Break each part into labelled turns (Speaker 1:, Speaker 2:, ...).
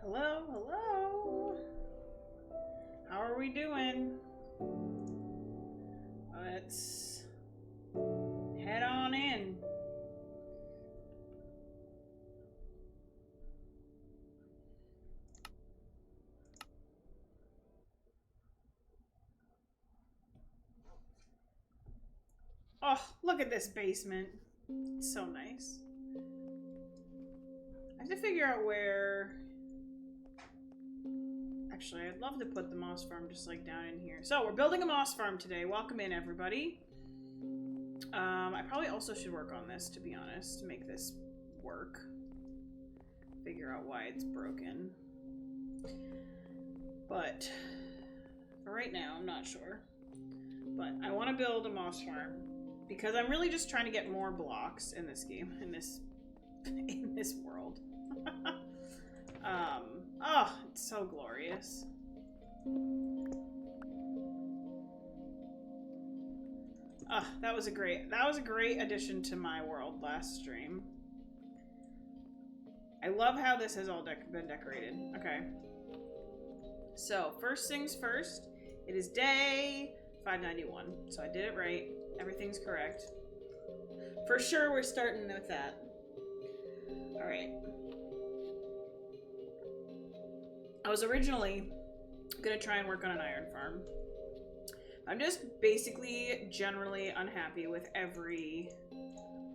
Speaker 1: Hello, hello. How are we doing? Let's head on in. Oh, look at this basement. It's so nice. I have to figure out where... Actually, I'd love to put the moss farm just like down in here. So, we're building a moss farm today. Welcome in, everybody. I probably also should work on this, to be honest, to make this work. Figure out why it's broken. But, for right now, I'm not sure. But I want to build a moss farm. Because I'm really just trying to get more blocks in this game, in this world. Oh, it's so glorious. That was a great addition to my world last stream. I love how this has all been decorated. Okay. So, first things first, it is day 591. So I did it right. Everything's correct. For sure, we're starting with that. Alright. I was originally gonna try and work on an iron farm. I'm just basically generally unhappy with every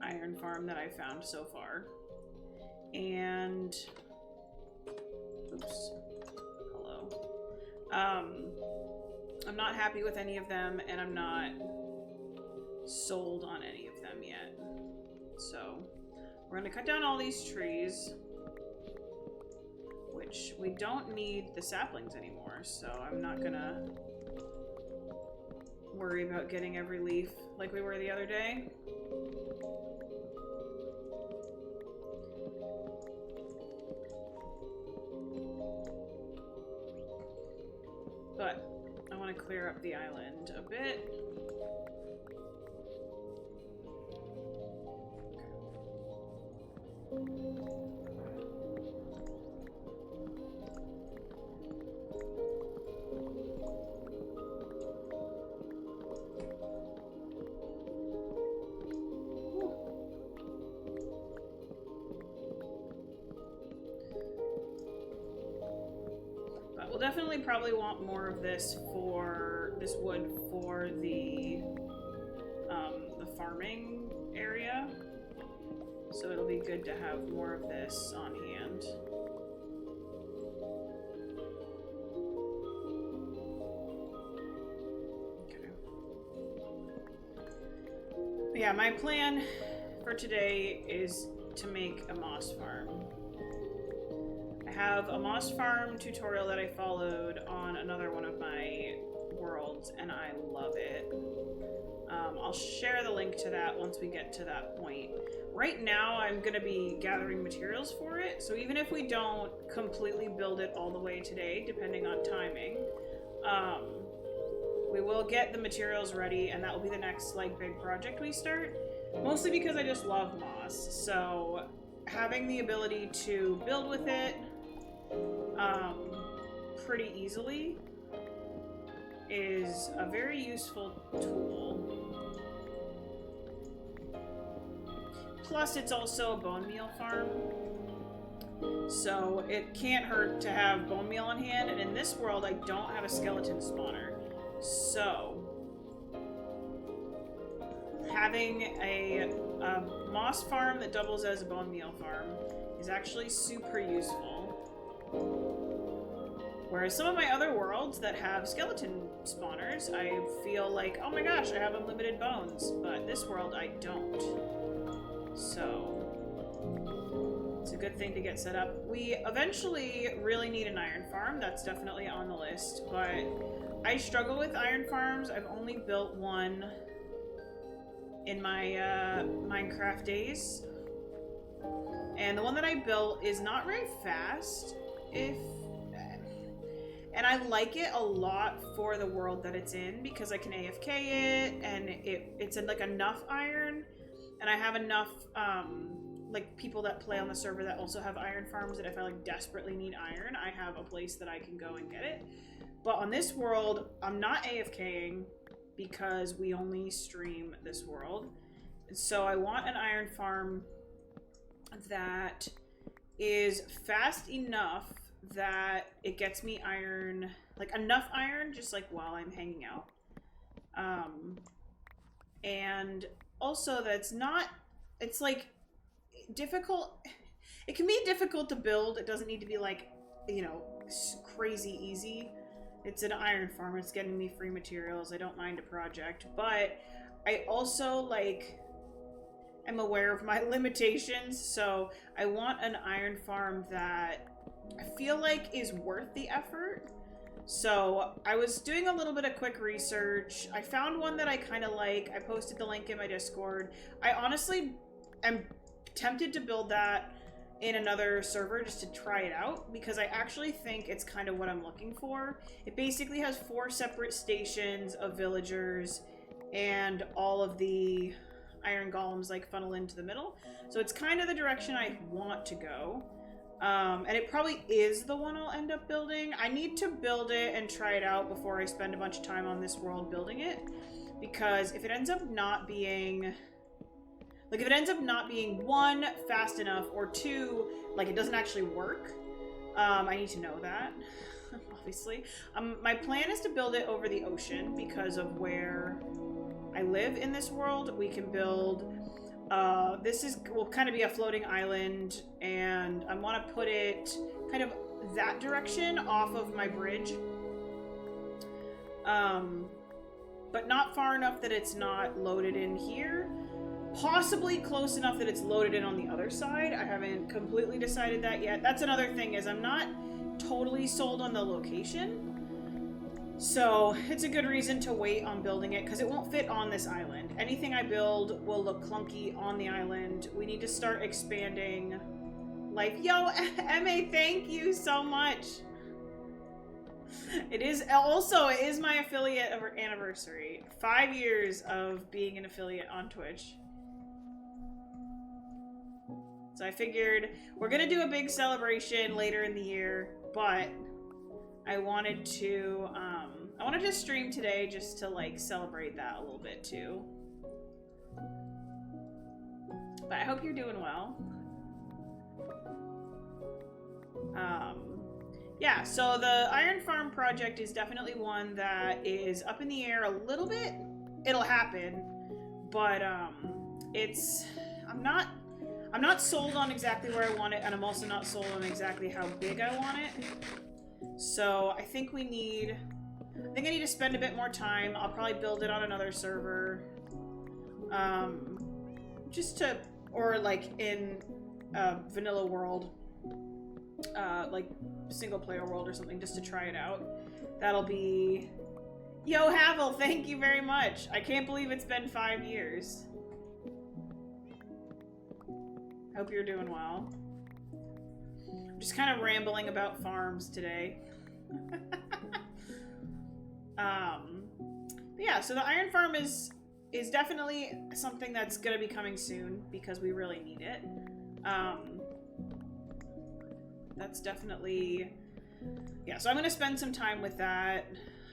Speaker 1: iron farm that I've found so far. And... Oops. Hello. I'm not happy with any of them, and I'm not sold on any of them yet. So, we're gonna cut down all these trees, which we don't need the saplings anymore, so I'm not gonna worry about getting every leaf like we were the other day. But I want to clear up the island a bit. We'll definitely probably want more of this wood for the farming area. So it'll be good to have more of this on hand. Okay. Yeah, my plan for today is to make a moss farm. I have a moss farm tutorial that I followed on another one of my worlds, and I love it. I'll share the link to that once we get to that point. Right now, I'm going to be gathering materials for it, so even if we don't completely build it all the way today, depending on timing, we will get the materials ready, and that will be the next like big project we start. Mostly because I just love moss, so having the ability to build with it pretty easily is a very useful tool. Plus, it's also a bone meal farm, so it can't hurt to have bone meal on hand, and in this world I don't have a skeleton spawner, so having a moss farm that doubles as a bone meal farm is actually super useful. Whereas some of my other worlds that have skeleton spawners, I feel like, oh my gosh, I have unlimited bones. But this world, I don't. So, it's a good thing to get set up. We eventually really need an iron farm. That's definitely on the list. But I struggle with iron farms. I've only built one in my Minecraft days. And the one that I built is not very fast. And I like it a lot for the world that it's in because I can AFK it, and it's in like enough iron, and I have enough like people that play on the server that also have iron farms, that if I like desperately need iron, I have a place that I can go and get it. But on this world, I'm not AFKing because we only stream this world. So I want an iron farm that is fast enough that it gets me iron, like enough iron, just like while I'm hanging out. And also that's not, it's like difficult. It can be difficult to build. It doesn't need to be like, you know, crazy easy. It's an iron farm. It's getting me free materials. I don't mind a project, but I also like am aware of my limitations. So I want an iron farm that I feel like is worth the effort. So I was doing a little bit of quick research. I found one that I kind of like. I posted the link in my Discord. I honestly am tempted to build that in another server just to try it out, because I actually think it's kind of what I'm looking for. It basically has 4 separate stations of villagers, and all of the iron golems like funnel into the middle. So it's kind of the direction I want to go. And it probably is the one I'll end up building. I need to build it and try it out before I spend a bunch of time on this world building it, because if it ends up not being, like, if it ends up not being 1, fast enough, or 2, like, it doesn't actually work, I need to know that, obviously. My plan is to build it over the ocean because of where I live in this world. We can build, will kind of be a floating island, and I want to put it kind of that direction off of my bridge. But not far enough that it's not loaded in here. Possibly close enough that it's loaded in on the other side. I haven't completely decided that yet. That's another thing, is I'm not totally sold on the location. So it's a good reason to wait on building it, because it won't fit on this island. Anything I build will look clunky on the island. We need to start expanding life. Yo, MA, thank you so much. It is my affiliate anniversary. 5 years of being an affiliate on Twitch. So I figured we're gonna do a big celebration later in the year, but I wanted to stream today just to like celebrate that a little bit too. But I hope you're doing well. Yeah, so the Iron Farm project is definitely one that is up in the air a little bit. It'll happen, but I'm not sold on exactly where I want it, and I'm also not sold on exactly how big I want it. So I think I need to spend a bit more time. I'll probably build it on another server. Or like in vanilla world, like single player world or something, just to try it out. That'll be... Yo, Havel, thank you very much. I can't believe it's been 5 years. Hope you're doing well. I'm just kind of rambling about farms today. But yeah, so the iron farm is definitely something that's gonna be coming soon because we really need it. That's definitely, yeah, so I'm gonna spend some time with that.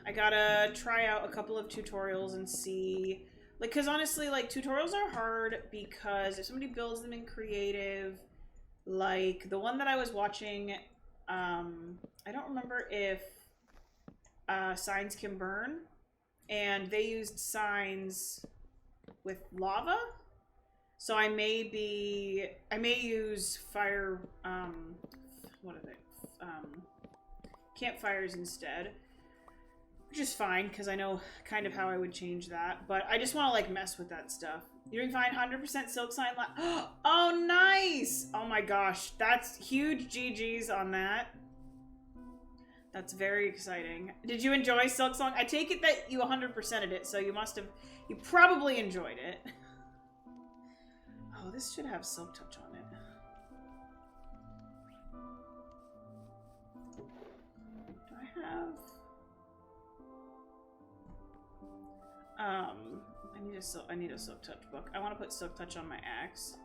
Speaker 1: I gotta try out a couple of tutorials and see, like, because honestly, like, tutorials are hard because if somebody builds them in creative, like the one that I was watching, I don't remember if signs can burn, and they used signs with lava, so I may use fire, what are they, campfires instead, which is fine because I know kind of how I would change that, but I just want to like mess with that stuff. You're doing fine. 100% silk sign. Oh, nice! Oh my gosh, that's huge GGs on that. That's very exciting. Did you enjoy Silk Song? I take it that you 100%ed it, so you probably enjoyed it. Oh, this should have Silk Touch on it. Do I have... I need a Silk Touch book. I want to put Silk Touch on my axe.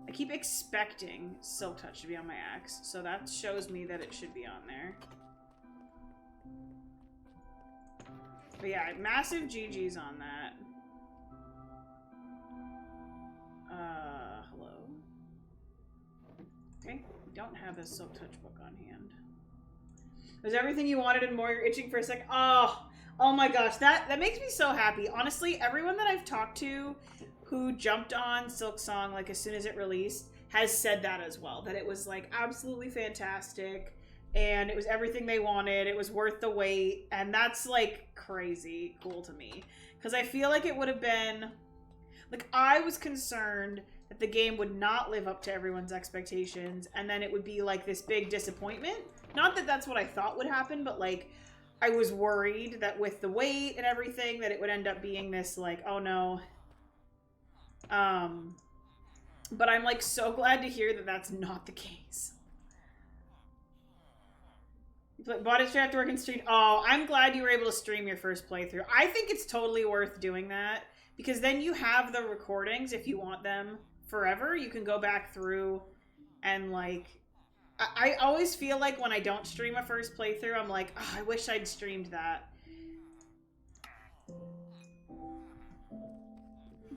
Speaker 1: I keep expecting Silk Touch to be on my axe, so that shows me that it should be on there. But yeah, massive GG's on that. Hello. Okay, we don't have a Silk Touch book on hand. Was everything you wanted and more? You're itching for a second. Oh my gosh, that makes me so happy. Honestly, everyone that I've talked to who jumped on Silk Song like as soon as it released has said that as well. That it was like absolutely fantastic and it was everything they wanted. It was worth the wait, and that's like crazy cool to me. Because I feel like it would have been like, I was concerned that the game would not live up to everyone's expectations and then it would be like this big disappointment. Not that that's what I thought would happen, but like I was worried that with the wait and everything that it would end up being this like, oh no. But I'm like so glad to hear that that's not the case. Bought it straight after work and stream. Oh, I'm glad you were able to stream your first playthrough. I think it's totally worth doing that because then you have the recordings if you want them forever. You can go back through and like, I always feel like when I don't stream a first playthrough, I'm like, oh, I wish I'd streamed that.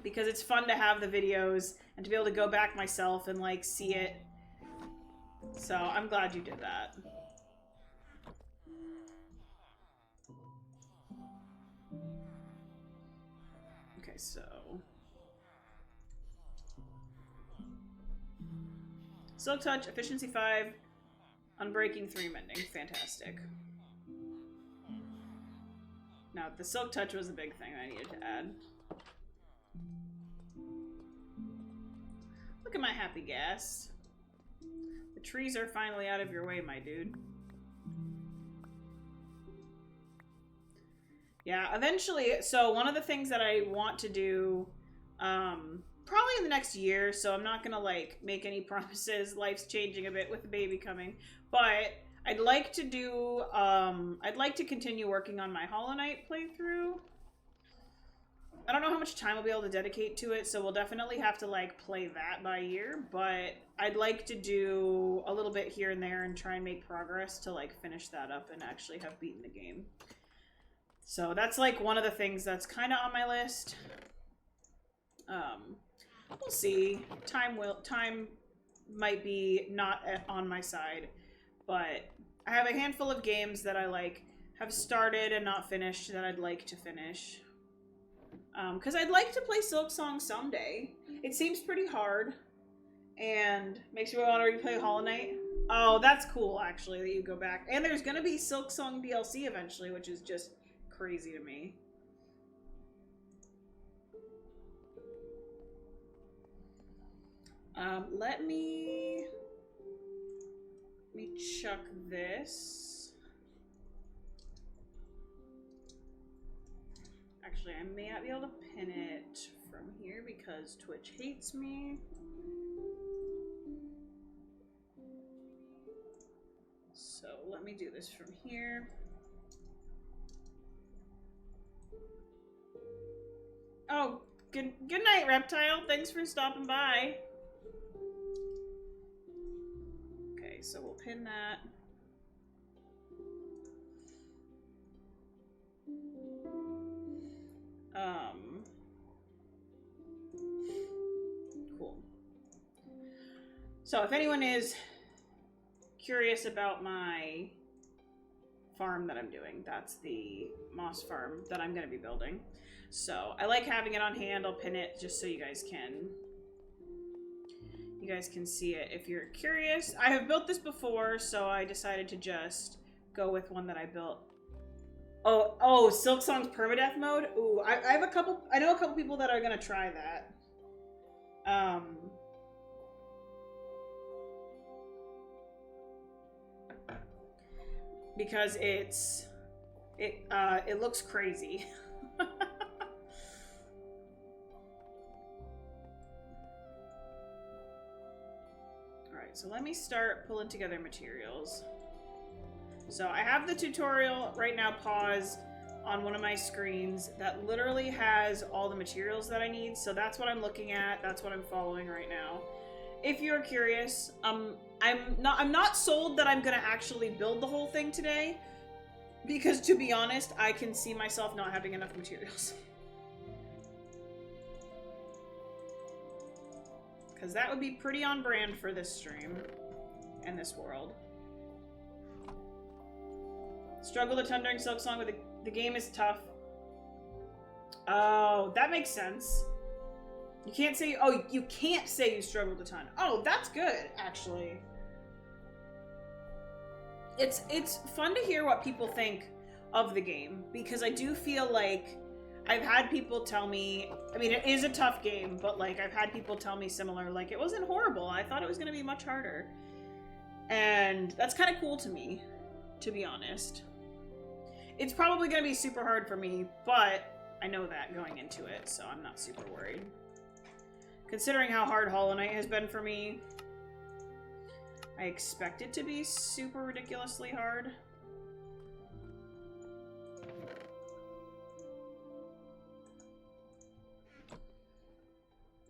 Speaker 1: Because it's fun to have the videos and to be able to go back myself and like see it. So I'm glad you did that. Okay, so Silk Touch, Efficiency 5, Unbreaking 3, Mending. Fantastic. Now, the Silk Touch was a big thing I needed to add. Look at my happy gas. The trees are finally out of your way, my dude. Yeah, eventually, so one of the things that I want to do, probably in the next year, so I'm not gonna like make any promises. Life's changing a bit with the baby coming, but I'd like to do, I'd like to continue working on my Hollow Knight playthrough. I don't know how much time I'll be able to dedicate to it, so we'll definitely have to like play that by ear, but I'd like to do a little bit here and there and try and make progress to like finish that up and actually have beaten the game. So that's like one of the things that's kind of on my list. We'll see. Time might be not on my side, but I have a handful of games that I like have started and not finished that I'd like to finish. Because I'd like to play Silk Song someday. It seems pretty hard and makes me want to replay Hollow Knight. Oh, that's cool actually that you go back. And there's gonna be Silk Song DLC eventually, which is just crazy to me. Let me chuck this. Actually, I may not be able to pin it from here because Twitch hates me. So let me do this from here. Oh, good night, Reptile. Thanks for stopping by. Okay, so we'll pin that. Cool. So if anyone is curious about my farm that I'm doing, that's the moss farm that I'm going to be building. So I like having it on hand. I'll pin it just so you guys can see it if you're curious. I have built this before, so I decided to just go with one that I built. Oh, Silk Song's permadeath mode? Ooh, I know a couple people that are gonna try that. Because it looks crazy. Alright, so let me start pulling together materials. So I have the tutorial right now paused on one of my screens that literally has all the materials that I need. So that's what I'm looking at. That's what I'm following right now. if you're curious, I'm not sold that I'm gonna actually build the whole thing today, because to be honest, I can see myself not having enough materials. Because that would be pretty on brand for this stream and this world. Struggled a ton during Silksong, but the game is tough. Oh, that makes sense. You can't say, oh, you can't say you struggled a ton. Oh, that's good, actually. It's fun to hear what people think of the game, because I do feel like I've had people tell me, I mean, it is a tough game, but like I've had people tell me similar, like it wasn't horrible. I thought it was going to be much harder. And that's kind of cool to me, to be honest. It's probably going to be super hard for me, but I know that going into it, so I'm not super worried. Considering how hard Hollow Knight has been for me, I expect it to be super ridiculously hard.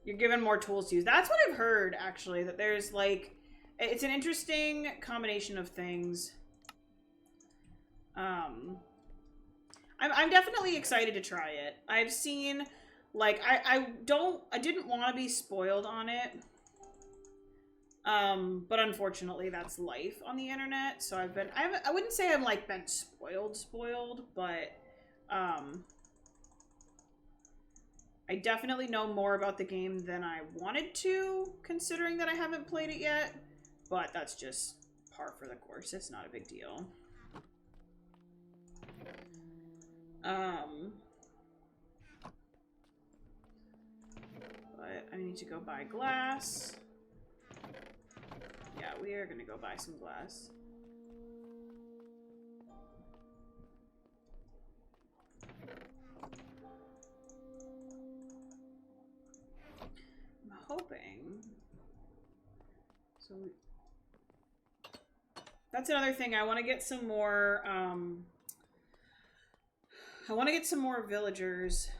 Speaker 1: You're given more tools to use. That's what I've heard, actually, that there's, like, it's an interesting combination of things. I'm definitely excited to try it. I've seen, like, I didn't want to be spoiled on it. But unfortunately that's life on the internet, so I wouldn't say I'm, like, been spoiled, but, I definitely know more about the game than I wanted to, considering that I haven't played it yet, but that's just par for the course. It's not a big deal. But I need to go buy glass. Yeah, we are gonna go buy some glass. I'm hoping. So that's another thing. I want to get some more. I want to get some more villagers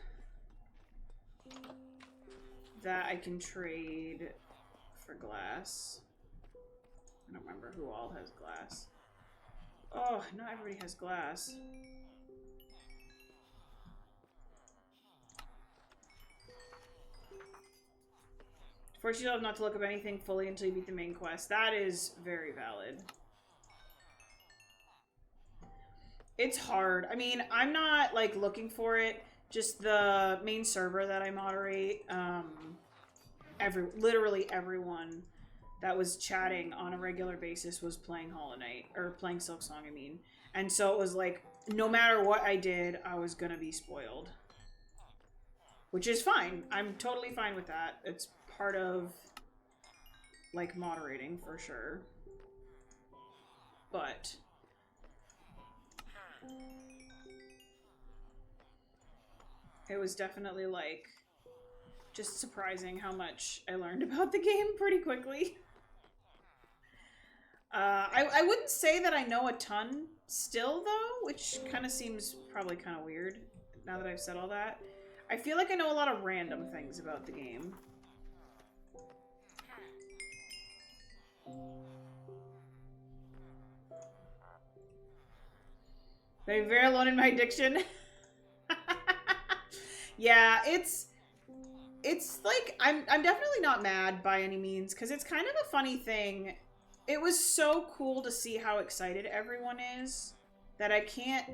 Speaker 1: that I can trade for glass. I don't remember who all has glass. Oh, not everybody has glass. Force yourself not to look up anything fully until you beat the main quest. That is very valid. It's hard. I mean, I'm not, like, looking for it. Just the main server that I moderate, literally everyone that was chatting on a regular basis was playing Hollow Knight, or playing Silksong, I mean. And so it was like, no matter what I did, I was gonna be spoiled. Which is fine. I'm totally fine with that. It's part of, like, moderating, for sure. But it was definitely, like, just surprising how much I learned about the game pretty quickly. I wouldn't say that I know a ton still, though, which kind of seems probably kind of weird now that I've said all that. I feel like I know a lot of random things about the game. I'm very alone in my addiction. Yeah, it's like, I'm definitely not mad by any means, because it's kind of a funny thing. It was so cool to see how excited everyone is that I can't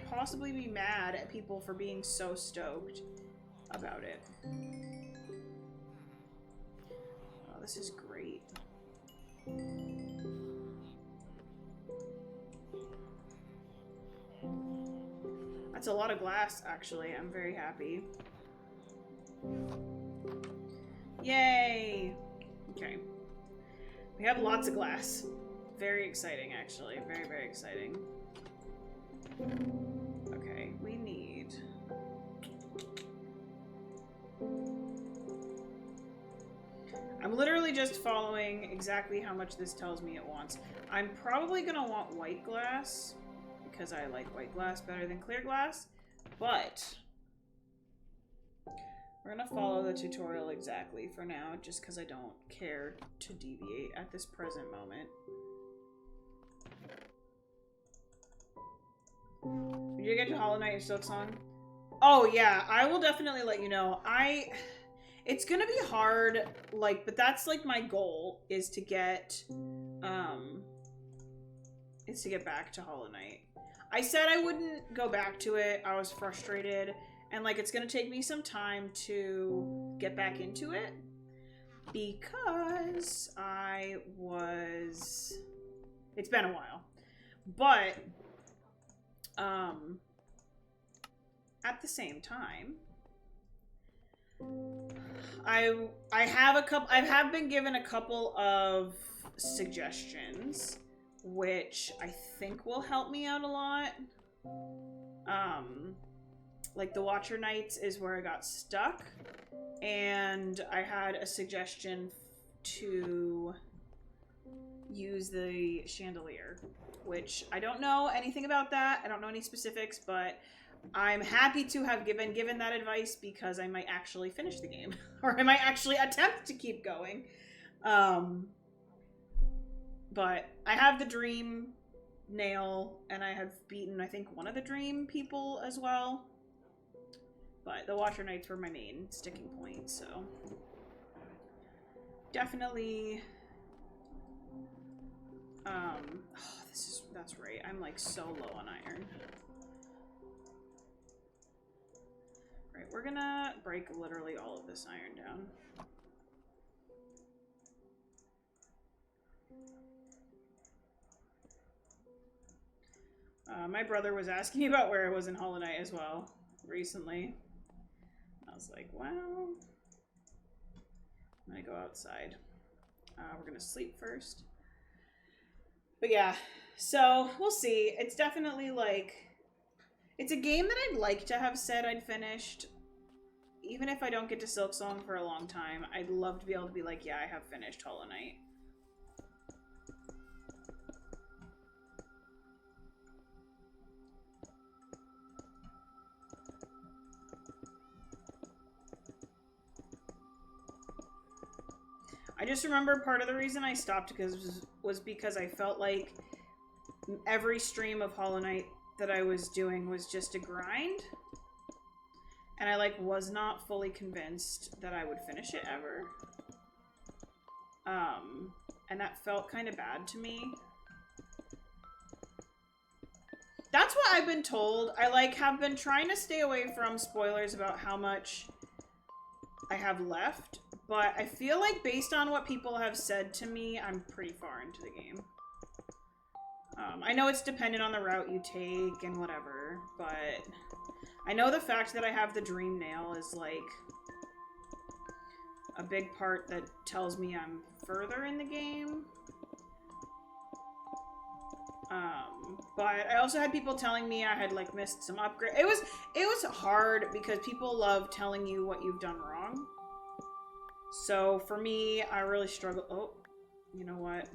Speaker 1: possibly be mad at people for being so stoked about it. Oh, this is great. That's a lot of glass, actually. I'm very happy. Yay! Okay. We have lots of glass. Very exciting, actually. Very, very exciting. Okay, we need... I'm literally just following exactly how much this tells me it wants. I'm probably gonna want white glass, because I like white glass better than clear glass, but We're gonna follow the tutorial exactly for now, just because I don't care to deviate at this present moment. Did you get to Hollow Knight and Silksong? Oh yeah, I will definitely let you know. It's gonna be hard, like, but that's like my goal is to get back to Hollow Knight. I said I wouldn't go back to it. I was frustrated, and like it's gonna take me some time to get back into it because it's been a while. But at the same time, I have been given a couple of suggestions which I think will help me out a lot. Like the Watcher Nights is where I got stuck, and I had a suggestion to use the chandelier, which I don't know anything about that. I don't know any specifics, but I'm happy to have given that advice because I might actually finish the game, or I might actually attempt to keep going. But I have the dream nail, and I have beaten, I think, one of the dream people as well. But the Watcher Knights were my main sticking point, so definitely. That's right. I'm like so low on iron. Right, we're gonna break literally all of this iron down. My brother was asking me about where I was in Hollow Knight as well recently. I was like, well, I'm gonna go outside. We're gonna sleep first. But yeah, so we'll see. It's definitely like, it's a game that I'd like to have said I'd finished. Even if I don't get to Silksong for a long time, I'd love to be able to be like, yeah, I have finished Hollow Knight. I just remember part of the reason I stopped was because I felt like every stream of Hollow Knight that I was doing was just a grind. And I like was not fully convinced that I would finish it ever. And that felt kind of bad to me. That's what I've been told. I like have been trying to stay away from spoilers about how much I have left. But I feel like based on what people have said to me, I'm pretty far into the game. I know it's dependent on the route you take and whatever, but I know the fact that I have the dream nail is like a big part that tells me I'm further in the game. But I also had people telling me I had like missed some upgrade. It was hard because people love telling you what you've done wrong. So for me, I really struggle. Oh, you know what?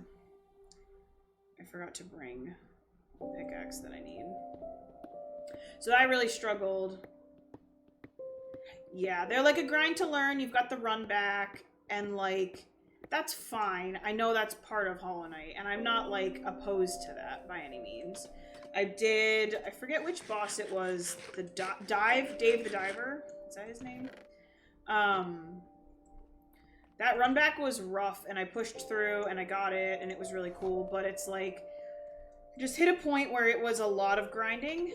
Speaker 1: I forgot to bring the pickaxe that I need. So I really struggled. Yeah, they're like a grind to learn. You've got the run back, and like, that's fine. I know that's part of Hollow Knight, and I'm not like opposed to that by any means. I forget which boss it was. The Dave the Diver. Is that his name? That run back was rough, and I pushed through, and I got it, and it was really cool, but it's like, just hit a point where it was a lot of grinding,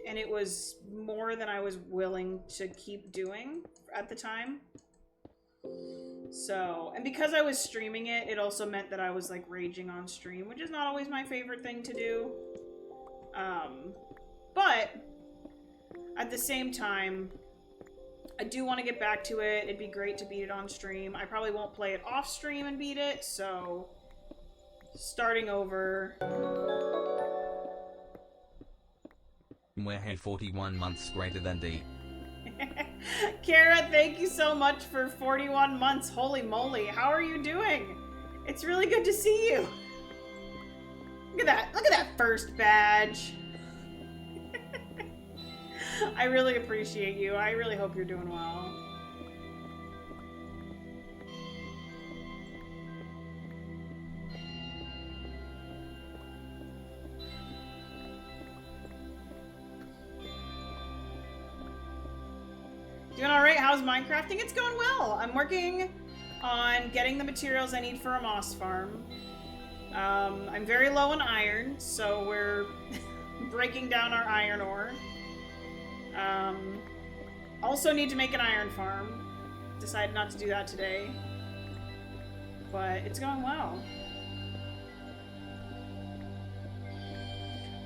Speaker 1: and it was more than I was willing to keep doing at the time. So, and because I was streaming it, it also meant that I was like raging on stream, which is not always my favorite thing to do. But at the same time, I do want to get back to it. It'd be great to beat it on stream. I probably won't play it off stream and beat it, so starting over.
Speaker 2: We're here 41 months greater than D.
Speaker 1: Kara, thank you so much for 41 months. Holy moly, how are you doing? It's really good to see you. Look at that. Look at that first badge. I really appreciate you. I really hope you're doing well. Doing alright, how's Minecrafting? It's going well. I'm working on getting the materials I need for a moss farm. I'm very low on iron, so we're breaking down our iron ore. Also need to make an iron farm. Decided not to do that today. But it's going well.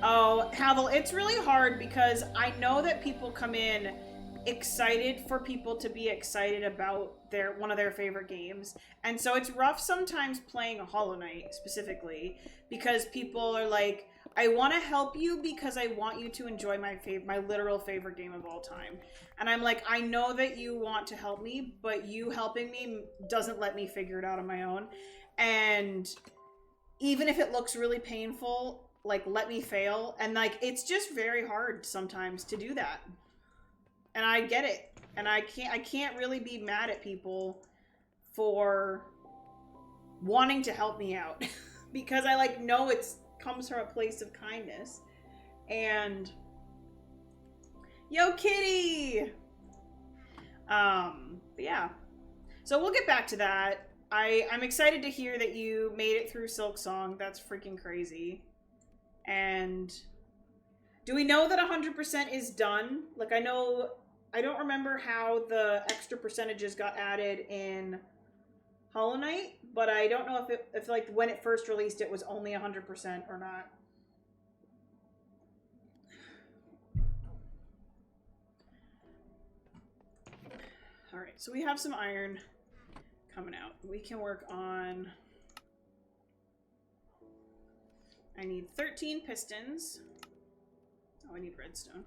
Speaker 1: Oh, Havel, it's really hard because I know that people come in excited for people to be excited about one of their favorite games. And so it's rough sometimes playing a Hollow Knight specifically because people are like, I want to help you because I want you to enjoy my literal favorite game of all time. And I'm like, I know that you want to help me, but you helping me doesn't let me figure it out on my own. And even if it looks really painful, like, let me fail. And like, it's just very hard sometimes to do that. And I get it. And I can't really be mad at people for wanting to help me out because I like know it's comes from a place of kindness. And yo, kitty. But yeah. So we'll get back to that. I'm excited to hear that you made it through Silk Song. That's freaking crazy. And do we know that 100% is done? Like, I don't remember how the extra percentages got added in Hollow Knight, but I don't know if like when it first released it was only 100% or not. All right, so we have some iron coming out. We can work on. I need 13 pistons. Oh, I need redstone.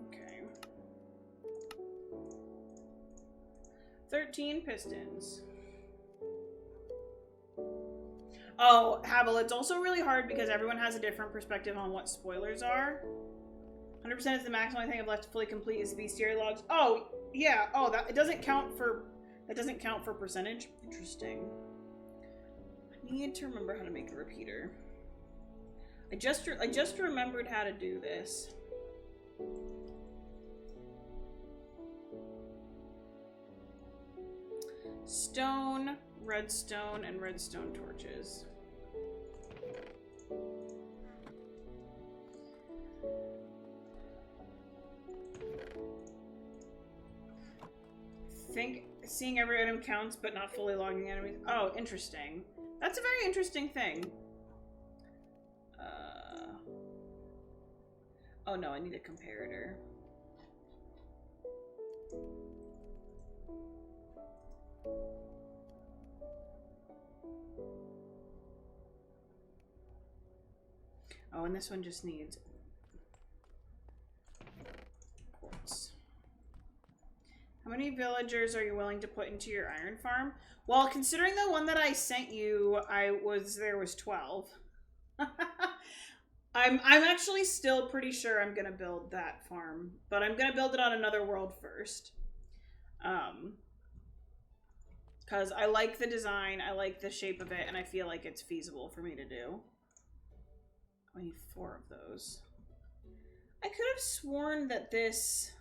Speaker 1: Okay. 13 pistons. Oh, Havel, it's also really hard because everyone has a different perspective on what spoilers are. 100% is the maximum. I think I've left to fully complete is the bestiary logs. Oh, yeah. Oh, that doesn't count for percentage. Interesting. I need to remember how to make a repeater. I just remembered how to do this. Stone, redstone, and redstone torches. Think seeing every item counts, but not fully logging enemies. Oh, interesting. That's a very interesting thing. Oh no, I need a comparator. Oh, and this one just needs quartz. How many villagers are you willing to put into your iron farm? Well, considering the one that I sent you, there was 12. I'm actually still pretty sure I'm gonna build that farm, but I'm gonna build it on another world first. Because I like the design, I like the shape of it, and I feel like it's feasible for me to do. I need 4 of those. I could have sworn that this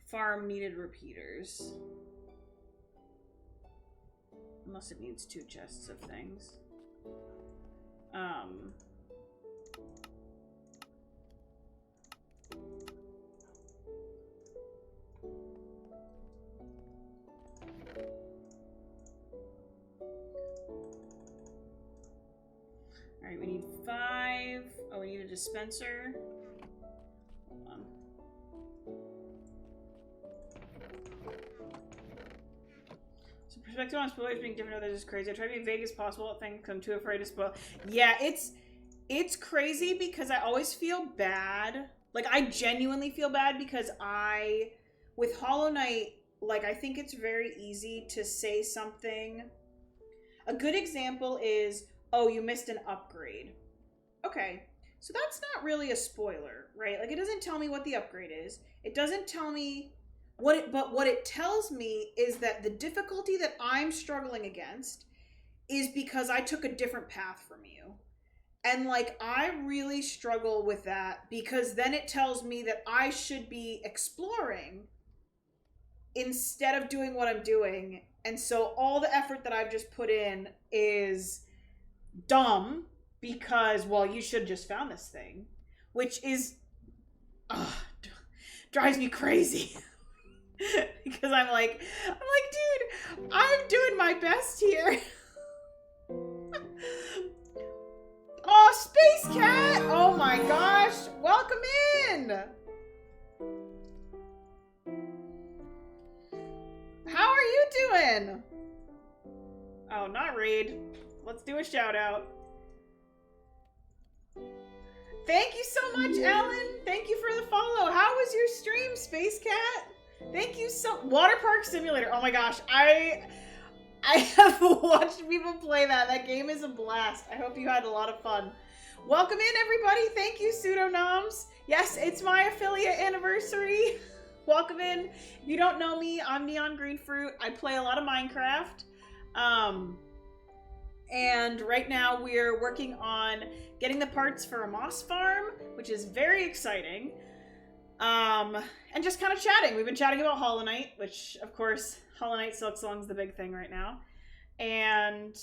Speaker 1: farm needed repeaters. Unless it needs 2 chests of things. Alright, we need 5. Oh, we need a dispenser. Hold on. So perspective on spoilers being different others is crazy. I try to be vague as possible at things because I'm too afraid to spoil. Yeah, it's crazy because I always feel bad. Like, I genuinely feel bad because with Hollow Knight, like, I think it's very easy to say something. A good example is, oh, you missed an upgrade. Okay, so that's not really a spoiler, right? Like, it doesn't tell me what the upgrade is. It doesn't tell me but what it tells me is that the difficulty that I'm struggling against is because I took a different path from you. And like, I really struggle with that because then it tells me that I should be exploring instead of doing what I'm doing. And so all the effort that I've just put in is dumb because, well, you should have just found this thing, which is, drives me crazy. Because I'm like, dude, I'm doing my best here. Oh, Space Cat! Oh my gosh! Welcome in! How are you doing? Oh, not raid. Let's do a shout out. Thank you so much, Ellen. Thank you for the follow. How was your stream, Space Cat? Thank you so... Water Park Simulator. Oh my gosh. I have watched people play that. That game is a blast. I hope you had a lot of fun. Welcome in, everybody. Thank you, Pseudonoms. Yes, it's my affiliate anniversary. Welcome in. If you don't know me, I'm Neon Green Fruit. I play a lot of Minecraft. And right now we're working on getting the parts for a moss farm, which is very exciting. And just kind of chatting. We've been chatting about Hollow Knight, which, of course, Hollow Knight Silksong's the big thing right now. And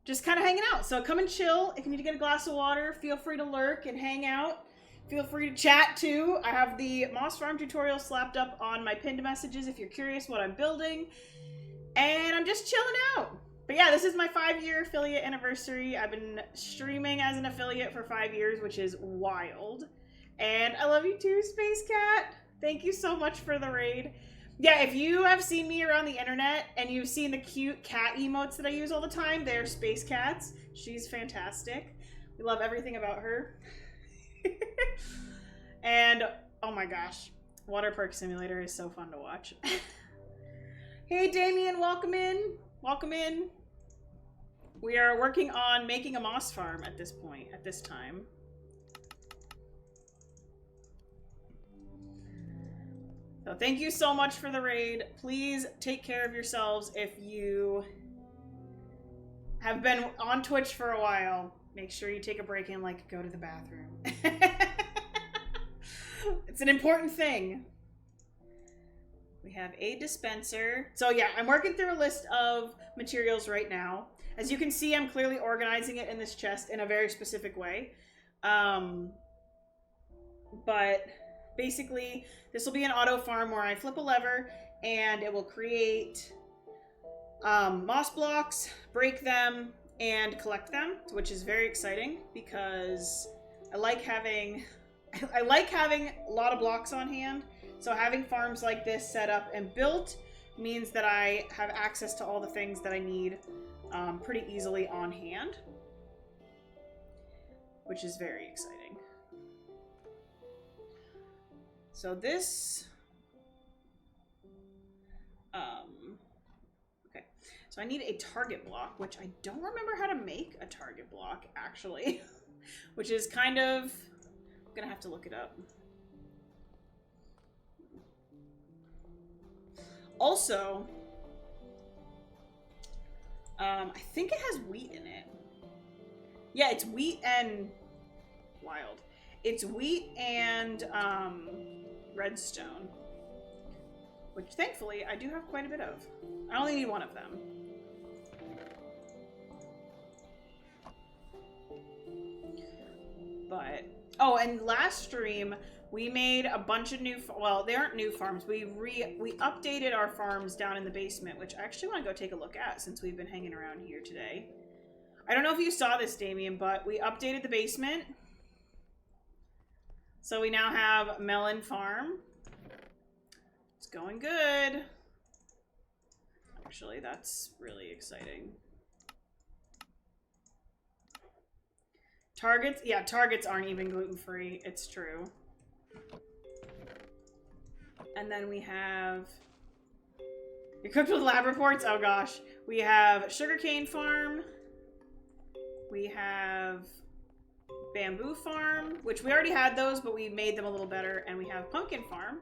Speaker 1: just kind of hanging out. So come and chill. If you need to get a glass of water, feel free to lurk and hang out. Feel free to chat, too. I have the Moss Farm tutorial slapped up on my pinned messages if you're curious what I'm building. And I'm just chilling out. But yeah, this is my 5-year affiliate anniversary. I've been streaming as an affiliate for 5 years, which is wild. And I love you too, Space Cat. Thank you so much for the raid. Yeah, if you have seen me around the internet and you've seen the cute cat emotes that I use all the time, they're Space Cats. She's fantastic. We love everything about her. And, oh my gosh, Water Park Simulator is so fun to watch. Hey, Damien, welcome in. Welcome in. We are working on making a moss farm at this point, at this time. So thank you so much for the raid. Please take care of yourselves if you have been on Twitch for a while. Make sure you take a break and, like, go to the bathroom. It's an important thing. We have a dispenser. So yeah, I'm working through a list of materials right now. As you can see, I'm clearly organizing it in this chest in a very specific way. But basically, this will be an auto farm where I flip a lever and it will create moss blocks, break them, and collect them, which is very exciting because I like having a lot of blocks on hand. So having farms like this set up and built means that I have access to all the things that I need pretty easily on hand, which is very exciting. So this, okay, so I need a target block, which I don't remember how to make a target block, actually, which is kind of, I'm gonna have to look it up. Also, I think it has wheat in it. Yeah, it's wheat and wild. It's wheat and redstone, which thankfully I do have quite a bit of. I only need one of them. But, oh, and last stream we made a bunch of new, well, they aren't new farms. We updated our farms down in the basement, which I actually want to go take a look at since we've been hanging around here today. I don't know if you saw this, Damien, but we updated the basement. So we now have Melon Farm. It's going good. Actually, that's really exciting. Targets, yeah, targets aren't even gluten-free. It's true. And then we have You're cooked with lab reports? Oh gosh. We have sugarcane farm. We have bamboo farm, which we already had those, but we made them a little better. And we have pumpkin farm.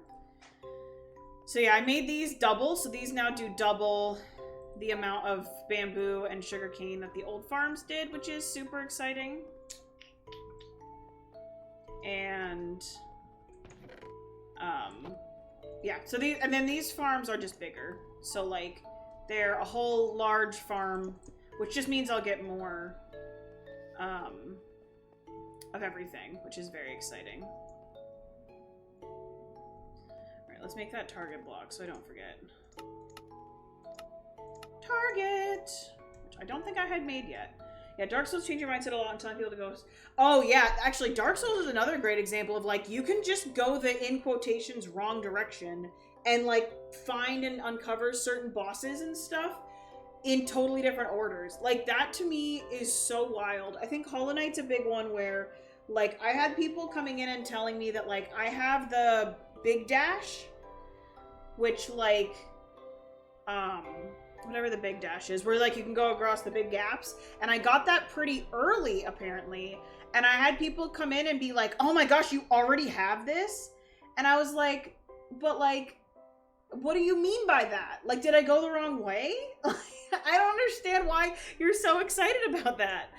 Speaker 1: So yeah, I made these double. So these now do double the amount of bamboo and sugarcane that the old farms did, which is super exciting. And yeah, so these, and then these farms are just bigger. So like they're a whole large farm, which just means I'll get more of everything, which is very exciting. Alright, let's make that target block so I don't forget. Target! Which I don't think I had made yet. Yeah, Dark Souls change your mindset a lot and telling people to go... Oh, yeah, actually, Dark Souls is another great example of, like, you can just go the, in quotations, wrong direction and, like, find and uncover certain bosses and stuff in totally different orders. Like, that to me is so wild. I think Hollow Knight's a big one where, like, I had people coming in and telling me that, like, I have the big dash, which, like, whatever the big dash is, where, like, you can go across the big gaps, and I got that pretty early, apparently, and I had people come in and be like, oh my gosh, you already have this? And I was like, but, like, what do you mean by that? Like, did I go the wrong way? I don't understand why you're so excited about that.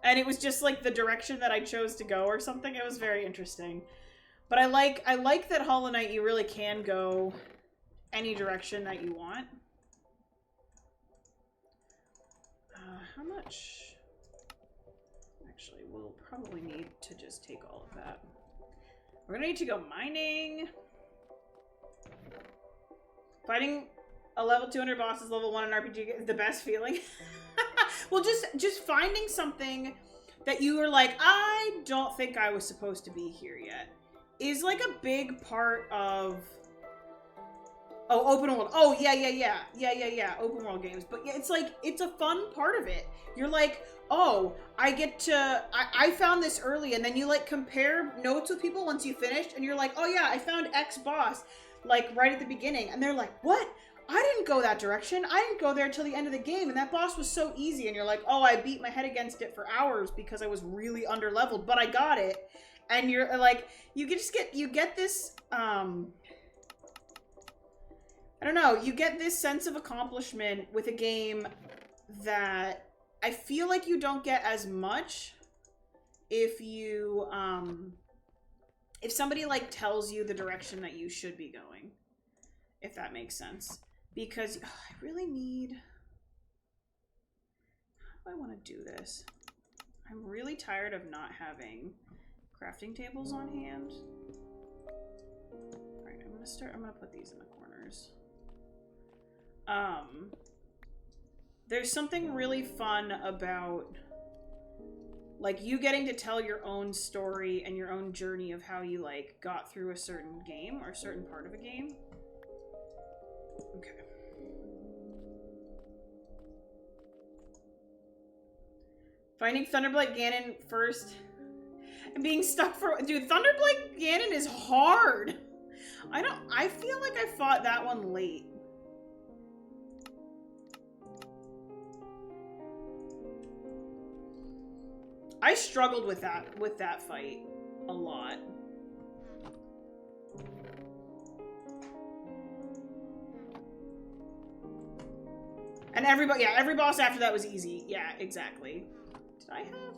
Speaker 1: And it was just, like, the direction that I chose to go or something. It was very interesting. But I like that Hollow Knight, you really can go any direction that you want. How much? Actually, we'll probably need to just take all of that. We're gonna need to go mining. Fighting a level 200 boss is level 1 in RPG is the best feeling. Well, just finding something that you were like, I don't think I was supposed to be here yet, is like a big part of... Oh, open world. Oh, yeah. Open world games. But yeah, it's like, it's a fun part of it. You're like, oh, I get to, I found this early, and then you like compare notes with people once you finished, and you're like, oh yeah, I found X boss, like right at the beginning. And they're like, what? I didn't go that direction. I didn't go there till the end of the game, and that boss was so easy. And you're like, oh, I beat my head against it for hours because I was really under-leveled, but I got it. And you're like, you get this, I don't know, you get this sense of accomplishment with a game that I feel like you don't get as much if you, if somebody, like, tells you the direction that you should be going, if that makes sense. Because I really need, how do I want to do this? I'm really tired of not having crafting tables on hand. All right, I'm gonna put these in the corners. There's something really fun about, like, you getting to tell your own story and your own journey of how you, like, got through a certain game or a certain part of a game. Okay. Finding Thunderblight Ganon first and being stuck for... Dude, Thunderblight Ganon is hard! I feel like I fought that one late. I struggled with that fight a lot. And every boss after that was easy. Yeah, exactly. Did I have?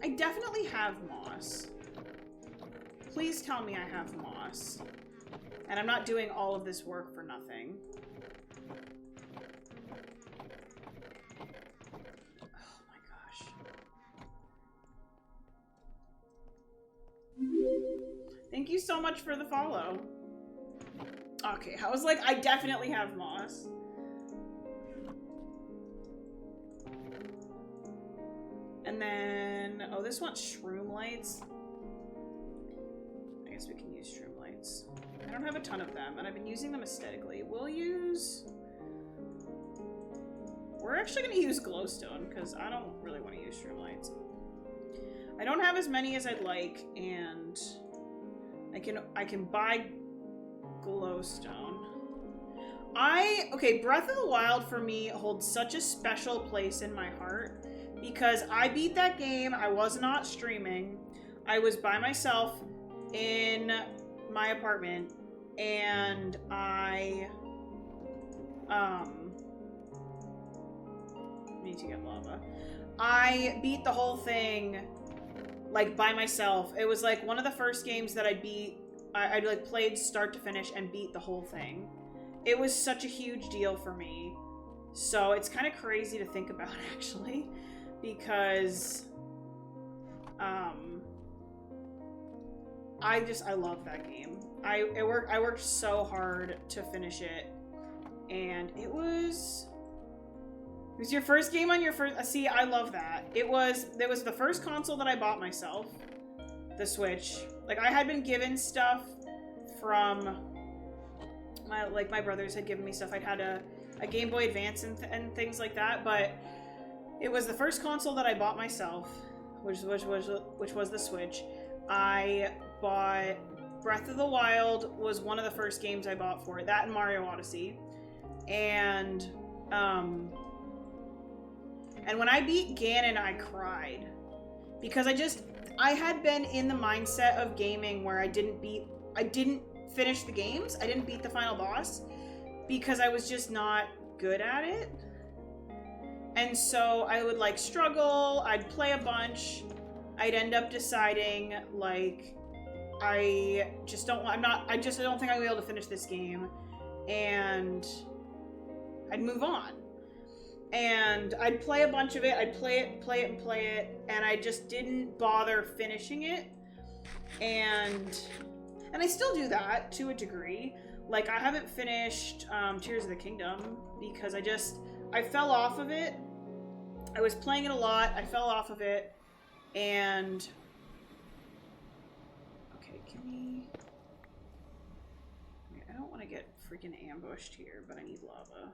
Speaker 1: I definitely have moss. Please tell me I have moss. And I'm not doing all of this work for nothing. Thank you so much for the follow. Okay, I was like, I definitely have moss. And then, oh, this wants shroom lights. I guess we can use shroom lights. I don't have a ton of them, and I've been using them aesthetically. We're actually gonna use glowstone, because I don't really want to use shroom lights. I don't have as many as I'd like, and I can buy glowstone. Okay, Breath of the Wild for me holds such a special place in my heart because I beat that game. I was not streaming. I was by myself in my apartment and I need to get lava. I beat the whole thing like by myself. It was like one of the first games that I beat. I like played start to finish and beat the whole thing. It was such a huge deal for me. So it's kind of crazy to think about actually, because I love that game. I worked so hard to finish it, and it was your first game on your first. See, I love that. It was the first console that I bought myself, the Switch. Like I had been given stuff from my brothers had given me stuff. I'd had a Game Boy Advance and things like that, but it was the first console that I bought myself, which was the Switch. I bought Breath of the Wild was one of the first games I bought for it. That and Mario Odyssey. And when I beat Ganon, I cried. Because I had been in the mindset of gaming where I didn't finish the games. I didn't beat the final boss because I was just not good at it. And so I would like struggle, I'd play a bunch, I'd end up deciding like I don't think I'm gonna be able to finish this game, and I'd move on. And I'd play a bunch of it, I'd play it, and I just didn't bother finishing it. And I still do that to a degree. Like I haven't finished Tears of the Kingdom because I fell off of it. I was playing it a lot, I fell off of it, and I don't want to get freaking ambushed here, but I need lava.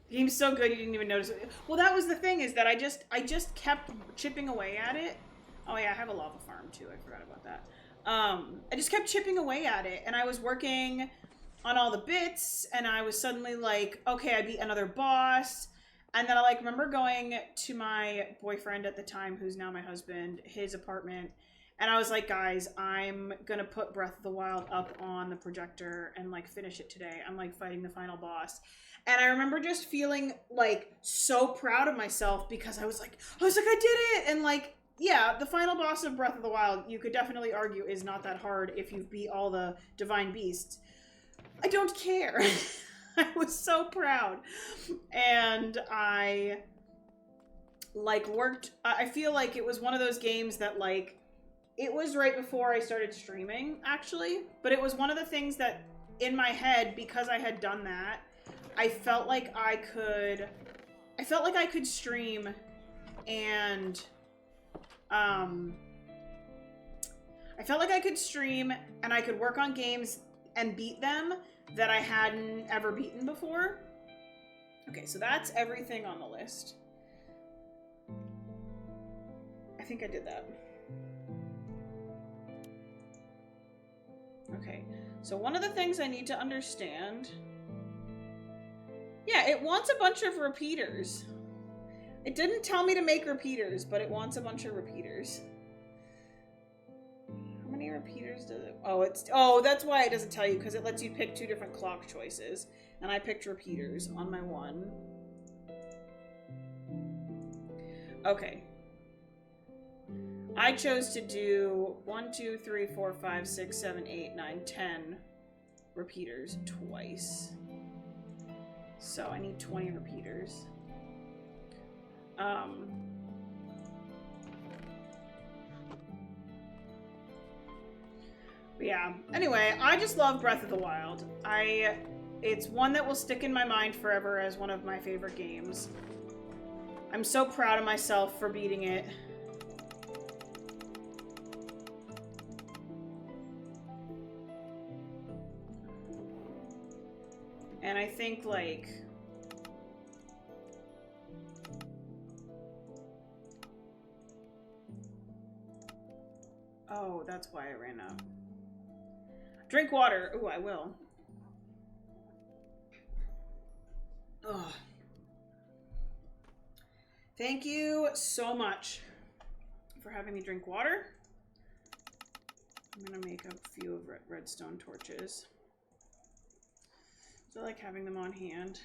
Speaker 1: The game's so good you didn't even notice it. Well, that was the thing, is that I just kept chipping away at it. Oh yeah, I have a lava farm too, I forgot about that. I just kept chipping away at it, and I was working on all the bits, and I was suddenly like, okay, I beat another boss. And then I like remember going to my boyfriend at the time, who's now my husband, his apartment, and I was like, guys, I'm gonna put Breath of the Wild up on the projector and like finish it today. I'm like fighting the final boss. And I remember just feeling like so proud of myself because I was like, I did it! And like, yeah, the final boss of Breath of the Wild, you could definitely argue, is not that hard if you've beat all the divine beasts. I don't care. I was so proud. And I like I feel like it was one of those games that like, it was right before I started streaming actually, but it was one of the things that in my head, because I had done that, I felt like I could stream and I felt like I could stream and I could work on games and beat them that I hadn't ever beaten before. Okay, so that's everything on the list. I think I did that. Okay, so one of the things I need to understand... Yeah, it wants a bunch of repeaters. It didn't tell me to make repeaters, but it wants a bunch of repeaters. How many repeaters does it... Oh, that's why it doesn't tell you, because it lets you pick 2 different clock choices. And I picked repeaters on my one. Okay. I chose to do 1, 2, 3, 4, 5, 6, 7, 8, 9, 10 repeaters twice. So I need 20 repeaters. But yeah, anyway, I just love Breath of the Wild. It's one that will stick in my mind forever as one of my favorite games. I'm so proud of myself for beating it. And I think, like... Oh, that's why I ran out. Drink water. Ooh, I will. Ugh. Thank you so much for having me drink water. I'm gonna make a few of redstone torches. So I like having them on hand.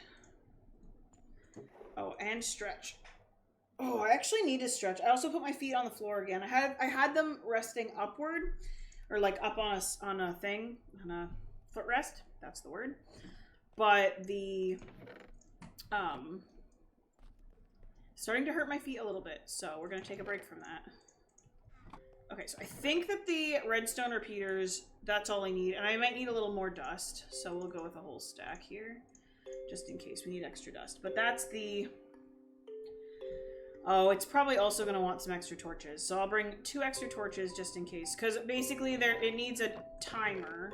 Speaker 1: Oh, and stretch. Oh, I actually need to stretch. I also put my feet on the floor again. I had them resting upward, or like up on a thing, on a footrest. That's the word. But the starting to hurt my feet a little bit, so we're gonna take a break from that. Okay, so I think that the redstone repeaters, that's all I need, and I might need a little more dust, so we'll go with a whole stack here, just in case we need extra dust. But that's the... Oh, it's probably also going to want some extra torches, so I'll bring 2 extra torches just in case, because basically it needs a timer.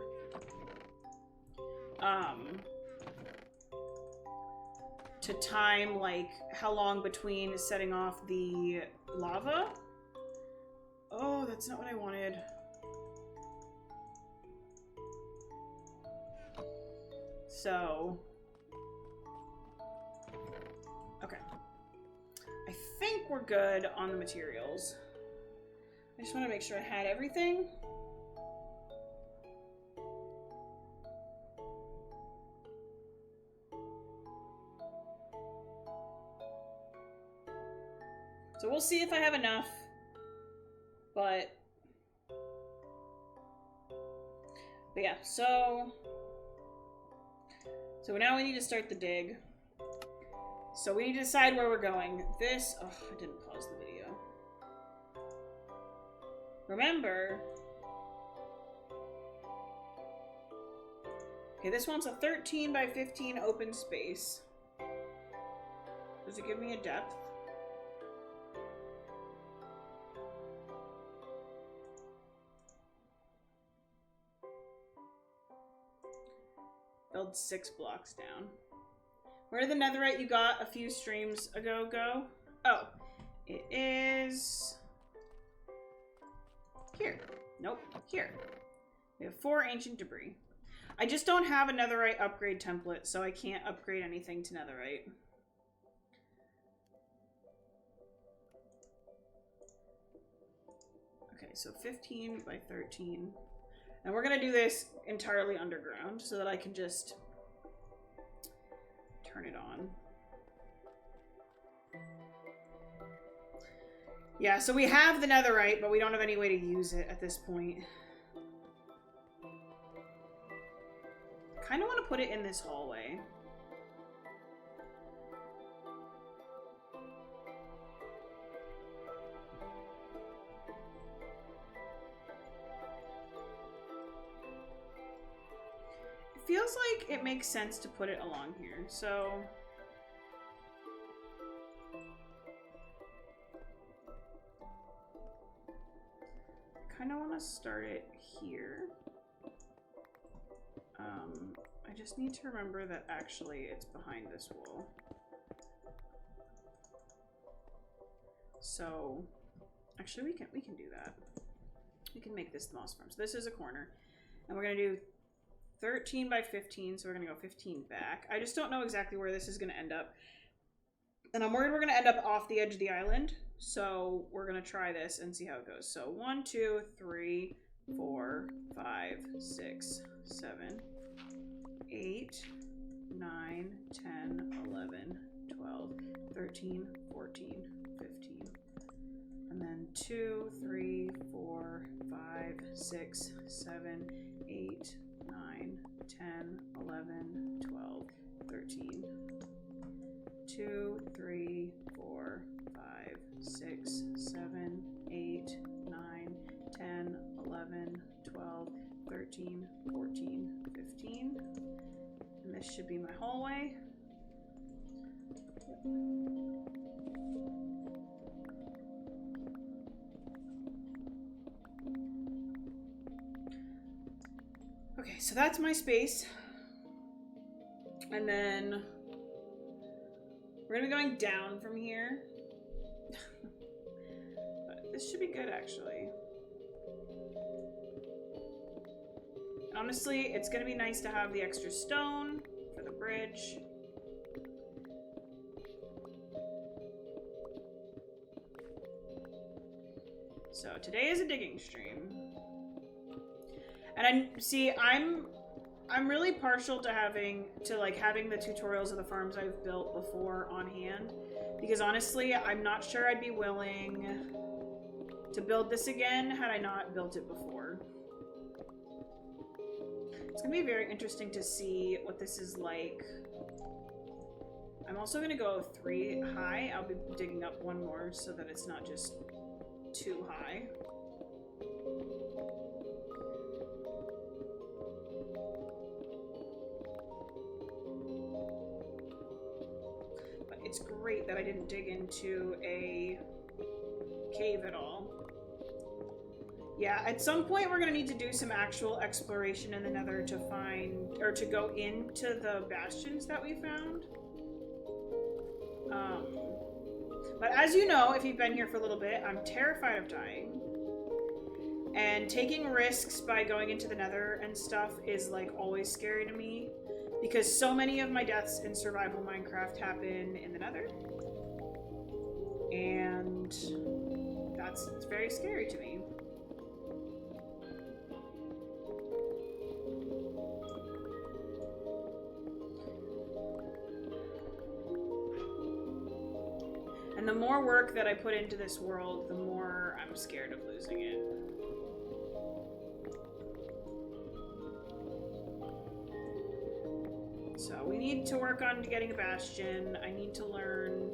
Speaker 1: To time, like, how long between setting off the lava. Oh, that's not what I wanted. So... Okay. I think we're good on the materials. I just want to make sure I had everything. So we'll see if I have enough, but yeah, so now we need to start the dig. So we need to decide where we're going. This, oh, I didn't pause the video. Remember, okay, this one's a 13 by 15 open space. Does it give me a depth? Build 6 blocks down. Where did the netherite you got a few streams ago go? Oh, it is here. Nope, here. We have 4 ancient debris. I just don't have a netherite upgrade template, so I can't upgrade anything to netherite. Okay, so 15 by 13. And we're gonna do this entirely underground so that I can just turn it on. Yeah, so we have the netherite, but we don't have any way to use it at this point. Kind of want to put it in this hallway. Feels like it makes sense to put it along here, so... I kind of want to start it here. I just need to remember that actually it's behind this wall. So, actually we can do that. We can make this the moss farm. So this is a corner, and we're gonna do 13 by 15, so we're gonna go 15 back. I just don't know exactly where this is gonna end up. And I'm worried we're gonna end up off the edge of the island. So we're gonna try this and see how it goes. So 1, 2, 3, 4, 5, 6, 7, 8, 9, 10, 11, 12, 13, 14, 15. And then 2, 3, 4, 5, 6, 7, 8, 9, 10, 11, 12, 13. 2, 3, 4, 5, 6, 7, 8, 9, 10, 11, 12, 13, 14, 15. And this should be my hallway. Okay, so that's my space. And then we're gonna be going down from here. But this should be good, actually. honestly, it's gonna be nice to have the extra stone for the bridge. So today is a digging stream. And I'm really partial to having the tutorials of the farms I've built before on hand, because honestly, I'm not sure I'd be willing to build this again had I not built it before. It's gonna be very interesting to see what this is like. I'm also gonna go 3 high. I'll be digging up 1 more so that it's not just too high. But it's great that I didn't dig into a cave at all. Yeah, at some point we're gonna need to do some actual exploration in the Nether to find, or to go into the bastions that we found. But as you know, if you've been here for a little bit, I'm terrified of dying. And taking risks by going into the Nether and stuff is like always scary to me, because so many of my deaths in survival Minecraft happen in the Nether. And it's very scary to me. And the more work that I put into this world, the more I'm scared of losing it. So we need to work on getting a bastion. I need to learn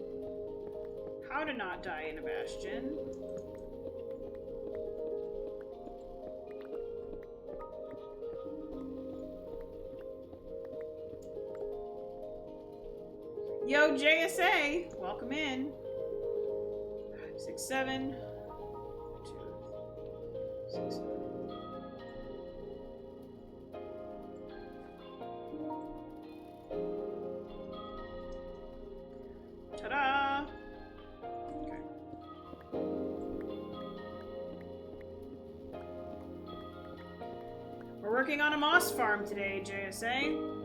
Speaker 1: how to not die in a bastion. Yo, JSA! Welcome in. 5, 6, 7. 2, 6, 7. Ta-da! Okay. We're working on a moss farm today, JSA.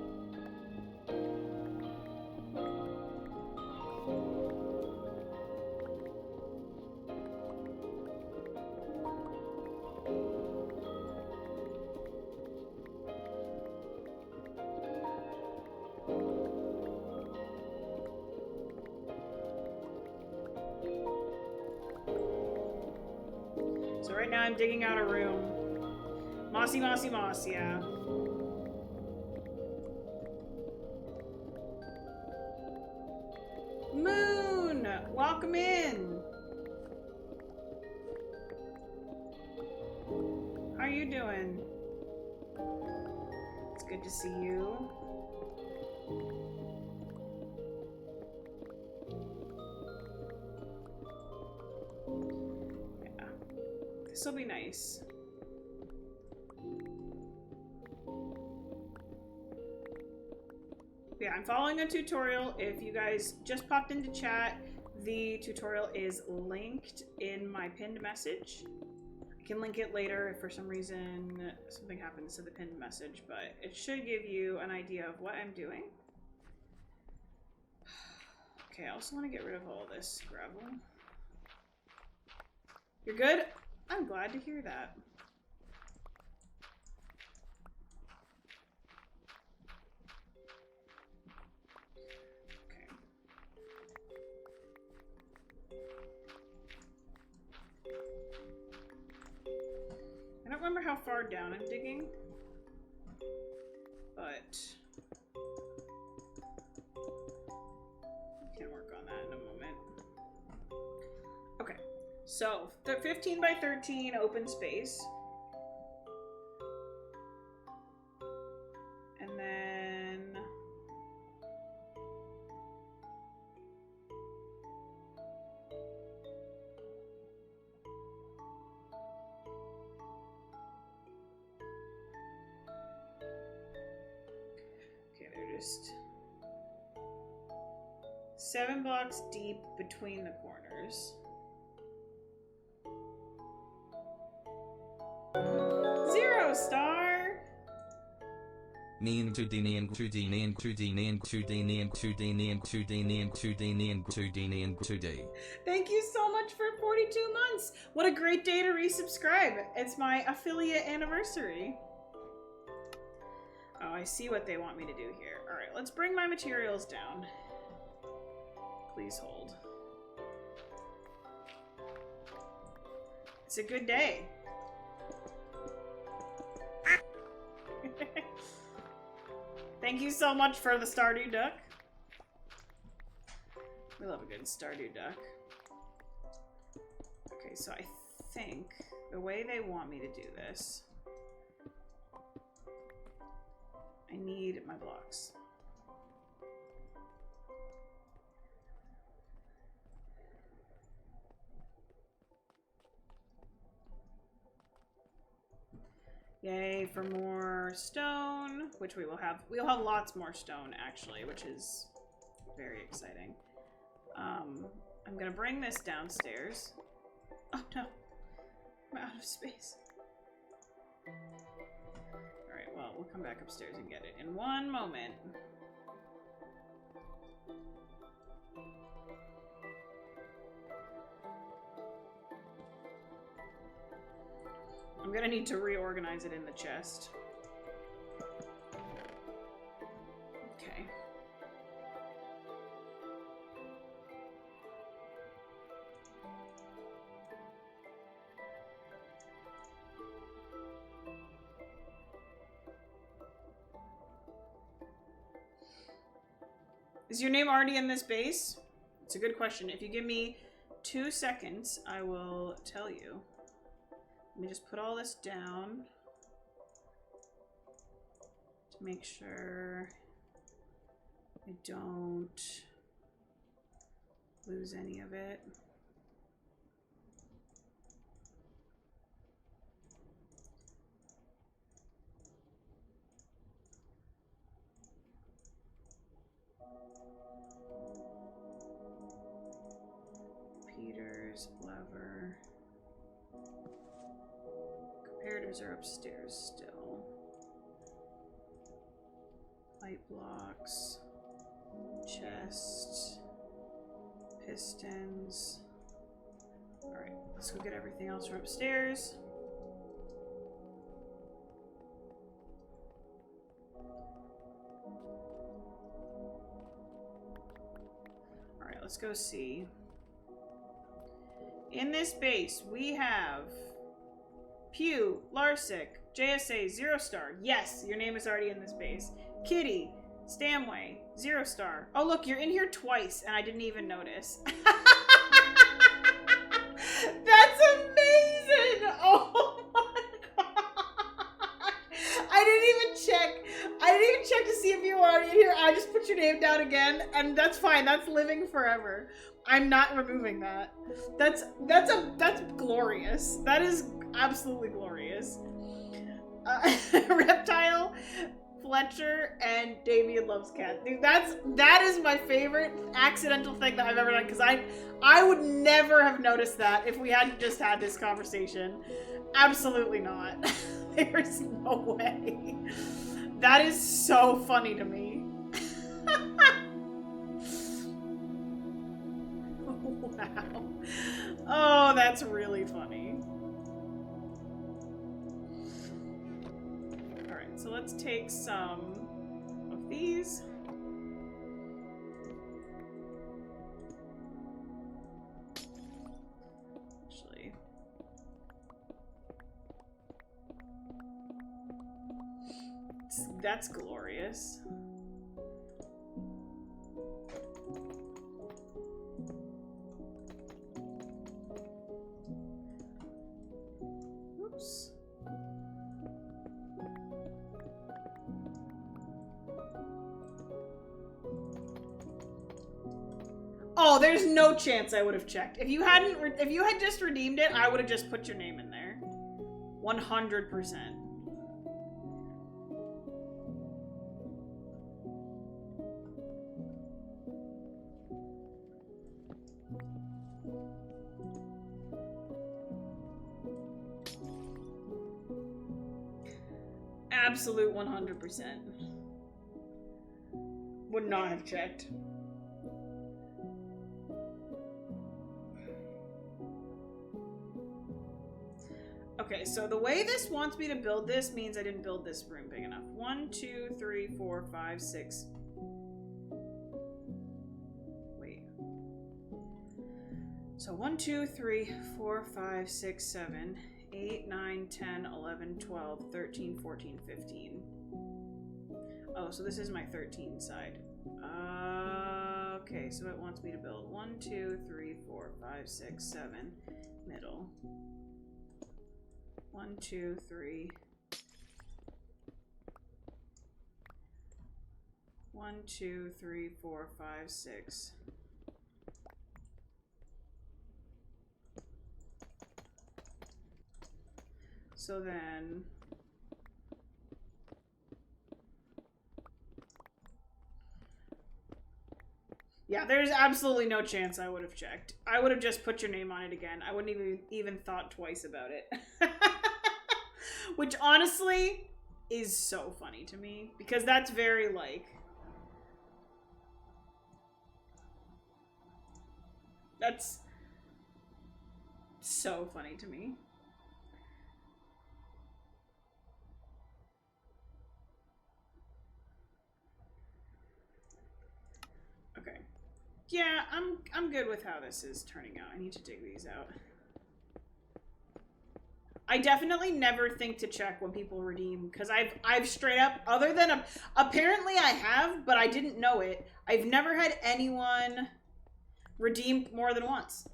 Speaker 1: So right now I'm digging out a room. Mossy, mossy, moss, yeah. Moon! Welcome in! How are you doing? It's good to see you. Yeah. This'll be nice. Yeah, I'm following a tutorial. If you guys just popped into chat, the tutorial is linked in my pinned message. I can link it later if for some reason something happens to the pinned message, but it should give you an idea of what I'm doing. Okay, I also want to get rid of all this gravel. You're good? I'm glad to hear that. I don't remember how far down I'm digging, but can work on that in a moment. Okay, so the 15 by 13 open space, and then just 7 blocks deep between the corners. 0 star!
Speaker 2: Nean 2D Nean 2D Nean 2D Nean 2D Nean 2D Nean 2D Nean 2D Nean 2D Nean 2D.
Speaker 1: Thank you so much for 42 months. What a great day to resubscribe. It's my affiliate anniversary. Oh, I see what they want me to do here. All right, let's bring my materials down. Please hold. It's a good day. Thank you so much for the Stardew Duck. We love a good Stardew Duck. Okay, so I think the way they want me to do this, I need my blocks. Yay for more stone, which we will have. We'll have lots more stone, actually, which is very exciting. I'm gonna bring this downstairs. Oh no, I'm out of space. Alright, well, we'll come back upstairs and get it in one moment. I'm gonna need to reorganize it in the chest. Okay. Is your name already in this base? It's a good question. If you give me 2 seconds, I will tell you. Let me just put all this down to make sure I don't lose any of it. Peter's lever. Comparatives are upstairs still. Light blocks. Chest. Pistons. Alright, let's go get everything else from upstairs. Alright, let's go see. In this base, we have Pew, Larsic, JSA, 0 star. Yes, your name is already in this base. Kitty, Stamway, 0 star. Oh, look, you're in here twice, and I didn't even notice. That's amazing! Oh my god! I didn't even check. I didn't even check to see if you were already in here. I just put your name down again, and that's fine. That's living forever. I'm not removing that. That's glorious. That is absolutely glorious. Reptile, Fletcher, and Damien loves cats. Dude, that is my favorite accidental thing that I've ever done, because I would never have noticed that if we hadn't just had this conversation. Absolutely not. There's no way. That is so funny to me. Wow. Oh, that's really funny. Alright, so let's take some of these. Actually, that's glorious. Whoops. Oh, there's no chance I would have checked. If you had just redeemed it, I would have just put your name in there. 100%. Absolute 100%. would not have checked. Okay, so the way this wants me to build this means I didn't build this room big enough. 1, 2, 3, 4, 5, 6. Wait. So 1, 2, 3, 4, 5, 6, 7, 8, 9, 10, 11, 12, 13, 14, 15. Oh, so this is my 13 side. Okay, so it wants me to build 1, 2, 3, 4, 5, 6, 7, middle. 1, 2, 3. 1, 2, 3, 4, 5, 6. So then yeah, there's absolutely no chance I would have checked. I would have just put your name on it again. I wouldn't even thought twice about it. Which honestly is so funny to me because that's very like that's so funny to me. Okay. Yeah, I'm good with how this is turning out. I need to dig these out. I definitely never think to check when people redeem because I've straight up, other than apparently I have, but I didn't know it. I've never had anyone redeem more than once.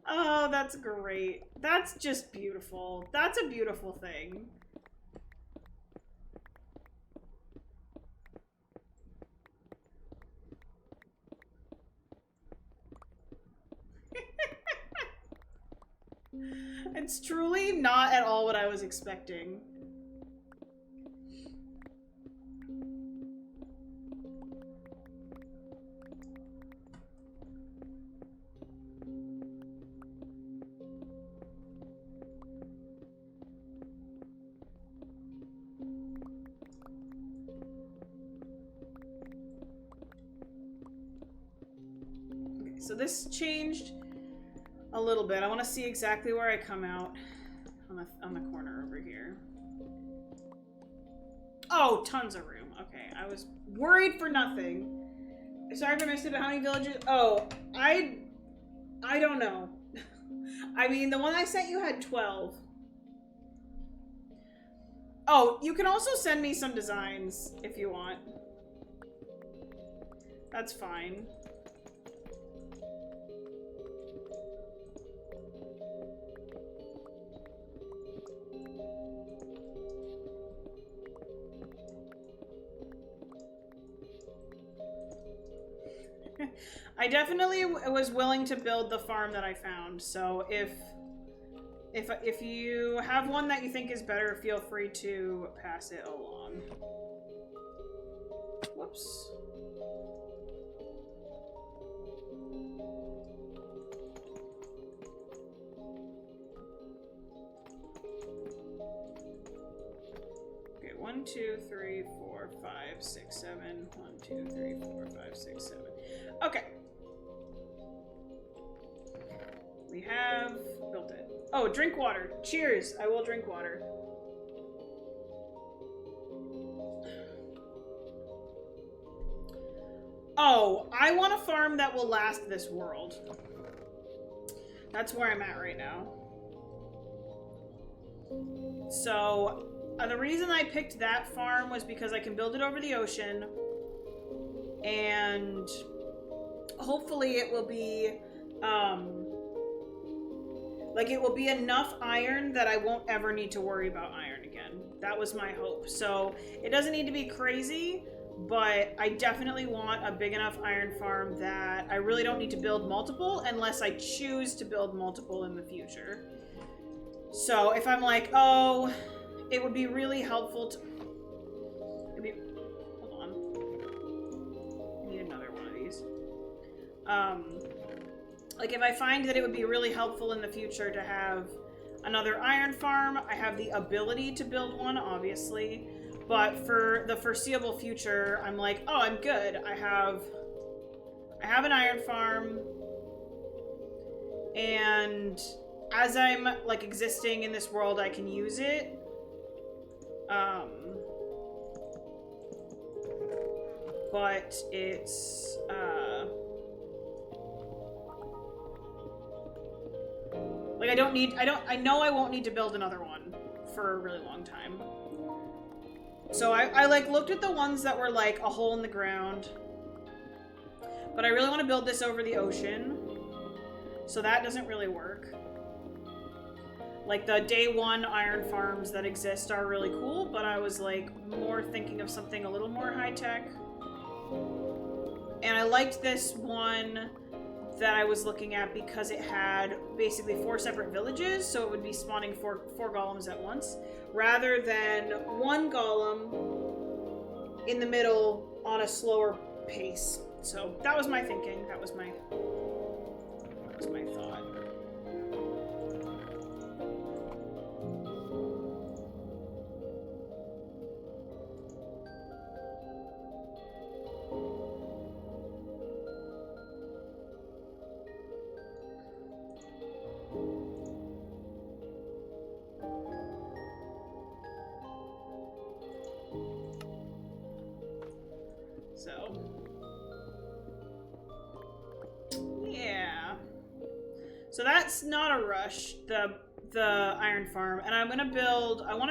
Speaker 1: Oh, that's great. That's just beautiful. That's a beautiful thing. It's truly not at all what I was expecting. Okay, so this changed a little bit. I want to see exactly where I come out on the corner over here. Oh, tons of room. Okay, I was worried for nothing. Sorry if I missed it, but how many villages? Oh, I don't know. I mean, the one I sent you had 12. Oh, you can also send me some designs if you want. That's fine. I definitely was willing to build the farm that I found, so if you have one that you think is better, feel free to pass it along. Whoops. Okay, 1, 2, 3, 4, 5, 6, 7. 1, 2, 3, 4, 5, 6, 7. Okay. We have built it. Oh, drink water. Cheers. I will drink water. Oh, I want a farm that will last this world. That's where I'm at right now. So, the reason I picked that farm was because I can build it over the ocean. And hopefully it will be, like, it will be enough iron that I won't ever need to worry about iron again. That was my hope. So it doesn't need to be crazy, but I definitely want a big enough iron farm that I really don't need to build multiple unless I choose to build multiple in the future. So if I'm like, oh, it would be really helpful to... Hold on. I need another one of these. Like, if I find that it would be really helpful in the future to have another iron farm, I have the ability to build one, obviously. But for the foreseeable future, I'm like, oh, I'm good. I have an iron farm, and as I'm like existing in this world, I can use it. But it's like I know I won't need to build another one for a really long time. So I like looked at the ones that were like a hole in the ground. But I really want to build this over the ocean. So that doesn't really work. Like the day one iron farms that exist are really cool, but I was like more thinking of something a little more high tech. And I liked this one that I was looking at because it had basically 4 separate villages, so it would be spawning four golems at once, rather than one golem in the middle on a slower pace. So that was my thinking. That was my thought. So, yeah. So that's not a rush, the iron farm. And I want to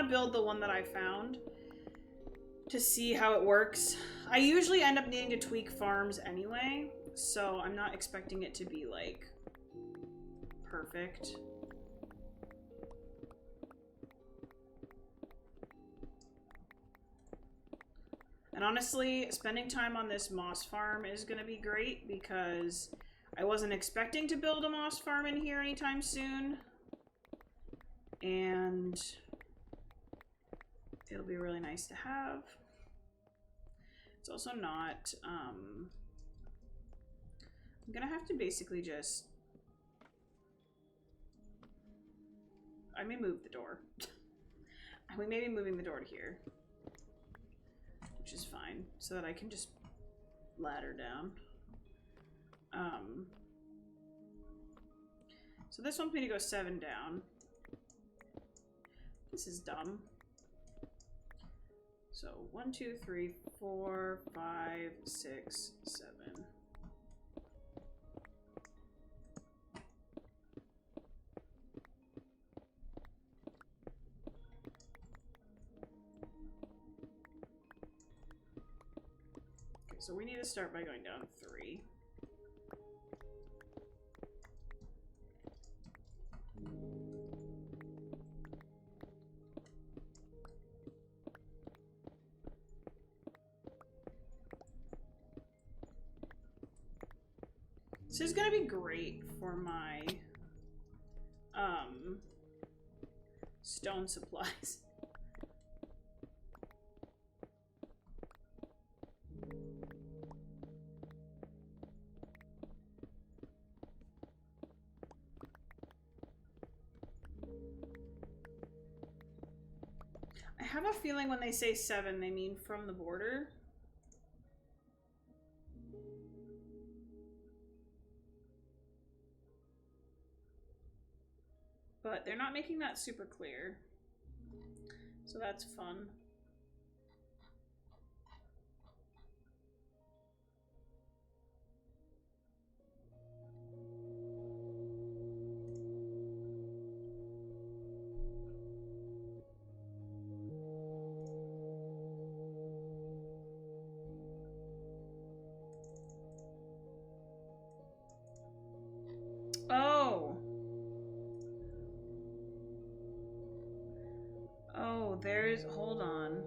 Speaker 1: build the one that I found to see how it works. I usually end up needing to tweak farms anyway, so I'm not expecting it to be like perfect. And honestly, spending time on this moss farm is going to be great because I wasn't expecting to build a moss farm in here anytime soon. And it'll be really nice to have. It's also not, I'm going to have to basically just, I may move the door. We may be moving the door to here. Which is fine, so that I can just ladder down. So this wants me to go 7 down. This is dumb. So 1, 2, 3, 4, 5, 6, 7. So we need to start by going down 3. This is gonna be great for my stone supplies. I have a feeling when they say 7, they mean from the border. But they're not making that super clear. So that's fun. There's, hold on.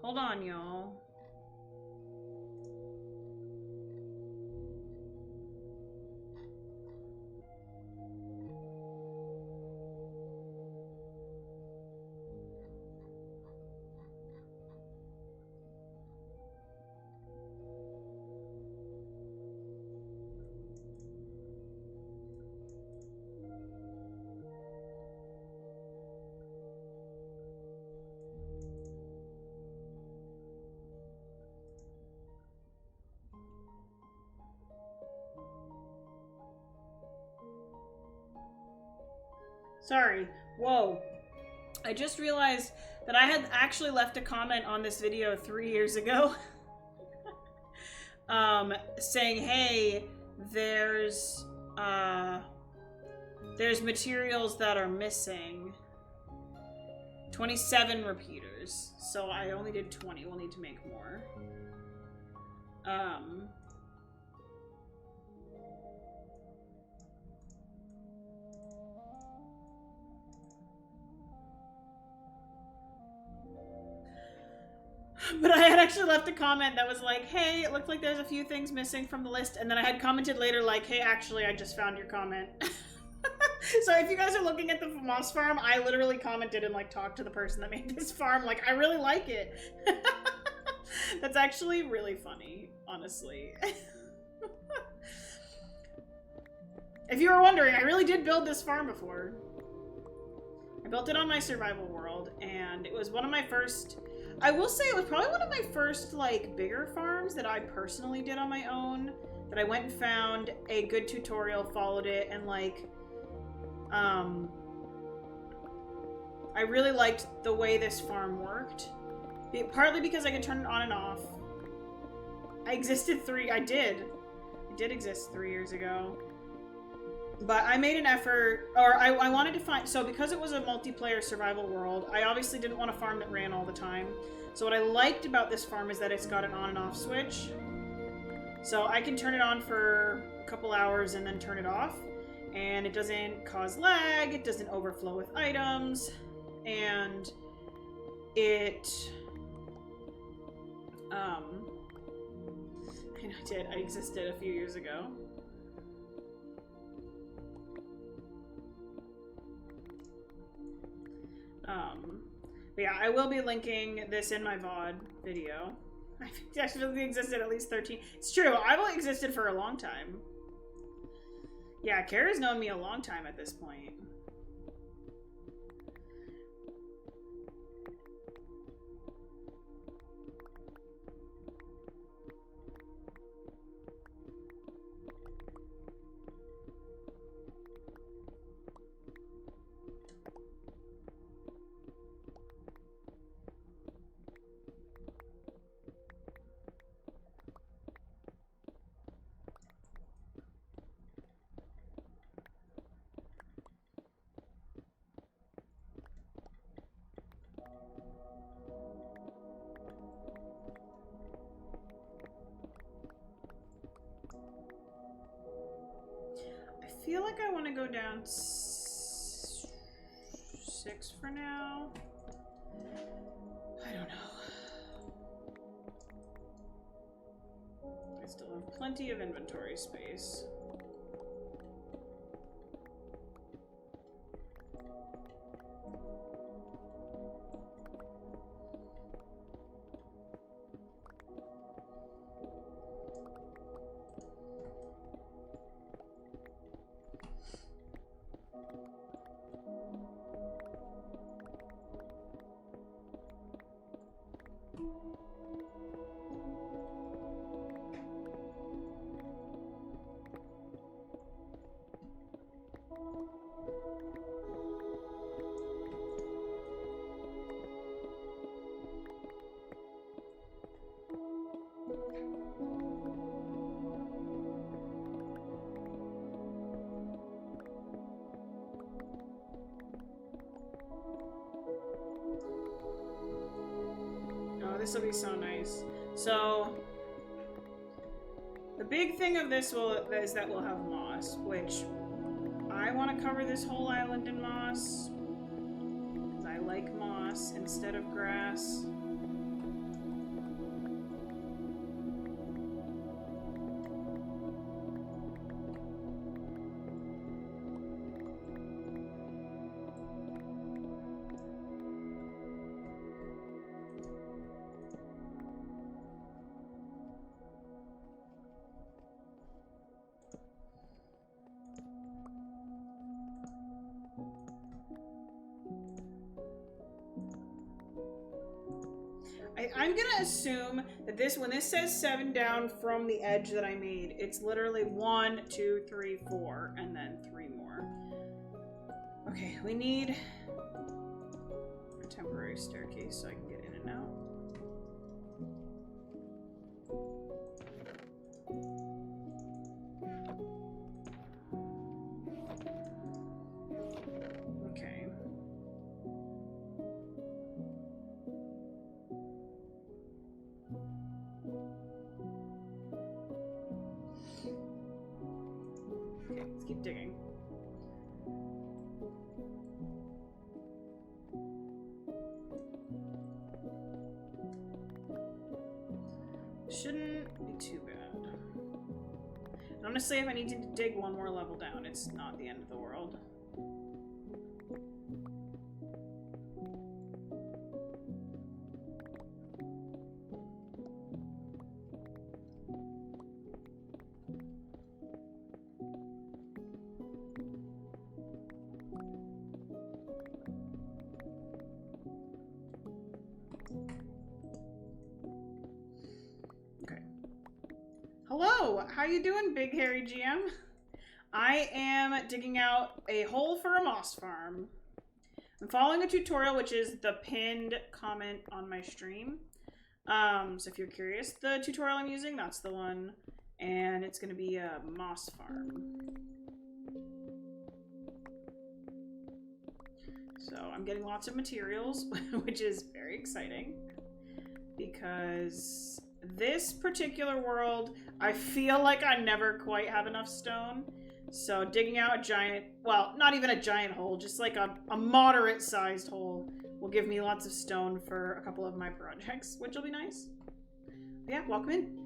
Speaker 1: Hold on, y'all. Sorry. Whoa. I just realized that I had actually left a comment on this video 3 years ago. Saying, hey, there's materials that are missing. 27 repeaters. So I only did 20. We'll need to make more. But I had actually left a comment that was like, hey, it looked like there's a few things missing from the list. And then I had commented later like, hey, actually, I just found your comment. So if you guys are looking at the moss farm, I literally commented and like talked to the person that made this farm. Like, I really like it. That's actually really funny, honestly. If you were wondering, I really did build this farm before. I built it on my survival world, and it was one of my first... I will say it was probably one of my first, like, bigger farms that I personally did on my own. That I went and found a good tutorial, followed it, and, like, I really liked the way this farm worked. Partly because I could turn it on and off. I did exist 3 years ago. But I made an effort, or I wanted to find, so because it was a multiplayer survival world, I obviously didn't want a farm that ran all the time. So what I liked about this farm is that it's got an on and off switch. So I can turn it on for a couple hours and then turn it off. And it doesn't cause lag, it doesn't overflow with items, and it, I existed a few years ago. But yeah, I will be linking this in my VOD video. I think it actually existed at least 13. It's true, I've only existed for a long time. Yeah, Kara's known me a long time at this point. I feel like I want to go down 6 for now. I don't know. I still have plenty of inventory space. This will be so nice. So, the big thing of this is that we'll have moss, which I want to cover this whole island in moss, because I like moss instead of grass. I'm gonna assume that when this says 7 down from the edge that I made, it's literally 1, 2, 3, 4, and then 3 more. Okay, we need a temporary staircase so I can get in and out. Okay. Okay, let's keep digging. Shouldn't be too bad. And honestly, if I need to dig one more level down, it's not the end of the world. Hello, how you doing, Big Hairy GM? I am digging out a hole for a moss farm. I'm following a tutorial, which is the pinned comment on my stream. So if you're curious, the tutorial I'm using, that's the one. And it's going to be a moss farm. So I'm getting lots of materials, which is very exciting. Because this particular world, I feel like I never quite have enough stone. So digging out a giant, well, not even a giant hole, just like a moderate-sized hole will give me lots of stone for a couple of my projects, which will be nice. Yeah, welcome in.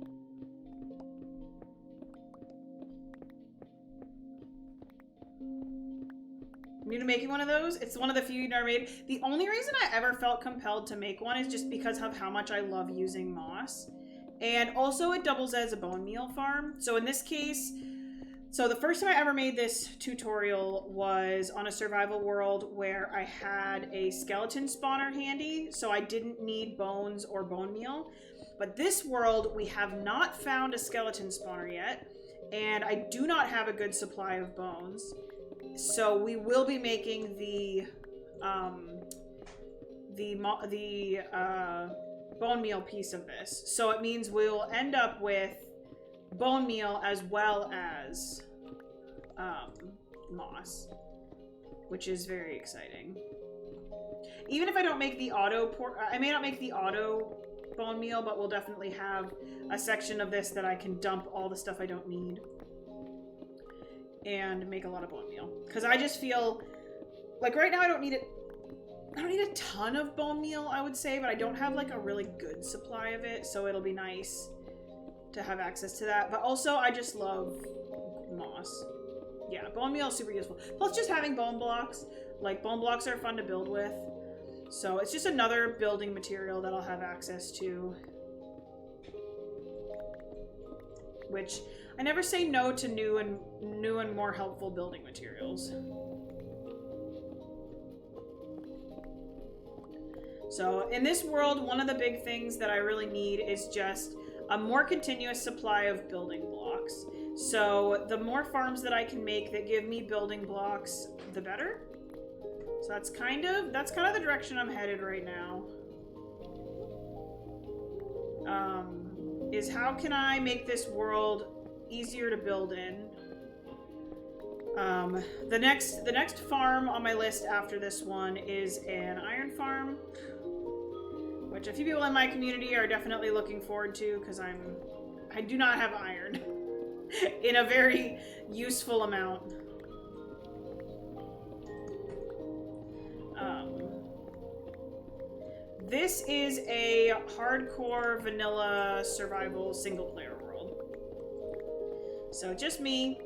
Speaker 1: New to making one of those. It's one of the few you never made. The only reason I ever felt compelled to make one is just because of how much I love using moss. And also it doubles as a bone meal farm. So in this case, so the first time I ever made this tutorial was on a survival world where I had a skeleton spawner handy, so I didn't need bones or bone meal. But this world, we have not found a skeleton spawner yet, and I do not have a good supply of bones. So we will be making the bone meal piece of this. So it means we'll end up with bone meal as well as moss, which is very exciting. Even if I don't make the I may not make the auto bone meal, but we'll definitely have a section of this that I can dump all the stuff I don't need and make a lot of bone meal. Because I just feel like right now I don't need a ton of bone meal, I would say, but I don't have like a really good supply of it, so it'll be nice to have access to that. But also I just love moss. Yeah, bone meal is super useful. Plus just having bone blocks, like bone blocks are fun to build with. So it's just another building material that I'll have access to. Which I never say no to new and more helpful building materials. So in this world, one of the big things that I really need is just a more continuous supply of building blocks. So the more farms that I can make that give me building blocks, the better. So that's kind of the direction I'm headed right now. Is how can I make this world easier to build in? The next farm on my list after this one is an iron farm, which a few people in my community are definitely looking forward to because I do not have iron in a very useful amount. This is a hardcore vanilla survival single player world. So just me,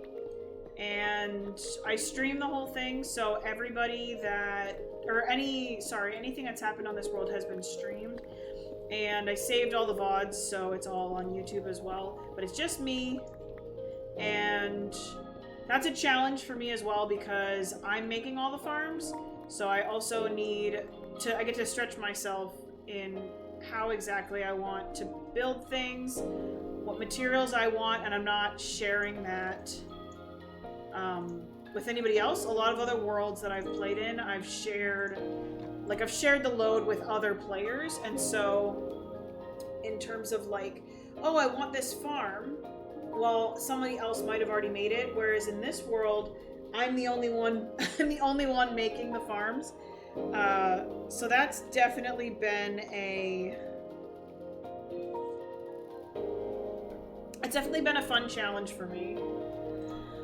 Speaker 1: and I stream the whole thing, so everybody that, or anything that's happened on this world has been streamed. And I saved all the VODs, so it's all on YouTube as well. But it's just me, and that's a challenge for me as well because I'm making all the farms, so I also I get to stretch myself in how exactly I want to build things, what materials I want, and I'm not sharing that with anybody else. A lot of other worlds that I've played in, I've shared the load with other players, and so in terms of like, oh, I want this farm, well, somebody else might have already made it, whereas in this world, I'm the only one making the farms. So that's definitely been it's definitely been a fun challenge for me.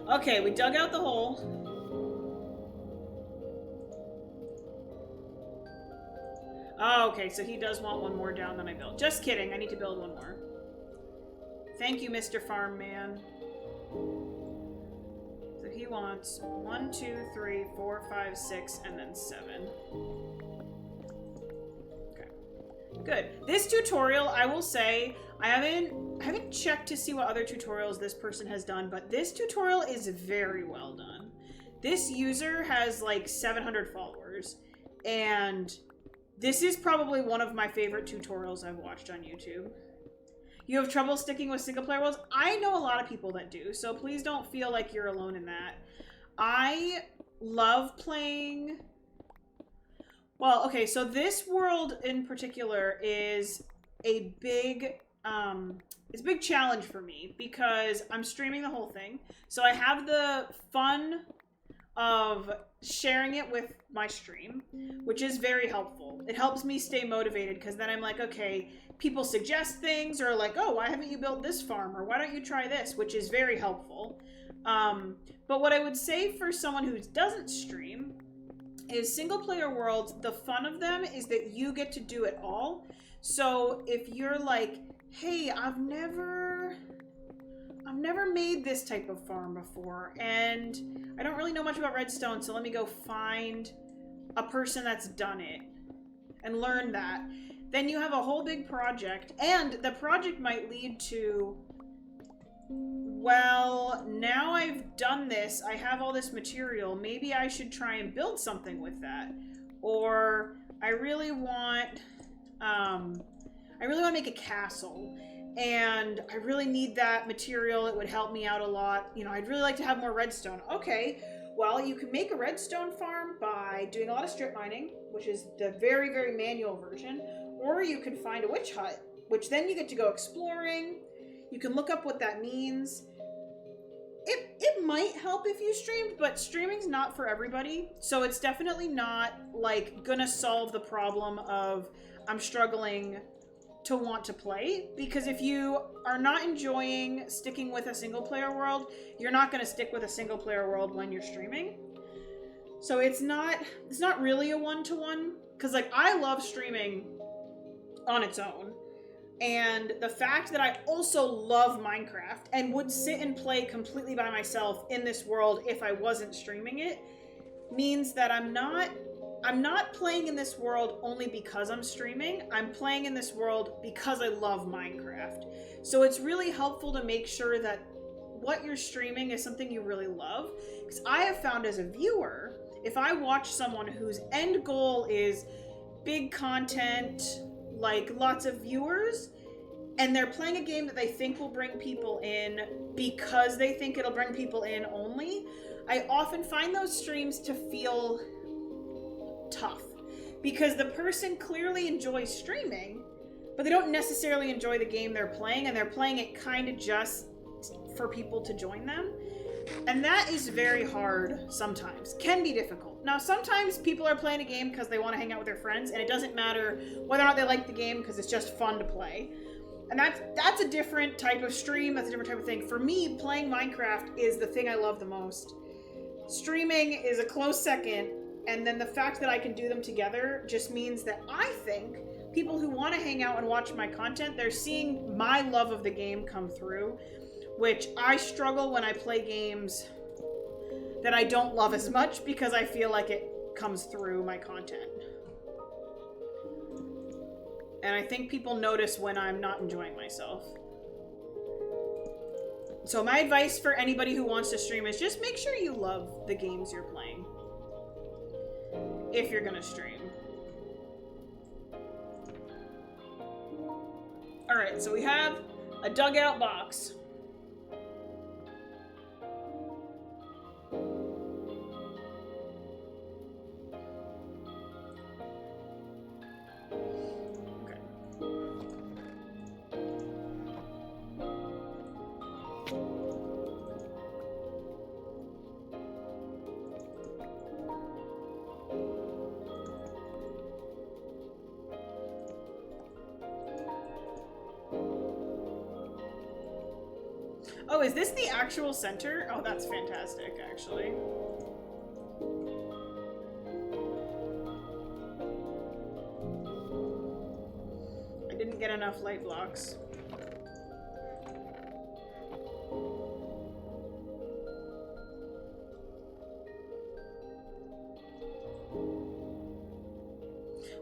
Speaker 1: Okay, we dug out the hole. Oh, okay, so he does want one more down than I built. Just kidding, I need to build one more. Thank you, Mr. Farm Man. So he wants 1, 2, 3, 4, 5, 6, and then 7. Okay. Good. This tutorial, I will say, I haven't checked to see what other tutorials this person has done, but this tutorial is very well done. This user has like 700 followers, and this is probably one of my favorite tutorials I've watched on YouTube. You have trouble sticking with single player worlds? I know a lot of people that do, so please don't feel like you're alone in that. I love playing... Well, okay, so this world in particular is a big... it's a big challenge for me because I'm streaming the whole thing. So I have the fun of sharing it with my stream, which is very helpful. It helps me stay motivated because then I'm like, okay, people suggest things or like, oh, why haven't you built this farm? Or why don't you try this? Which is very helpful. But what I would say for someone who doesn't stream is single player worlds, the fun of them is that you get to do it all. So if you're like, hey, I've never made this type of farm before, and I don't really know much about redstone, so let me go find a person that's done it and learn that. Then you have a whole big project, and the project might lead to, well, now I've done this, I have all this material, maybe I should try and build something with that. Or I really want to make a castle, and I really need that material. It would help me out a lot. You know, I'd really like to have more redstone. Okay, well, you can make a redstone farm by doing a lot of strip mining, which is the very, very manual version, or you can find a witch hut, which then you get to go exploring. You can look up what that means. It might help if you streamed, but streaming's not for everybody, so it's definitely not, like, gonna solve the problem of I'm struggling to want to play, because if you are not enjoying sticking with a single player world, you're not going to stick with a single player world when you're streaming. So it's not really a one-to-one, because like I love streaming on its own, and the fact that I also love Minecraft and would sit and play completely by myself in this world if I wasn't streaming it means that I'm not playing in this world only because I'm streaming. I'm playing in this world because I love Minecraft. So it's really helpful to make sure that what you're streaming is something you really love. Because I have found as a viewer, if I watch someone whose end goal is big content, like lots of viewers, and they're playing a game that they think will bring people in because they think it'll bring people in only, I often find those streams to feel tough, because the person clearly enjoys streaming, but they don't necessarily enjoy the game they're playing, and they're playing it kind of just for people to join them. And that is very hard sometimes. Can be difficult. Now, sometimes people are playing a game because they want to hang out with their friends, and it doesn't matter whether or not they like the game because it's just fun to play. And that's a different type of stream, that's a different type of thing. For me, playing Minecraft is the thing I love the most. Streaming is a close second, and then the fact that I can do them together just means that I think people who want to hang out and watch my content, they're seeing my love of the game come through, which I struggle when I play games that I don't love as much because I feel like it comes through my content. And I think people notice when I'm not enjoying myself. So my advice for anybody who wants to stream is just make sure you love the games you're playing. If you're gonna stream. Alright, so we have a dugout box. Oh, is this the actual center? Oh, that's fantastic, actually. I didn't get enough light blocks.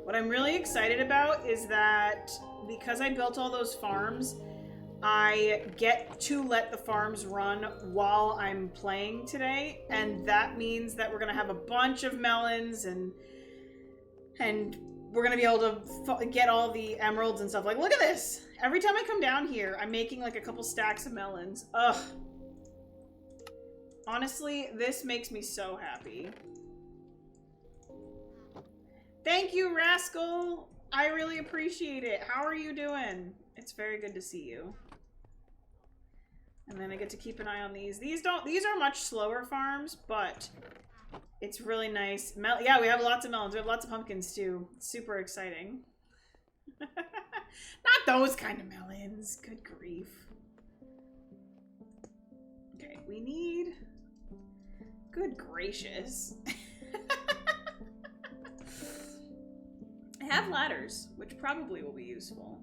Speaker 1: What I'm really excited about is that because I built all those farms, I get to let the farms run while I'm playing today, and that means that we're gonna have a bunch of melons and we're gonna be able to get all the emeralds and stuff. Like, look at this! Every time I come down here, I'm making like a couple stacks of melons. Ugh. Honestly, this makes me so happy. Thank you, Rascal! I really appreciate it. How are you doing? It's very good to see you. And then I get to keep an eye on these. These are much slower farms, but it's really nice. Yeah, we have lots of melons. We have lots of pumpkins too. Super exciting. Not those kind of melons. Good grief. Okay, we need... Good gracious. I have ladders, which probably will be useful.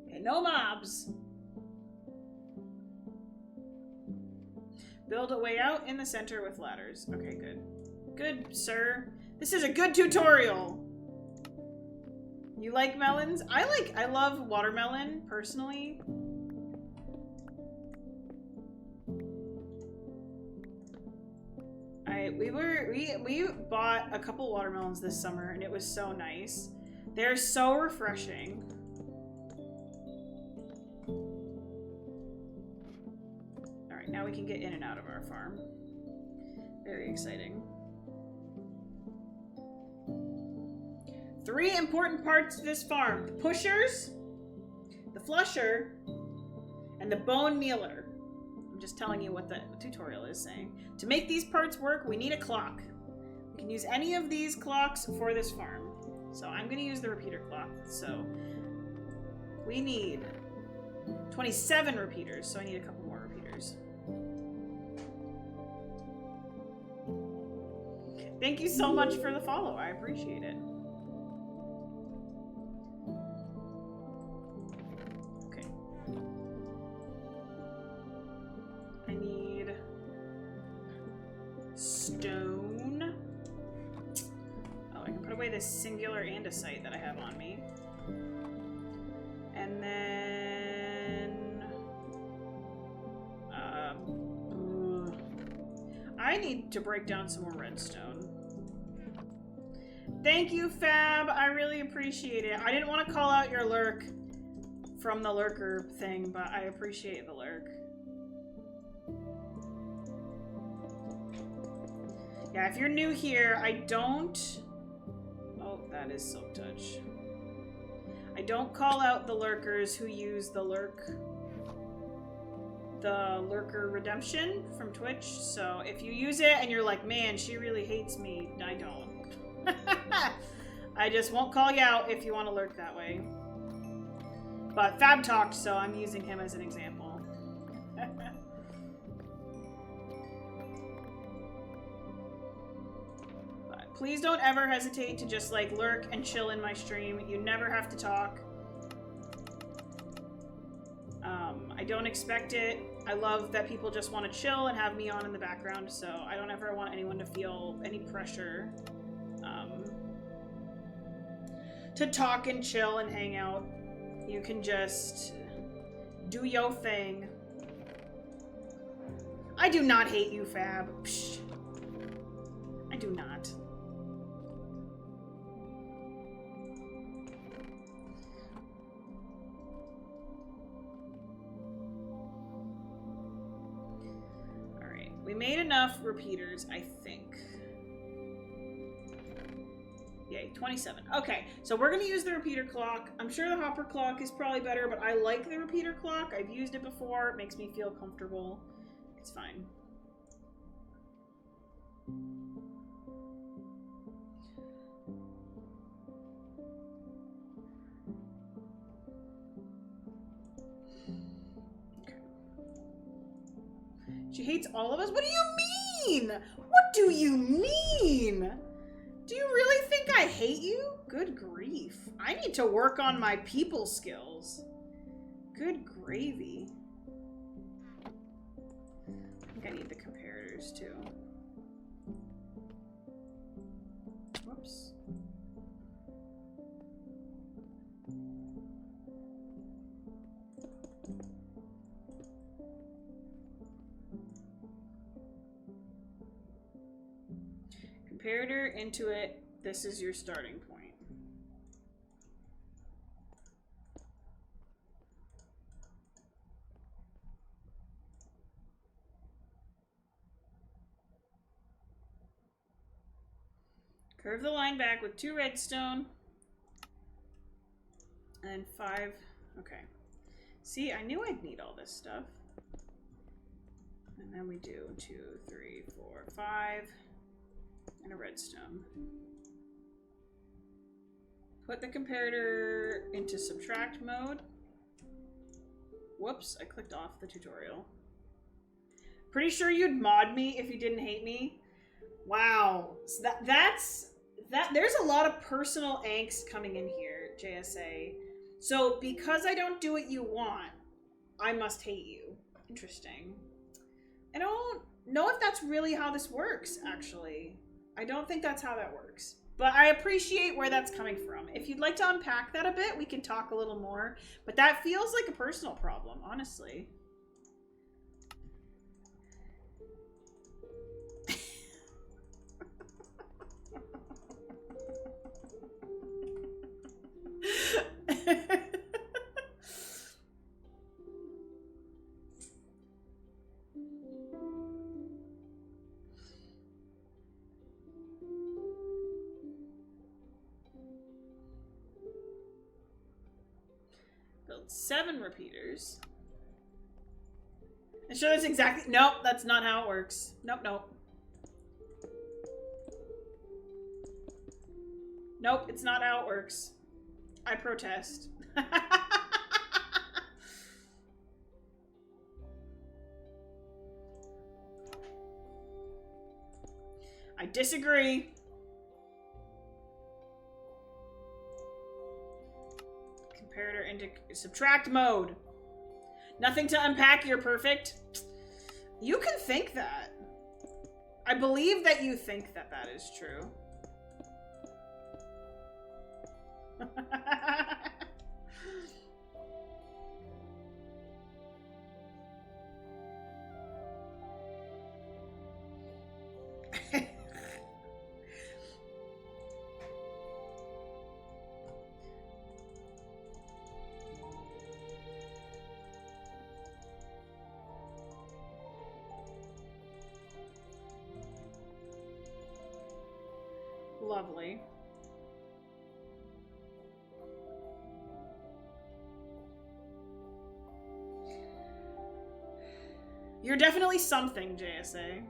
Speaker 1: Okay, no mobs. Build a way out in the center with ladders. Okay, good. Good, sir. This is a good tutorial. You like melons? I love watermelon, personally. We bought a couple watermelons this summer, and it was so nice. They're so refreshing. Alright, now we can get in and out of our farm. Very exciting. 3 important parts to this farm. The pushers, the flusher, and the bone mealer. I'm just telling you what the tutorial is saying. To make these parts work, we need a clock. We can use any of these clocks for this farm. So I'm going to use the repeater clock. So we need 27 repeaters, so I need a couple more repeaters. Thank you so much for the follow. I appreciate it. Okay. I need stone. Oh, I can put away this singular andesite that I have on me. And then... I need to break down some more redstone. Thank you, Fab. I really appreciate it. I didn't want to call out your lurk from the lurker thing, but I appreciate the lurk. Yeah, if you're new here, I don't... Oh, that is Silk Touch. I don't call out the lurkers who use the lurker redemption from Twitch. So if you use it and you're like, man, she really hates me, I don't. I just won't call you out if you want to lurk that way. But Fab talked, so I'm using him as an example. But please don't ever hesitate to just like lurk and chill in my stream. You never have to talk. I don't expect it. I love that people just want to chill and have me on in the background, so I don't ever want anyone to feel any pressure to talk and chill and hang out. You can just do your thing. I do not hate you, Fab. Psh. I do not. We made enough repeaters, I think. Yay, 27. Okay, so we're gonna use the repeater clock. I'm sure the hopper clock is probably better, but I like the repeater clock. I've used it before. It makes me feel comfortable. It's fine. Okay. She hates all of us? What do you mean? What do you mean? Do you really think I hate you? Good grief. I need to work on my people skills. Good gravy. I think I need the comparators too. Whoops. Comparator, Intuit, this is your starting point. Curve the line back with 2 redstone. And 5. Okay. See, I knew I'd need all this stuff. And then we do 2, 3, 4, 5. And a redstone. Put the comparator into subtract mode. Whoops, I clicked off the tutorial. Pretty sure you'd mod me if you didn't hate me. Wow. So there's a lot of personal angst coming in here, JSA. So because I don't do what you want, I must hate you. Interesting. I don't know if that's really how this works, actually. I don't think that's how that works. But I appreciate where that's coming from. If you'd like to unpack that a bit, we can talk a little more. But that feels like a personal problem, honestly. Build 7 repeaters. And show us exactly. Nope, that's not how it works. Nope, nope. Nope, it's not how it works. I protest. I disagree. Comparator into subtract mode. Nothing to unpack, you're perfect. You can think that. I believe that you think that that is true. Lovely. You're definitely something, JSA.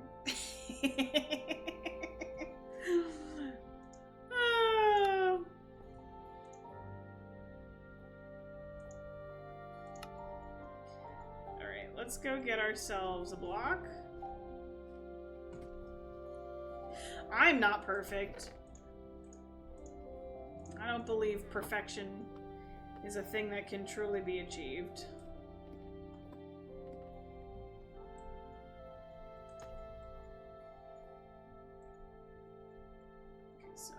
Speaker 1: Alright, let's go get ourselves a block. I'm not perfect. I don't believe perfection is a thing that can truly be achieved. Okay, so.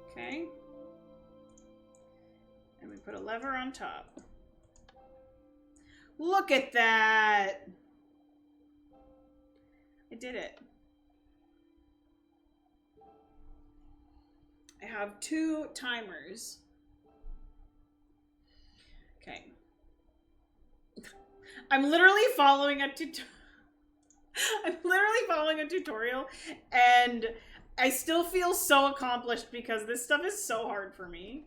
Speaker 1: Okay. And we put a lever on top. Look at that! I did it. I have 2 timers. Okay. I'm literally following a tutorial, and I still feel so accomplished because this stuff is so hard for me.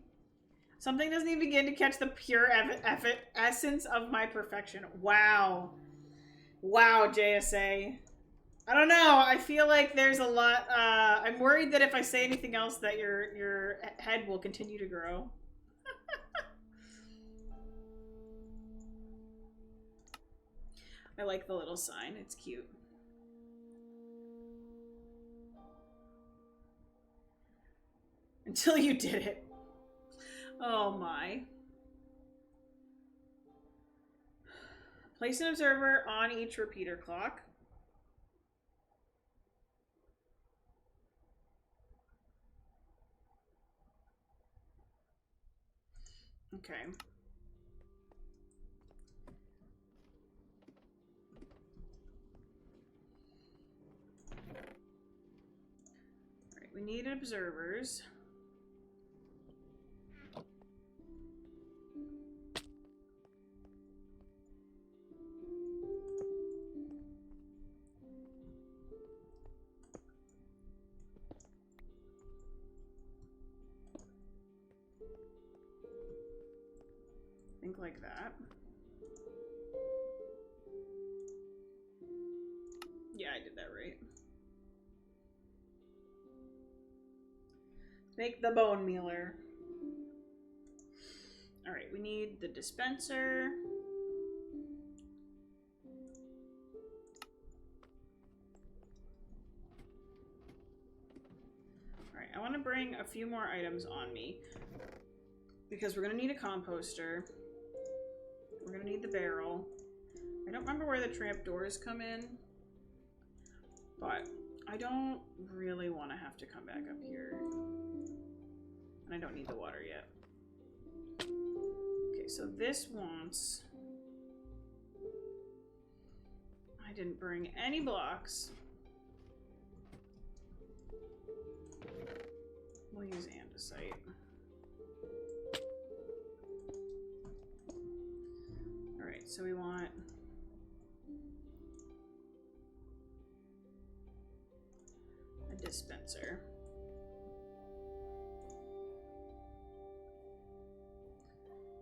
Speaker 1: Something doesn't even begin to catch the pure essence of my perfection. Wow. Wow, JSA. I don't know. I feel like there's a lot. I'm worried that if I say anything else that your head will continue to grow. I like the little sign. It's cute. Until you did it. Oh my. Place an observer on each repeater clock. Okay. Alright, we need observers. Think like that. Yeah, I did that right. Make the bone mealer. Alright, we need the dispenser. Alright, I want to bring a few more items on me. Because we're going to need a composter. We're going to need the barrel. I don't remember where the tramp doors come in. But I don't really want to have to come back up here. And I don't need the water yet. Okay, so this wants... I didn't bring any blocks. We'll use andesite. Alright, so we want... a dispenser.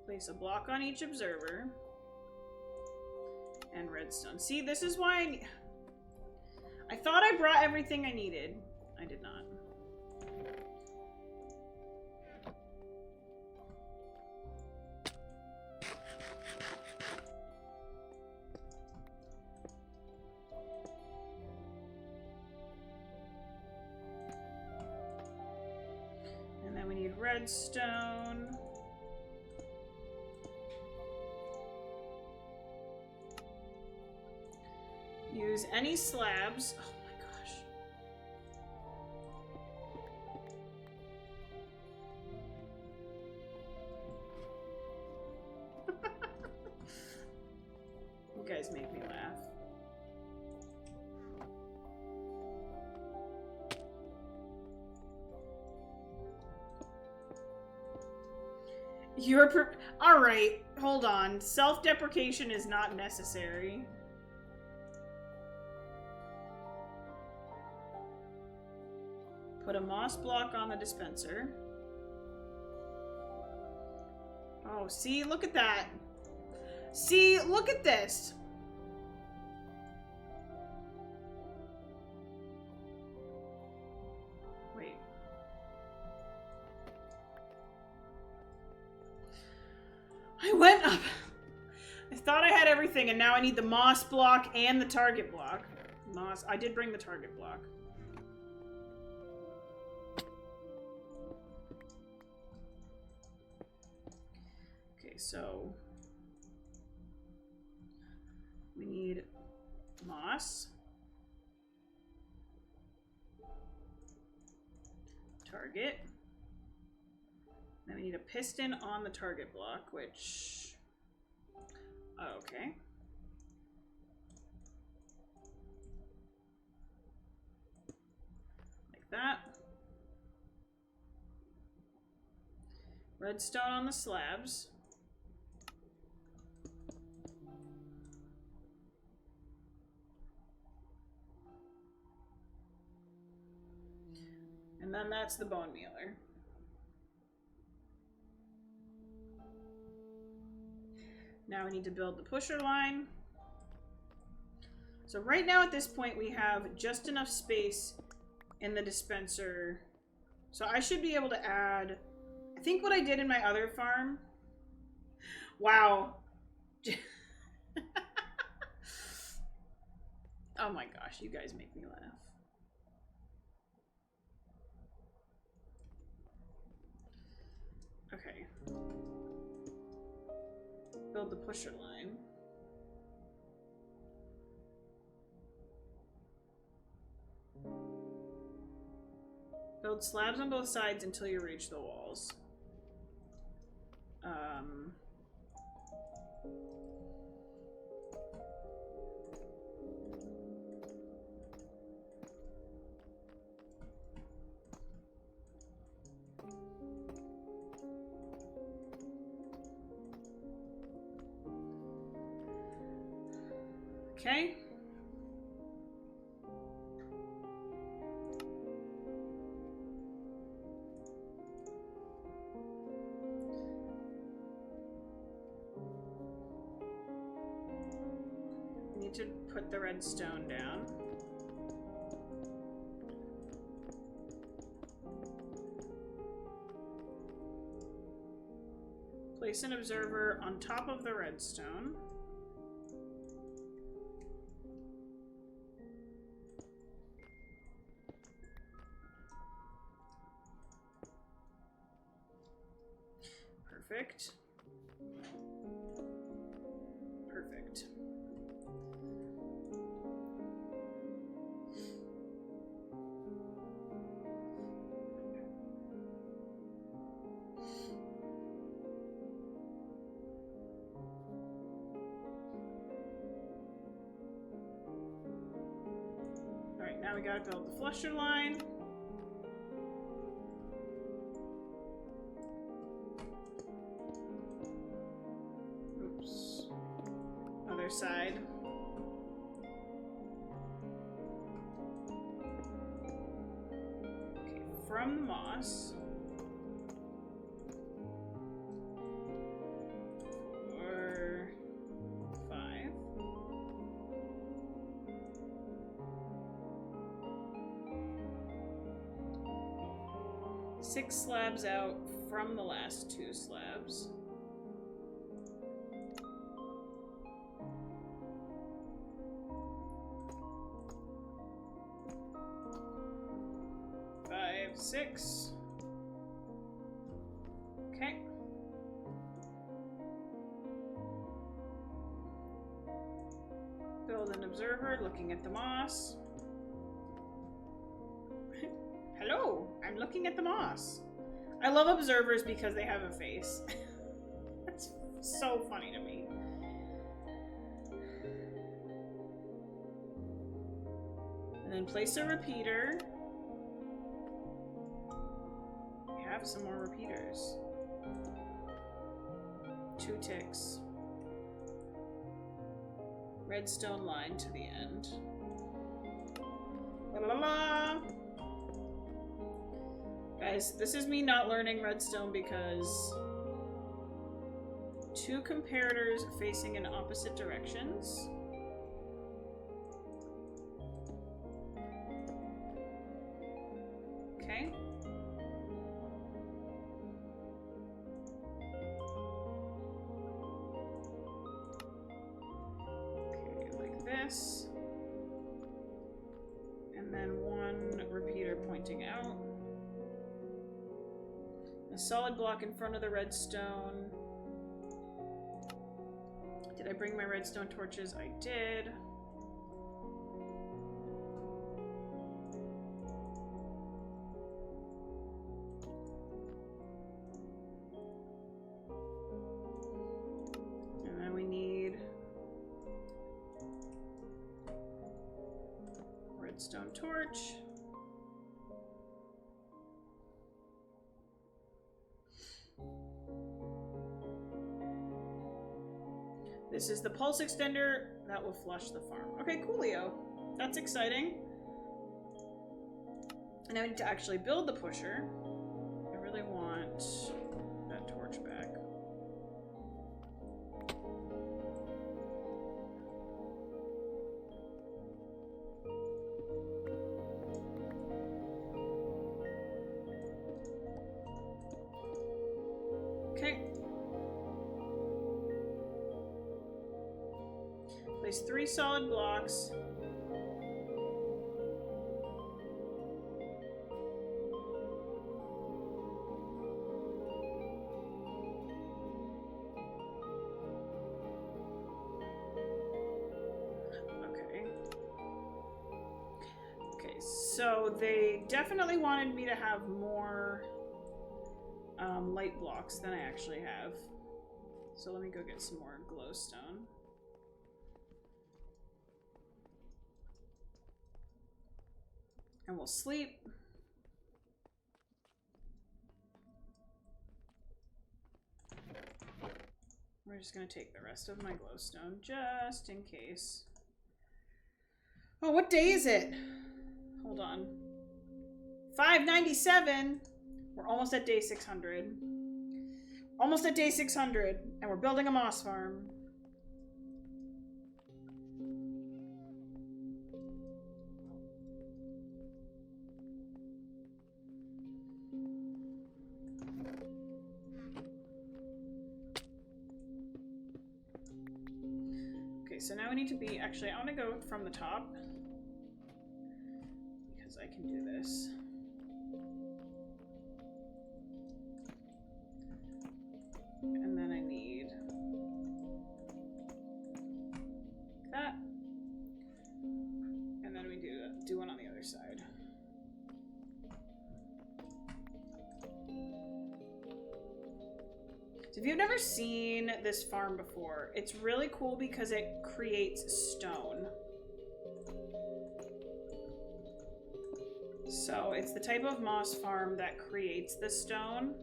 Speaker 1: Place a block on each observer. And redstone. See, this is why I thought I brought everything I needed. I did not. And then we need redstone. Use any slabs. Oh my gosh. You guys make me laugh. You're all right. Hold on. Self-deprecation is not necessary. Put a moss block on the dispenser. Oh, see? Look at that. See? Look at this. Wait. I went up. I thought I had everything, and now I need the moss block and the target block. Moss. I did bring the target block. So we need moss, target, then we need a piston on the target block, which, oh, okay. Like that. Redstone on the slabs. And then that's the bone mealer. Now we need to build the pusher line. So right now at this point we have just enough space in the dispenser. So I should be able to add, I think what I did in my other farm. Wow. Oh my gosh, you guys make me laugh. Okay. Build the pusher line. Build slabs on both sides until you reach the walls. Okay. We need to put the redstone down. Place an observer on top of the redstone. Perfect. Perfect. All right, now we gotta build the flusher line. Side. Okay, from the moss. 4, 5. Six slabs out from the last 2 slabs. Six. Okay. Build an observer looking at the moss. Hello, I'm looking at the moss. I love observers because they have a face. That's so funny to me. And then place a repeater. Some more repeaters. 2 ticks. Redstone line to the end. La la la! Guys, this is me not learning redstone because 2 comparators facing in opposite directions. Okay. And then 1 repeater pointing out. A solid block in front of the redstone. Did I bring my redstone torches? I did. And then we need redstone torch. This is the pulse extender that will flush the farm. Okay, coolio. That's exciting. And now I need to actually build the pusher. I really want that torch back. Okay. Place 3 solid blocks. So they definitely wanted me to have more light blocks than I actually have. So let me go get some more glowstone. And we'll sleep. We're just gonna take the rest of my glowstone just in case. Oh, what day is it? Hold on. 597. We're almost at day 600. Almost at day 600, and we're building a moss farm. Okay, so now we need to be, actually, I want to go from the top. Because I can do this. And then I need that. And then we do one on the other side. So if you've never seen this farm before, it's really cool because it creates stone. So it's the type of moss farm that creates the stone.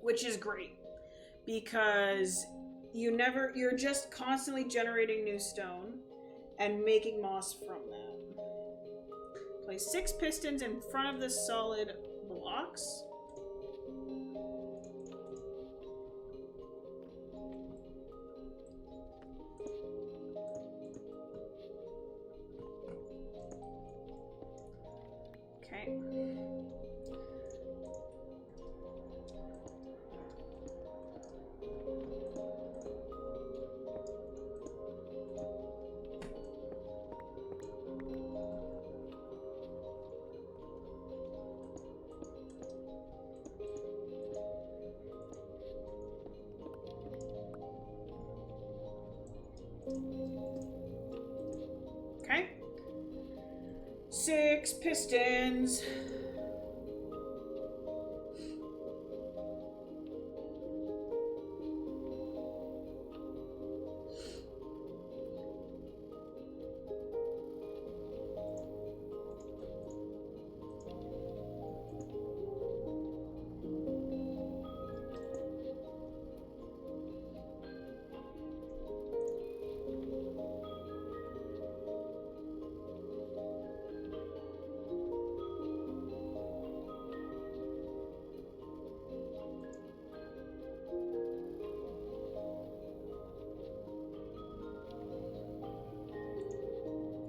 Speaker 1: Which is great because you're just constantly generating new stone and making moss from that. Place 6 pistons in front of the solid blocks. Okay. Okay. 6 pistons.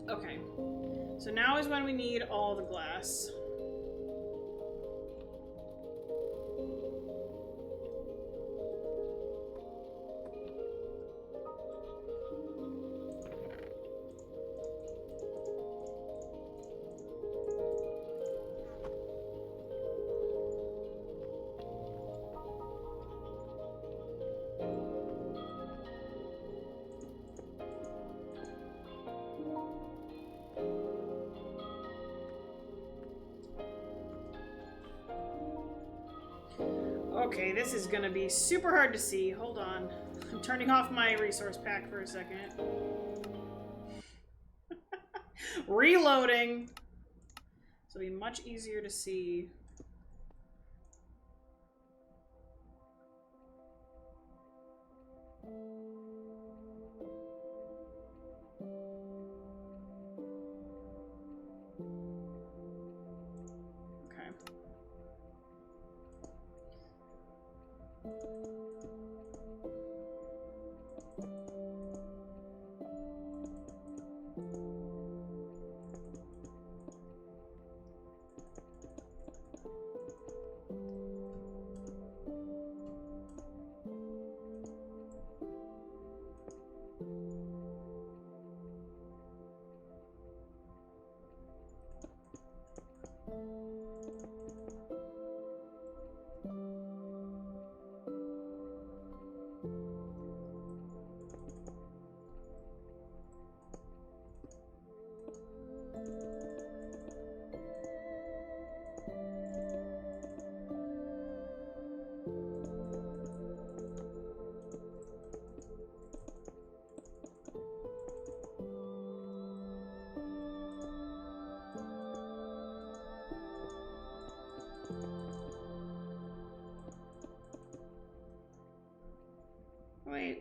Speaker 1: Okay, so now is when we need all the glass. Okay, this is gonna be super hard to see. Hold on. I'm turning off my resource pack for a second. Reloading! So it'll be much easier to see.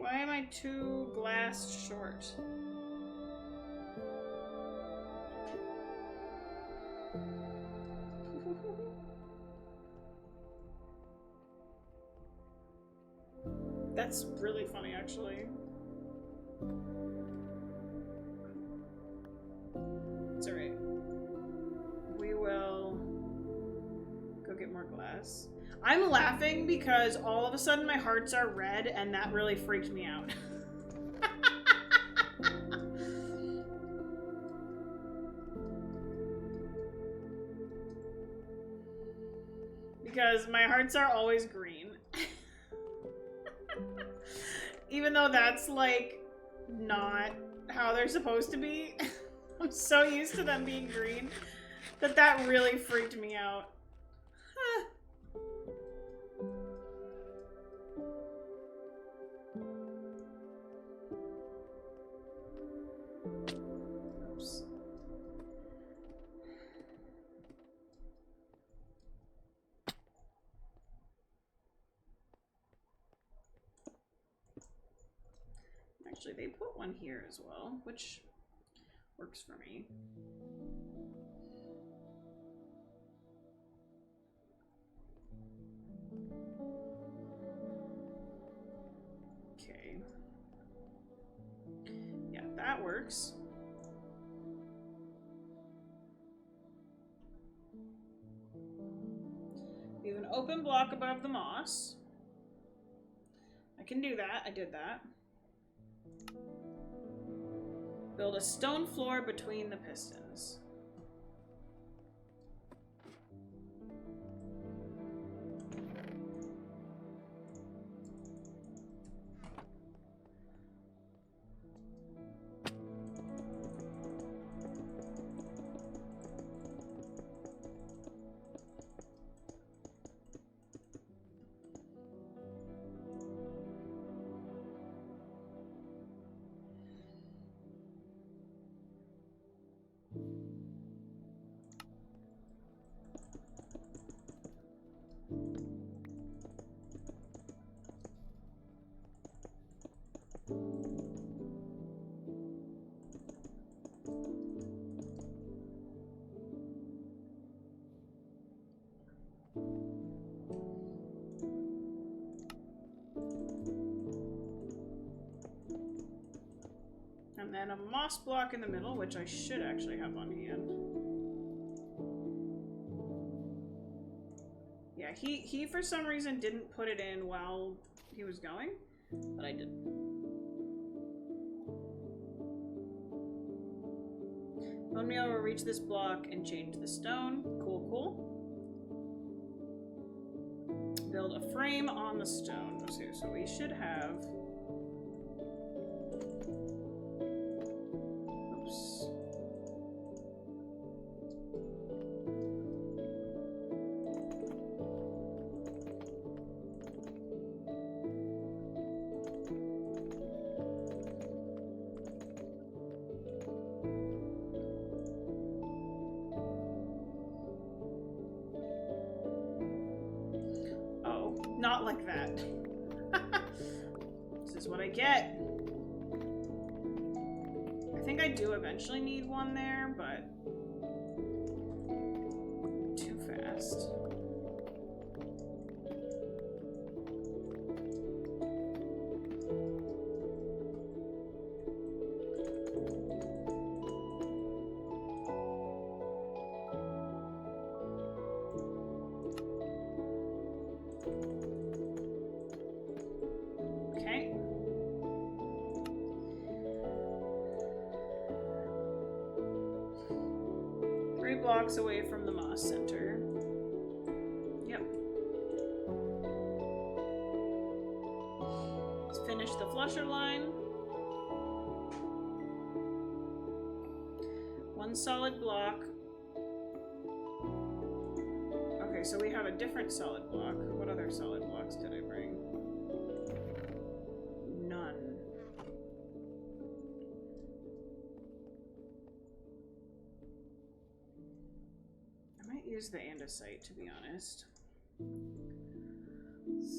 Speaker 1: Why am I 2 glass short? That's really funny, actually. It's alright. We will go get more glass. I'm laughing because all of a sudden my hearts are red and that really freaked me out. Because my hearts are always green. Even though that's like not how they're supposed to be. I'm so used to them being green that really freaked me out. Oops. Actually, they put one here as well, which works for me. Okay. Yeah, that works. We have an open block above the moss. I can do that. I did that. Build a stone floor between the pistons. And then a moss block in the middle, which I should actually have on hand. Yeah, he for some reason didn't put it in while he was going, but I did. Let me be able to reach this block and change the stone. Cool, cool. Build a frame on the stone. So we should have... Oops. Not like that. This is what I get. I think I do eventually need one there, but too fast. Blocks away from the moss center. Yep. Let's finish the flusher line. One solid block. Okay, so we have a different solid block. What other solid blocks did I bring? None. Use the andesite, to be honest.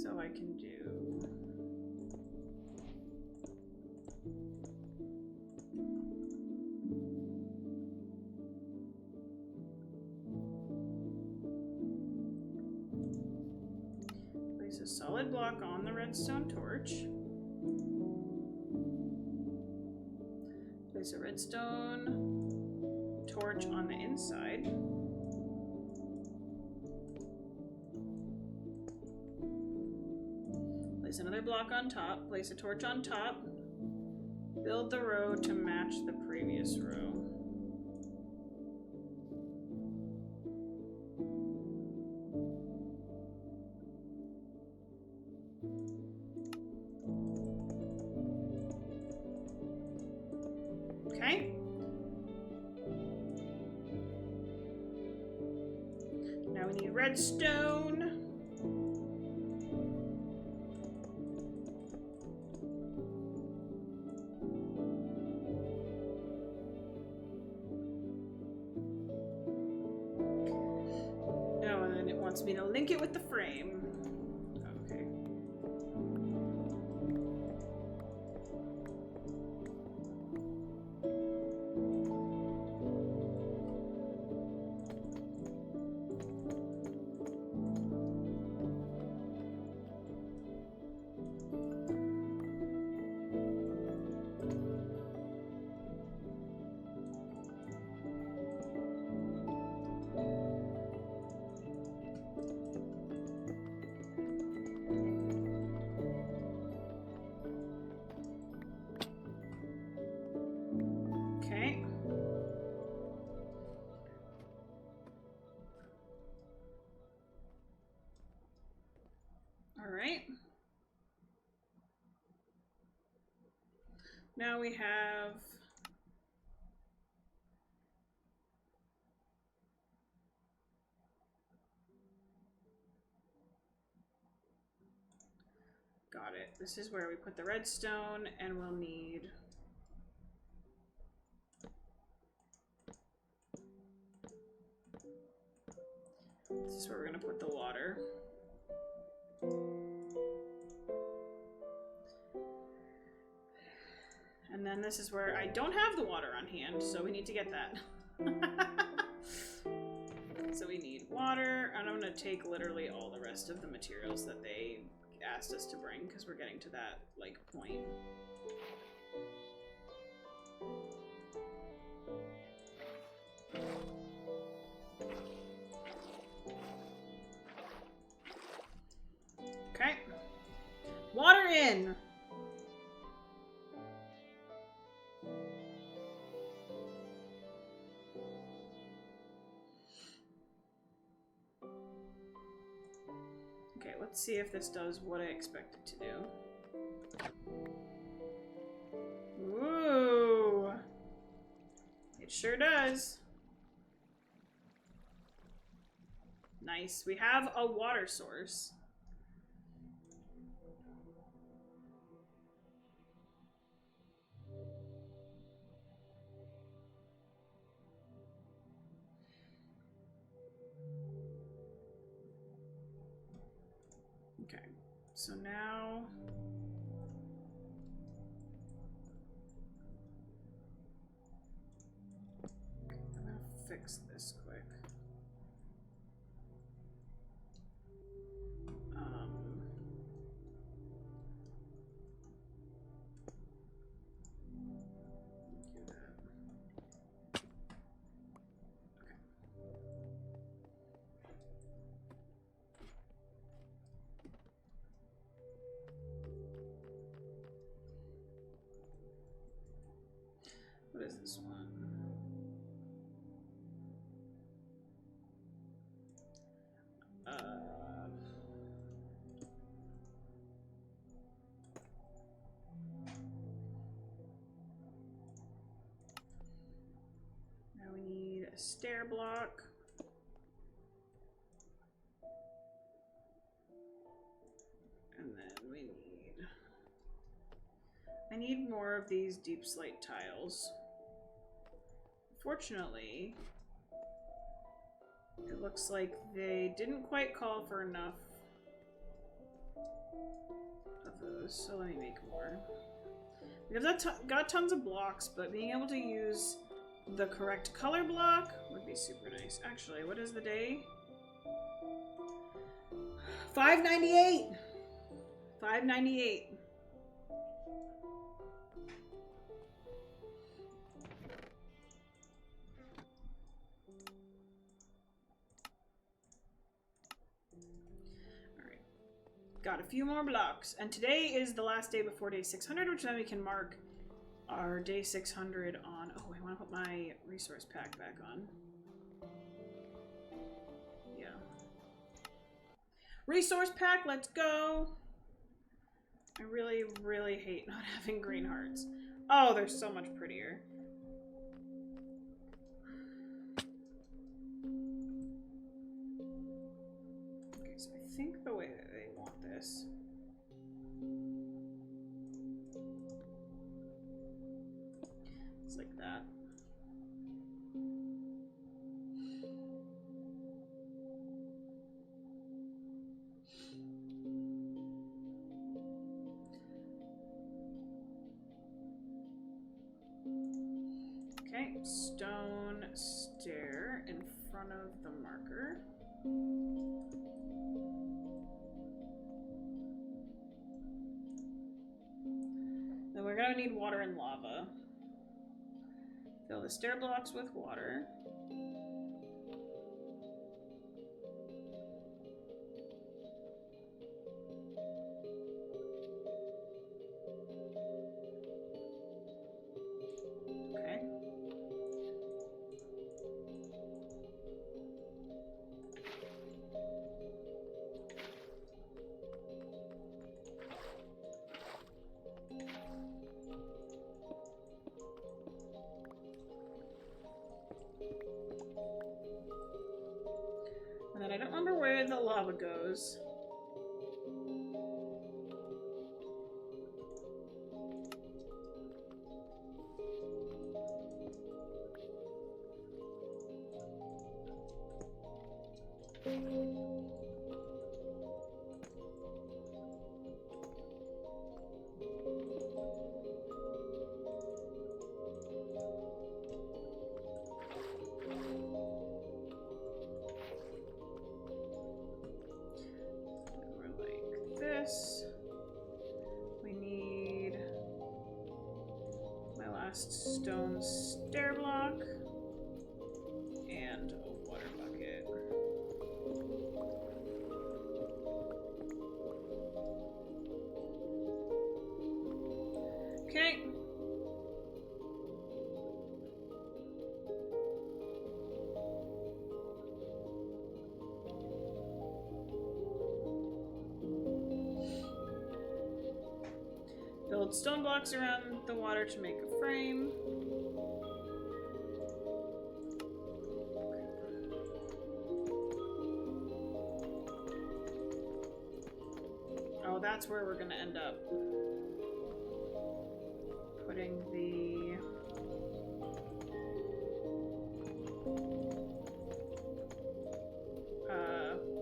Speaker 1: So I can do Place a solid block on the redstone torch. Place a redstone torch on the inside. Place another block on top. Place a torch on top. Build the row to match the previous row. Okay. Now we need redstone. Oh, and then it wants me to link it with the frame. Okay. Okay. All right. Now we have got it. This is where we put the redstone, and we'll need this is where we're gonna put the water. And then this is where I don't have the water on hand, so we need to get that. So we need water, and I'm gonna take literally all the rest of the materials that they asked us to bring, because we're getting to that, like, point. Okay. Water in! Okay, let's see if this does what I expect it to do. Ooh! It sure does. Nice. We have a water source. Okay, so now I'm gonna fix this quick. Do that. Okay. What is this one? Now we need a stair block. And then we need... I need more of these deep slate tiles. Fortunately, it looks like they didn't quite call for enough of those, so let me make more. Because I've got tons of blocks, but being able to use the correct color block would be super nice. Actually, what is the day? 598. 598. Alright. Got a few more blocks. And today is the last day before day 600, which then we can mark our day 600 on... Oh, I want to put my resource pack back on. Yeah. Resource pack, let's go! I really, really hate not having green hearts. Oh, they're so much prettier. Okay, so I think the way that they want this... It's like that. Okay, stone stair in front of the marker. Then we're gonna need water and lava. Fill the stair blocks with water. Okay. And then I don't remember where the lava goes. We need my last stone stair block and a water bucket. Okay. Build stone blocks around the water to make a frame. Oh, that's where we're gonna end up putting the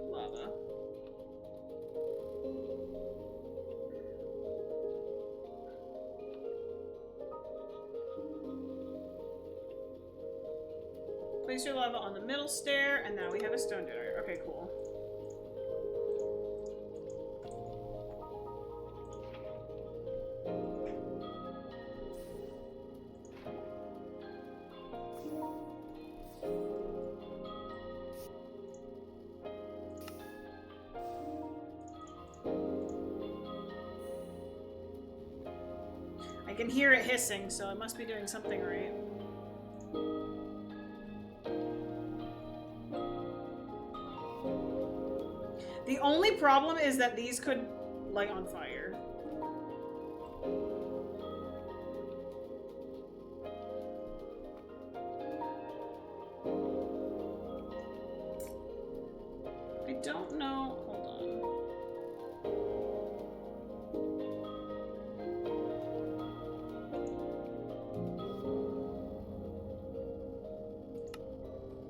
Speaker 1: lava. Place your lava on the middle stair, and now we have a stone dinner. Okay, cool. I can hear it hissing, so it must be doing something right. The only problem is that these could light on fire. I don't know. Hold on.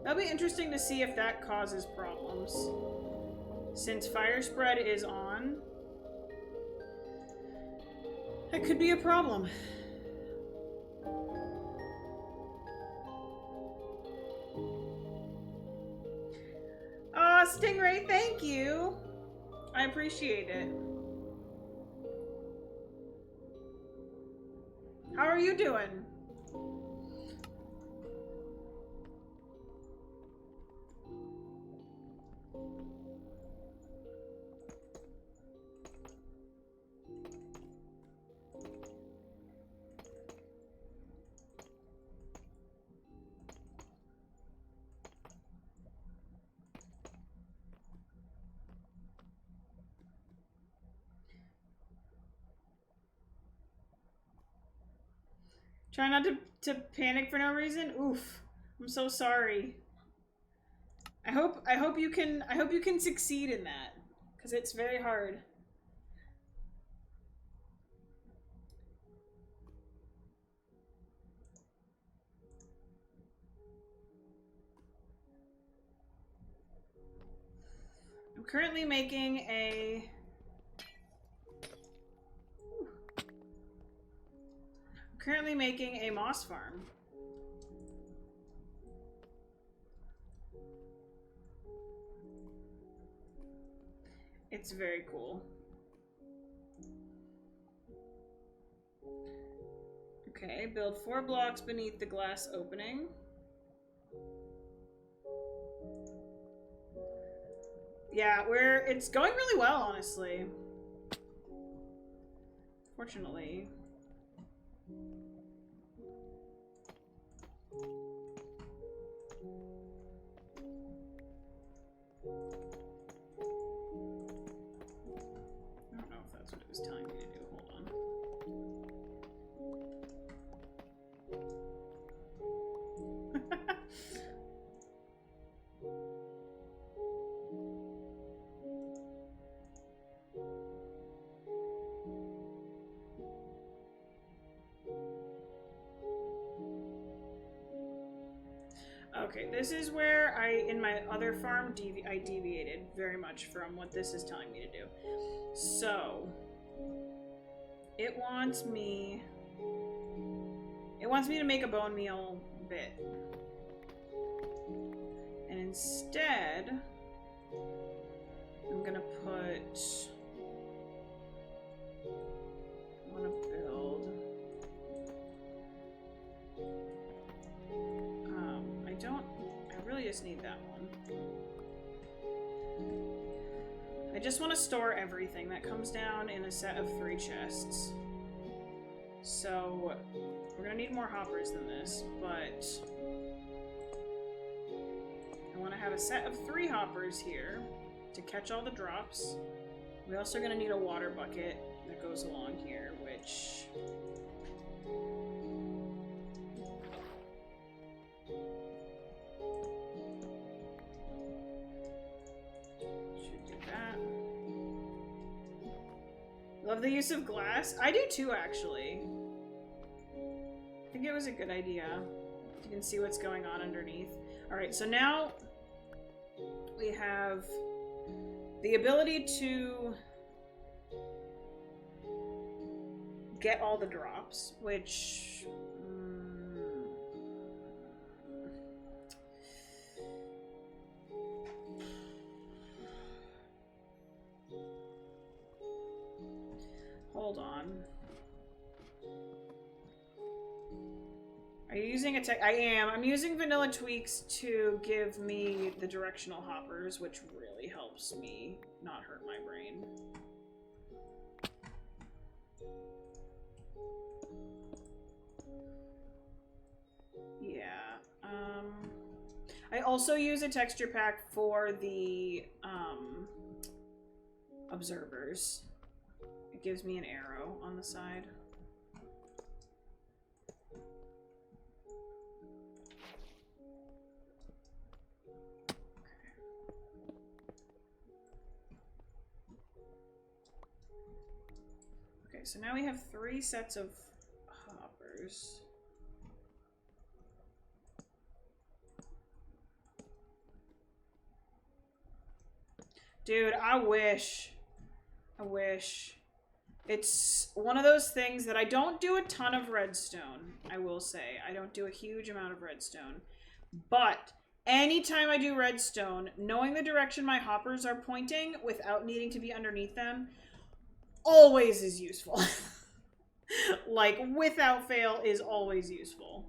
Speaker 1: That'll be interesting to see if that causes problems. Since fire spread is on, that could be a problem. Aw, Stingray, thank you! I appreciate it. How are you doing? Try not to panic for no reason. Oof. I'm so sorry. I hope you can succeed in that, because it's very hard. I'm currently making a moss farm. It's very cool. Okay, build 4 blocks beneath the glass opening. Yeah, it's going really well, honestly. Fortunately. I don't know if that's what it was telling me to do. Hold on. Okay, this is where in my other farm, I deviated very much from what this is telling me to do. So, it wants me to make a bone meal bit. And instead, I'm gonna put... I wanna build... I really just need that one. I just want to store everything that comes down in a set of 3 chests. So, we're gonna need more hoppers than this, but I want to have a set of 3 hoppers here to catch all the drops. We're also gonna need a water bucket that goes along here, which... Love the use of glass. I do too, actually. I think it was a good idea. You can see what's going on underneath. Alright, so now we have the ability to get all the drops, which... Hold on. Are you using a tech? I am. I'm using vanilla tweaks to give me the directional hoppers, which really helps me not hurt my brain. Yeah. I also use a texture pack for the observers. It gives me an arrow on the side. Okay, so now we have 3 sets of hoppers. Dude, I wish. It's one of those things that I don't do a ton of redstone, I will say. I don't do a huge amount of redstone. But Anytime I do redstone, knowing the direction my hoppers are pointing without needing to be underneath them always is useful. Like, without fail, is always useful.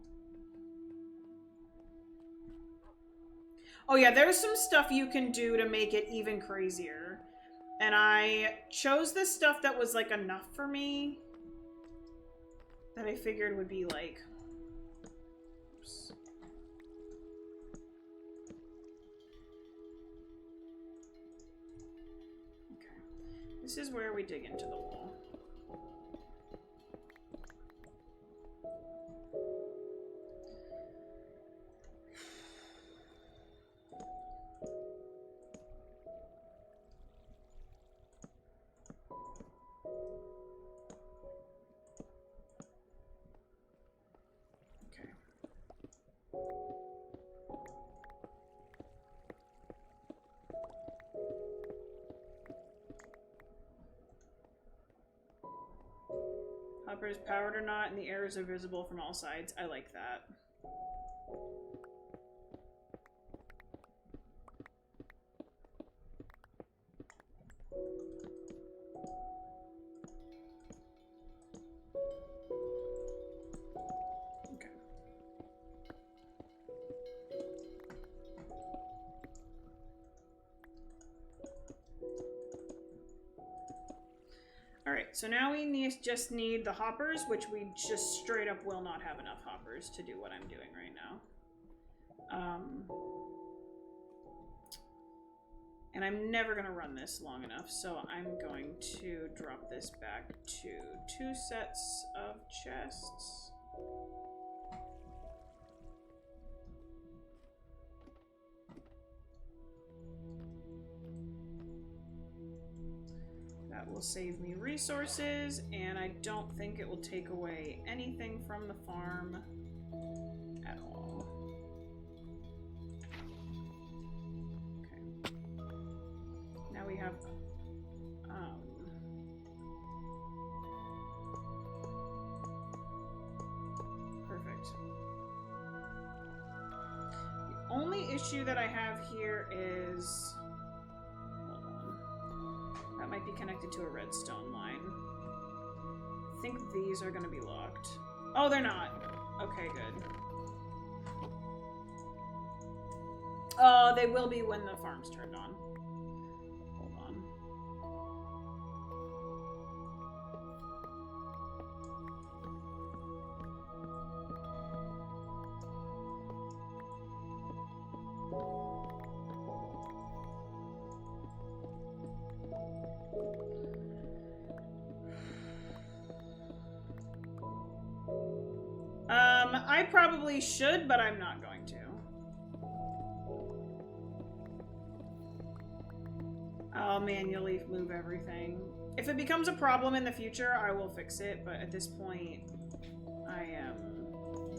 Speaker 1: Oh yeah, there's some stuff you can do to make it even crazier. And I chose the stuff that was, like, enough for me. That I figured would be, like... Oops. Okay. This is where we dig into the wall. Hopper is powered or not, and the arrows are visible from all sides. I like that. Okay. Alright, so now we just need the hoppers, which we just straight up will not have enough hoppers to do what I'm doing right now. And I'm never going to run this long enough, so I'm going to drop this back to 2 sets of chests. That will save me resources, and I don't think it will take away anything from the farm at all. Okay. Now we have... perfect. The only issue that I have here is... That might be connected to a redstone line. I think these are going to be locked. Oh, they're not. Okay, good. Oh, they will be when the farm's turned on. Hold on. I probably should, but I'm not going to. I'll manually move everything. If it becomes a problem in the future, I will fix it, but at this point, I am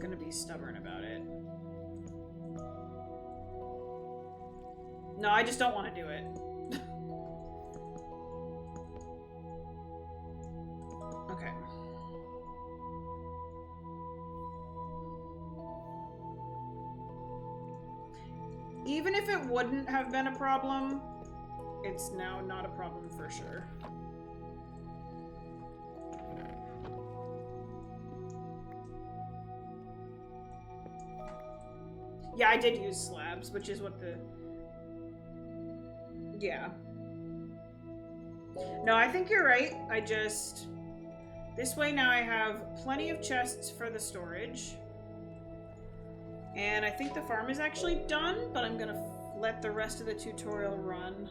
Speaker 1: gonna be stubborn about it. No, I just don't want to do it. Okay. Even if it wouldn't have been a problem, it's now not a problem for sure. Yeah, I did use slabs, which is what the... Yeah. No, I think you're right. I just... This way now I have plenty of chests for the storage. And I think the farm is actually done, but I'm gonna let the rest of the tutorial run.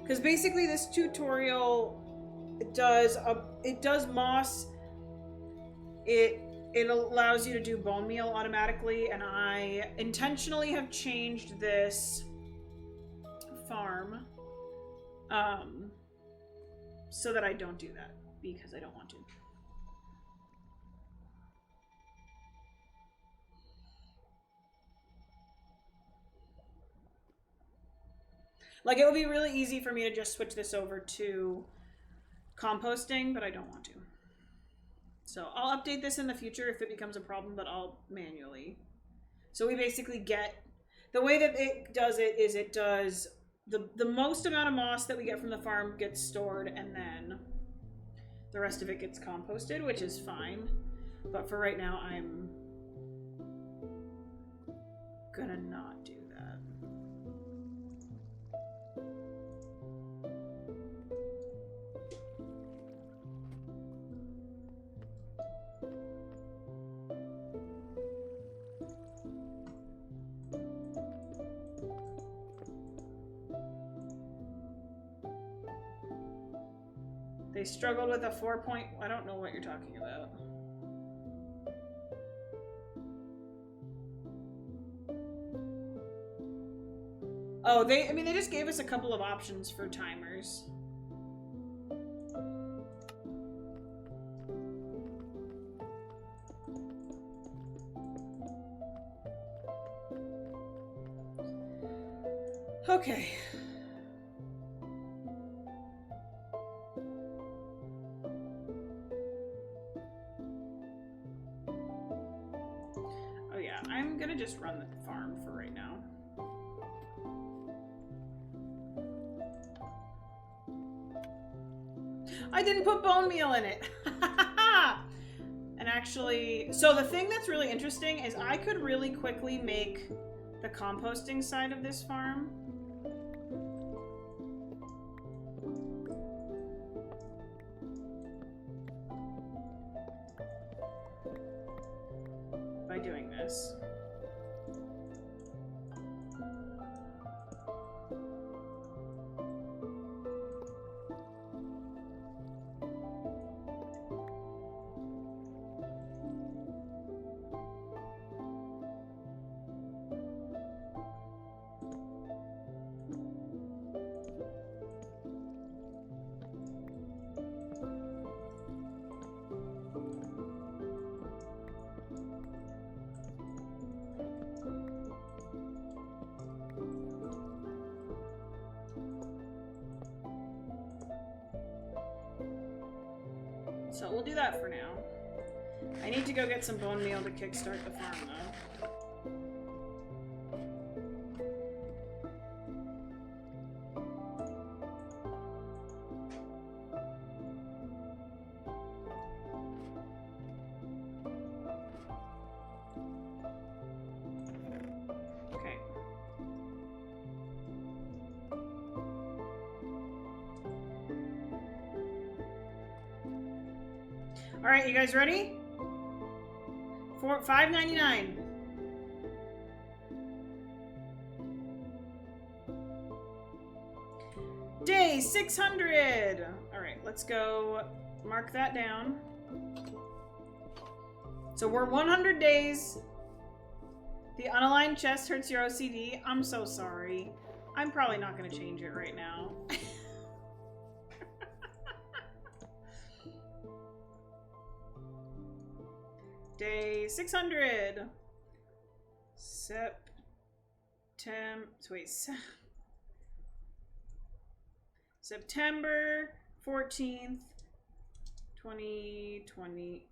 Speaker 1: Because basically this tutorial does moss. It allows you to do bone meal automatically, and I intentionally have changed this farm so that I don't do that, because I don't want to. Like, it would be really easy for me to just switch this over to composting, but I don't want to. So I'll update this in the future if it becomes a problem, but I'll manually. So we basically get The way that it does it is it does the most amount of moss that we get from the farm gets stored, and then the rest of it gets composted, which is fine. But for right now, I'm gonna not do that. They struggled with a 4-point... I don't know what you're talking about. Oh, they just gave us a couple of options for timers. Okay. Oh yeah, I'm gonna just run the farm for right now. I didn't put bone meal in it. And actually, so the thing that's really interesting is I could really quickly make the composting side of this farm. By doing this. So we'll do that for now. I need to go get some bone meal to kickstart the farm, though. Okay. All right, you guys ready? $5.99. Day 600. All right, let's go mark that down. So we're 100 days. The unaligned chest hurts your OCD. I'm so sorry. I'm probably not going to change it right now. Day 600. September 14th, 2020.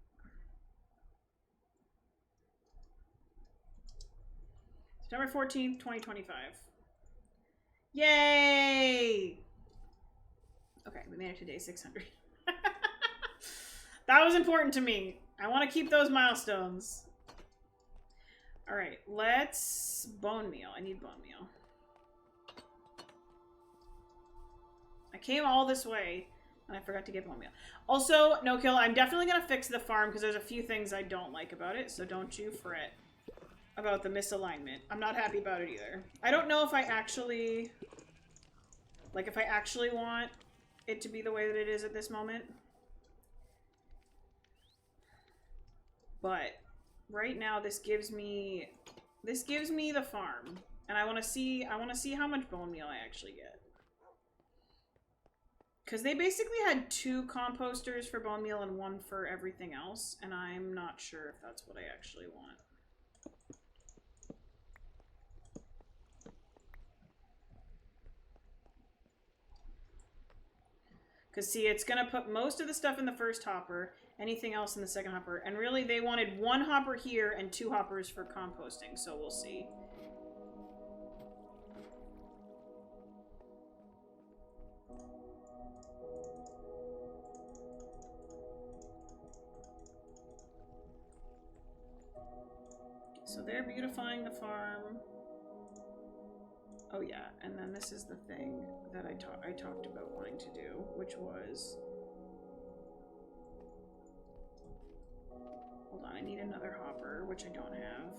Speaker 1: September 14th, 2025. Yay! Okay, we made it to day 600. That was important to me. I want to keep those milestones. All right, let's bone meal. I need bone meal. I came all this way and I forgot to get bone meal. Also, no kill, I'm definitely going to fix the farm because there's a few things I don't like about it, so don't you fret about the misalignment. I'm not happy about it either. I don't know if I actually, like, if I actually want it to be the way that it is at this moment. But right now this gives me the farm, and I want to see how much bone meal I actually get. Cuz they basically had 2 composters for bone meal and 1 for everything else, and I'm not sure if that's what I actually want. Cuz see, it's going to put most of the stuff in the first hopper, anything else in the second hopper. And really, they wanted 1 hopper here and 2 hoppers for composting, so we'll see. So they're beautifying the farm. Oh yeah, and then this is the thing that I talked about wanting to do, which was... Hold on, I need another hopper, which I don't have.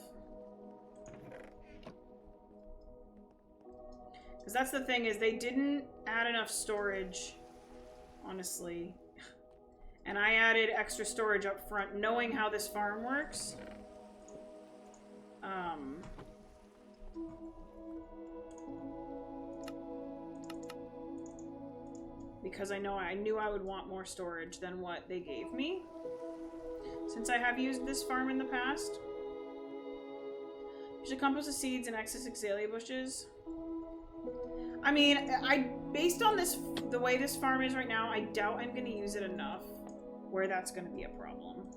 Speaker 1: Because that's the thing, is they didn't add enough storage, honestly. And I added extra storage up front, knowing how this farm works. Because I knew I would want more storage than what they gave me. Since I have used this farm in the past. You should compost the seeds and excess azalea bushes. I mean, based on the way this farm is right now, I doubt I'm going to use it enough where that's going to be a problem.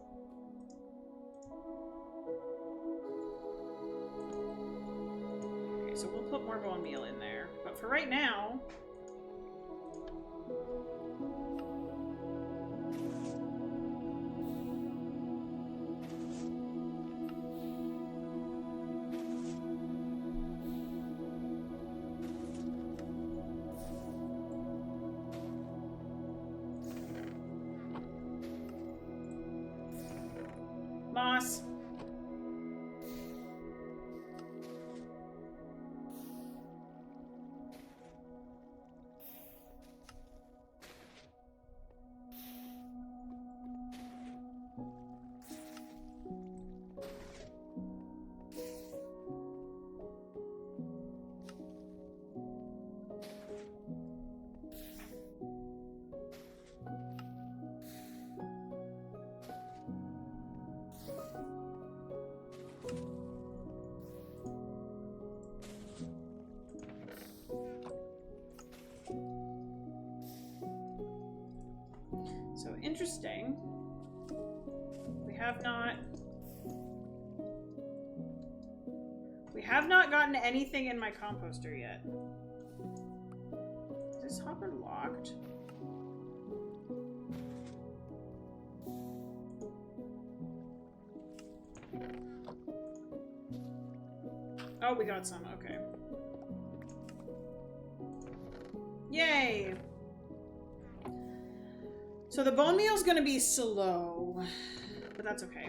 Speaker 1: Okay, so we'll put more bone meal in there. But for right now... Moss. So interesting. We have not gotten anything in my composter yet. Is this hopper locked? Oh, we got some. Okay. Yay! So the bone meal is going to be slow, but that's okay.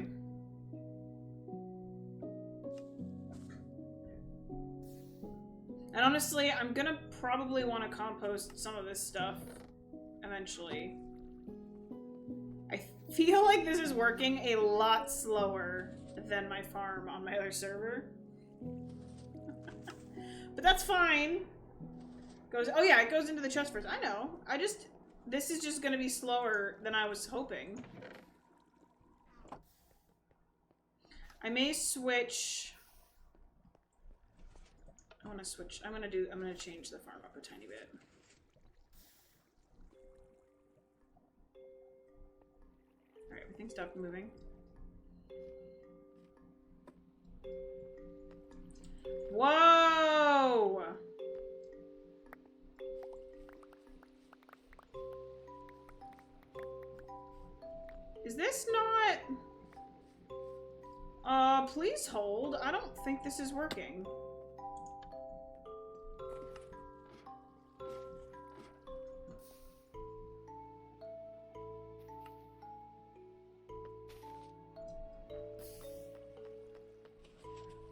Speaker 1: And honestly, I'm going to probably want to compost some of this stuff eventually. I feel like this is working a lot slower than my farm on my other server. But that's fine. Oh yeah, it goes into the chest first. I know. This is just gonna be slower than I was hoping. I may switch. I'm gonna change the farm up a tiny bit. Alright, everything stopped moving. Whoa! Is this not... please hold. I don't think this is working.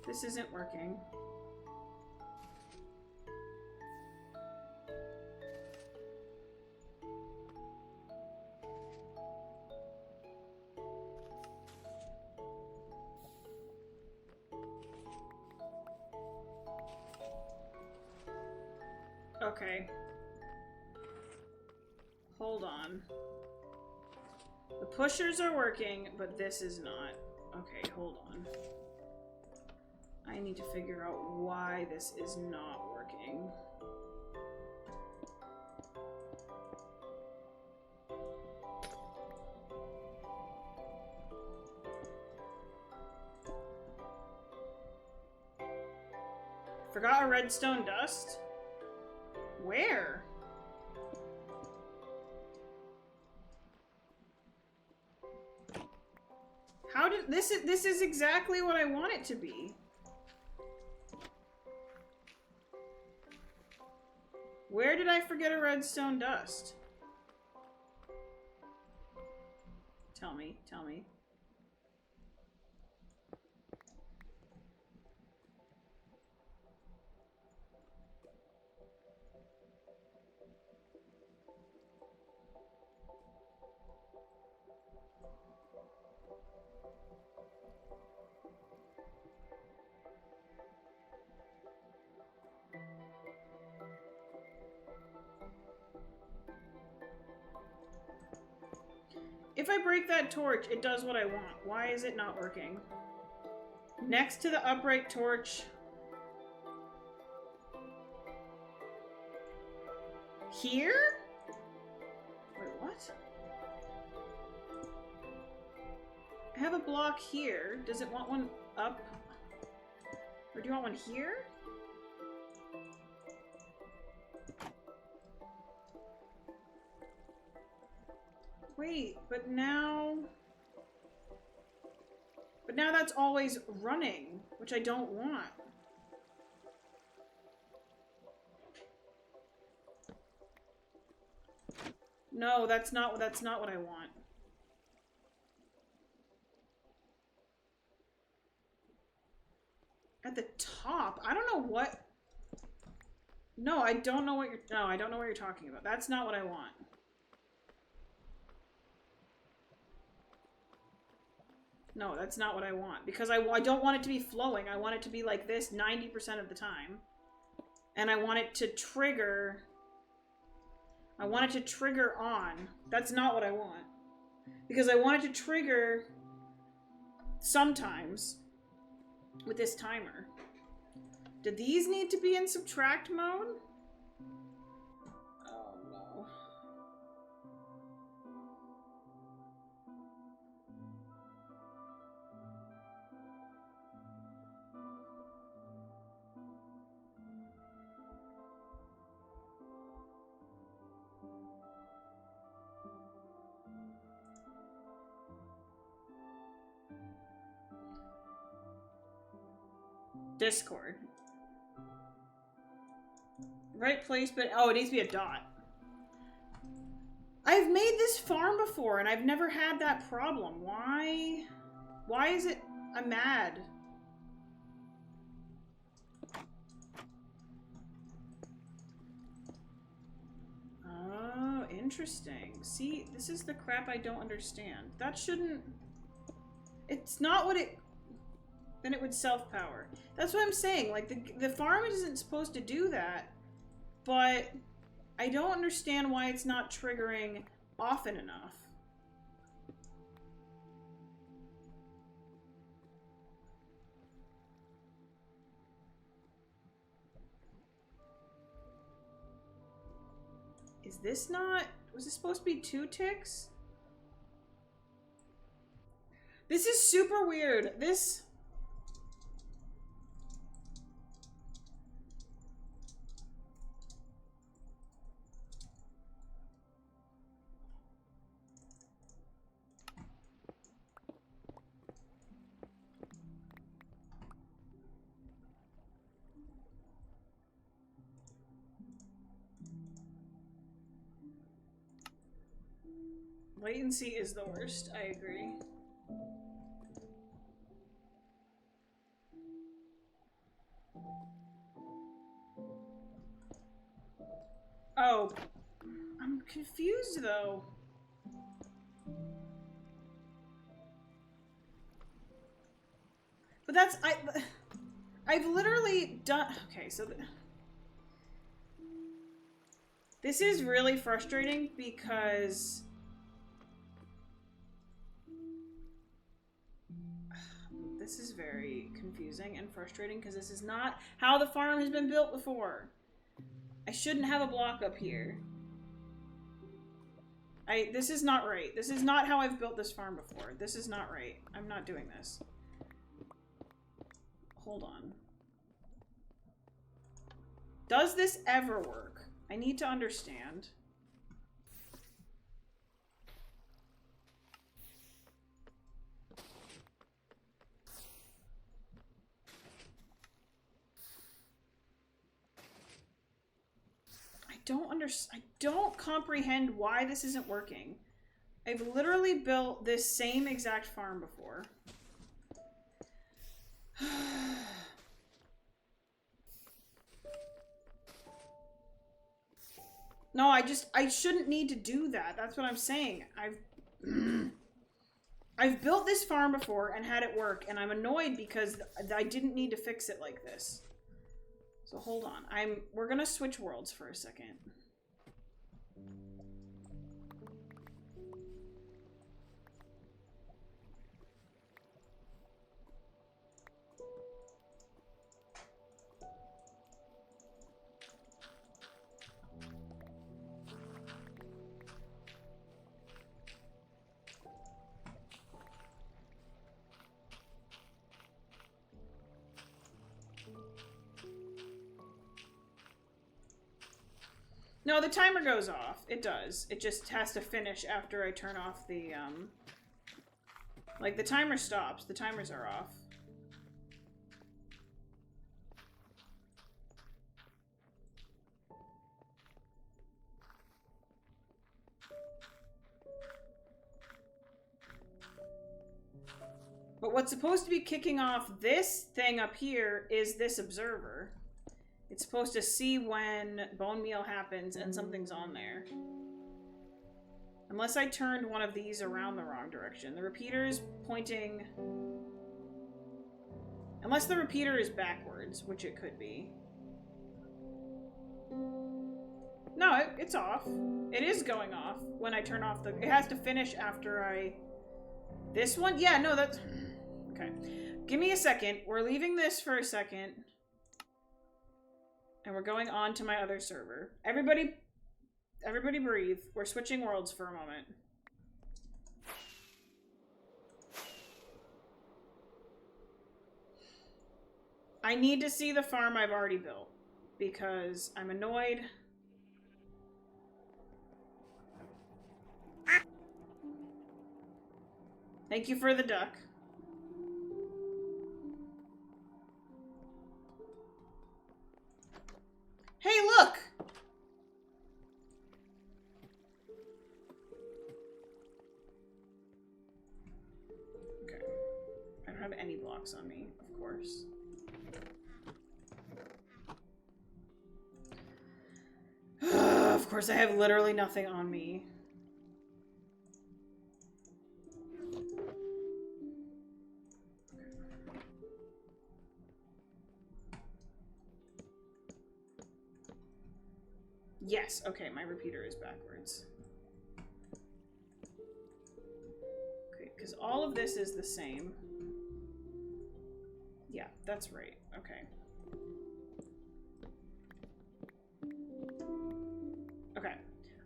Speaker 1: This isn't working. Okay. Hold on. The pushers are working, but this is not. Okay, hold on. I need to figure out why this is not working. Forgot a redstone dust? Where? How did this is exactly what I want it to be. Where did I forget a redstone dust? Tell me, tell me. If I break that torch, it does what I want. Why is it not working? Next to the upright torch. Here? Wait, what? I have a block here. Does it want one up? Or do you want one here? Wait, but now that's always running, which I don't want. No, that's not what I want. At the top? I don't know what. No, I don't know what you're. No, I don't know what you're talking about. That's not what I want. No, that's not what I want. Because I don't want it to be flowing. I want it to be like this 90% of the time. And I want it to trigger. I want it to trigger on. That's not what I want. Because I want it to trigger sometimes with this timer. Do these need to be in subtract mode? Oh no. Discord. Right place, but oh, it needs to be a dot. I've made this farm before and I've never had that problem. Why? Why is it? I'm mad. Oh, interesting. See, this is the crap I don't understand. That shouldn't... It's not what it... Then it would self-power. That's what I'm saying. Like, the farm isn't supposed to do that, but I don't understand why it's not triggering often enough. Is this not... Was this supposed to be 2 ticks? This is super weird. This... Latency is the worst, I agree. Oh, I'm confused though. But that's, I've literally done, okay, so this is really frustrating because this is very confusing and frustrating because this is not how the farm has been built before. I shouldn't have a block up here. This is not right. This is not how I've built this farm before. This is not right. I'm not doing this. Hold on. Does this ever work? I need to understand. I don't comprehend why this isn't working. I've literally built this same exact farm before. No, I shouldn't need to do that. That's what I'm saying. I've built this farm before and had it work, and I'm annoyed because I didn't need to fix it like this. So hold on. We're gonna switch worlds for a second. No, the timer goes off. It does. It just has to finish after I turn off the, like, the timer stops. The timers are off. But what's supposed to be kicking off this thing up here is this observer. It's supposed to see when bone meal happens and something's on there. Unless I turned one of these around the wrong direction. The repeater is pointing... Unless the repeater is backwards, which it could be. No, it's off. It is going off when I turn off the... It has to finish after I... This one? Yeah, no, that's... Okay. Give me a second. We're leaving this for a second. And we're going on to my other server. Everybody breathe. We're switching worlds for a moment. I need to see the farm I've already built because I'm annoyed. Thank you for the duck. Hey, look! Okay. I don't have any blocks on me, of course. Of course, I have literally nothing on me. Yes, okay, my repeater is backwards. Okay, because all of this is the same. Yeah, that's right. Okay. Okay.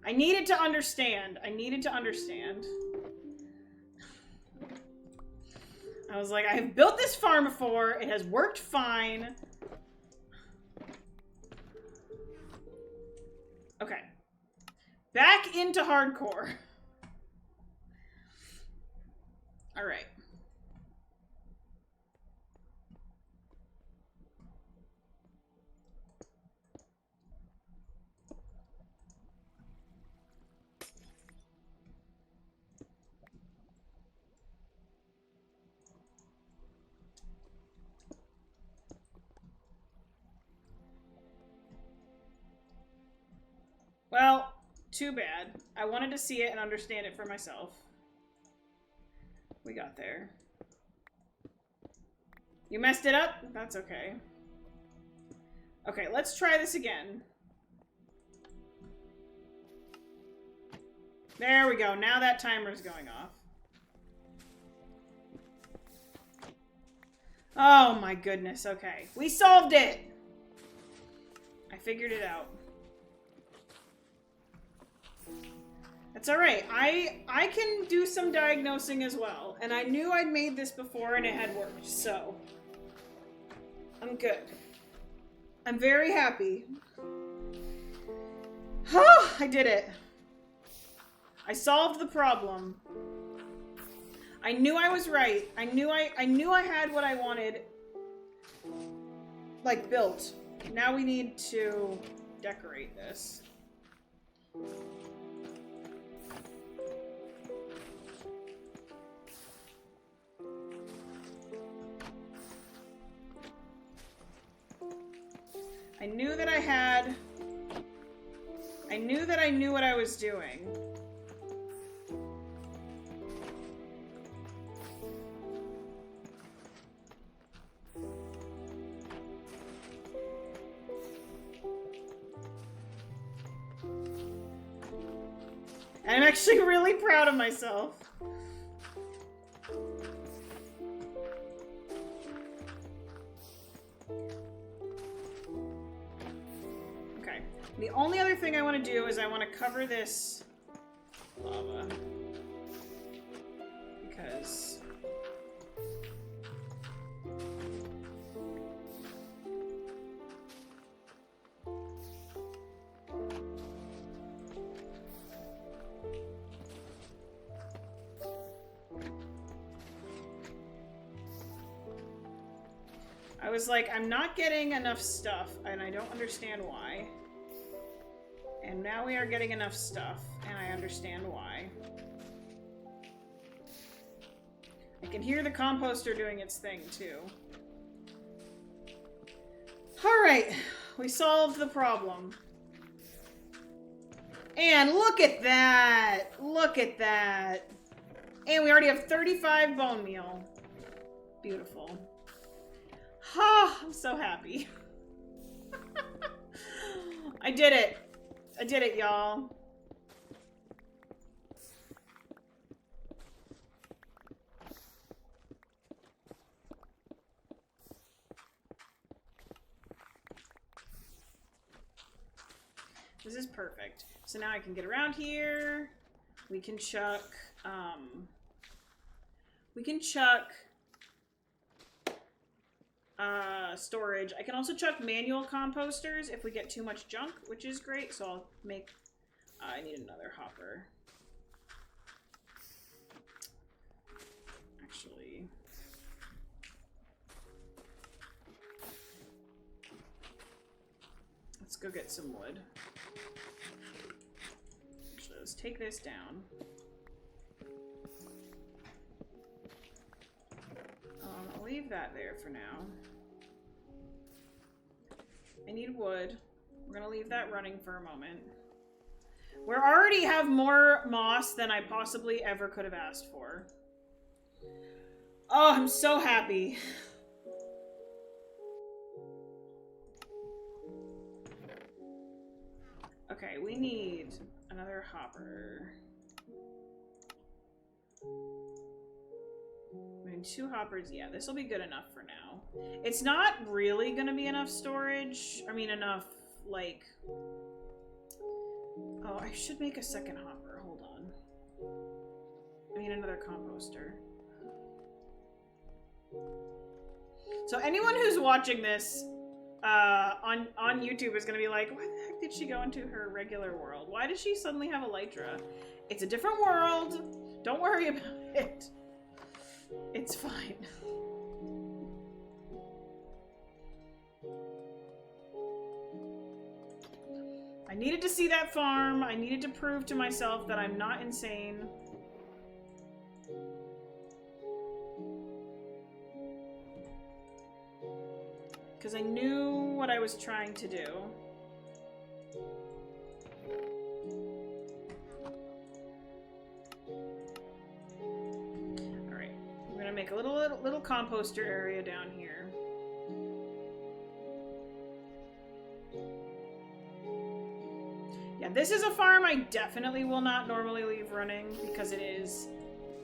Speaker 1: I needed to understand. I needed to understand. I was like, I have built this farm before. It has worked fine. Okay. Back into hardcore. All right. Well, too bad. I wanted to see it and understand it for myself. We got there. You messed it up? That's okay. Okay, let's try this again. There we go. Now that timer's going off. Oh my goodness. Okay. We solved it! I figured it out. That's alright. I can do some diagnosing as well. And I knew I'd made this before and it had worked, so I'm good. I'm very happy. Oh, I did it. I solved the problem. I knew I was right. I knew I had what I wanted, like, built. Now we need to decorate this. I knew that I had... I knew that I knew what I was doing. I'm actually really proud of myself. Okay. The only other thing I want to do is I want to cover this lava. Because... I was like, I'm not getting enough stuff, and I don't understand why. And now we are getting enough stuff, and I understand why. I can hear the composter doing its thing, too. Alright, we solved the problem. And look at that! Look at that! And we already have 35 bone meal. Beautiful. Ha! I'm so happy. I did it. I did it, y'all. This is perfect. So now I can get around here. We can chuck, storage. I can also chuck manual composters if we get too much junk, which is great. So I'll make, I need another hopper. Actually, let's go get some wood. Actually, let's take this down. I'll leave that there for now. I need wood. We're gonna leave that running for a moment. We already have more moss than I possibly ever could have asked for. Oh, I'm so happy. Okay, we need another hopper. We need 2 hoppers. Yeah, this will be good enough for now. It's not really going to be enough storage. I mean, enough, like... Oh, I should make a second hopper. Hold on. I need another composter. So anyone who's watching this on YouTube is going to be like, why the heck did she go into her regular world? Why did she suddenly have elytra? It's a different world. Don't worry about it. It's fine. I needed to see that farm. I needed to prove to myself that I'm not insane. Because I knew what I was trying to do. Alright. I'm going to make a little composter area down here. Yeah, this is a farm I definitely will not normally leave running because it is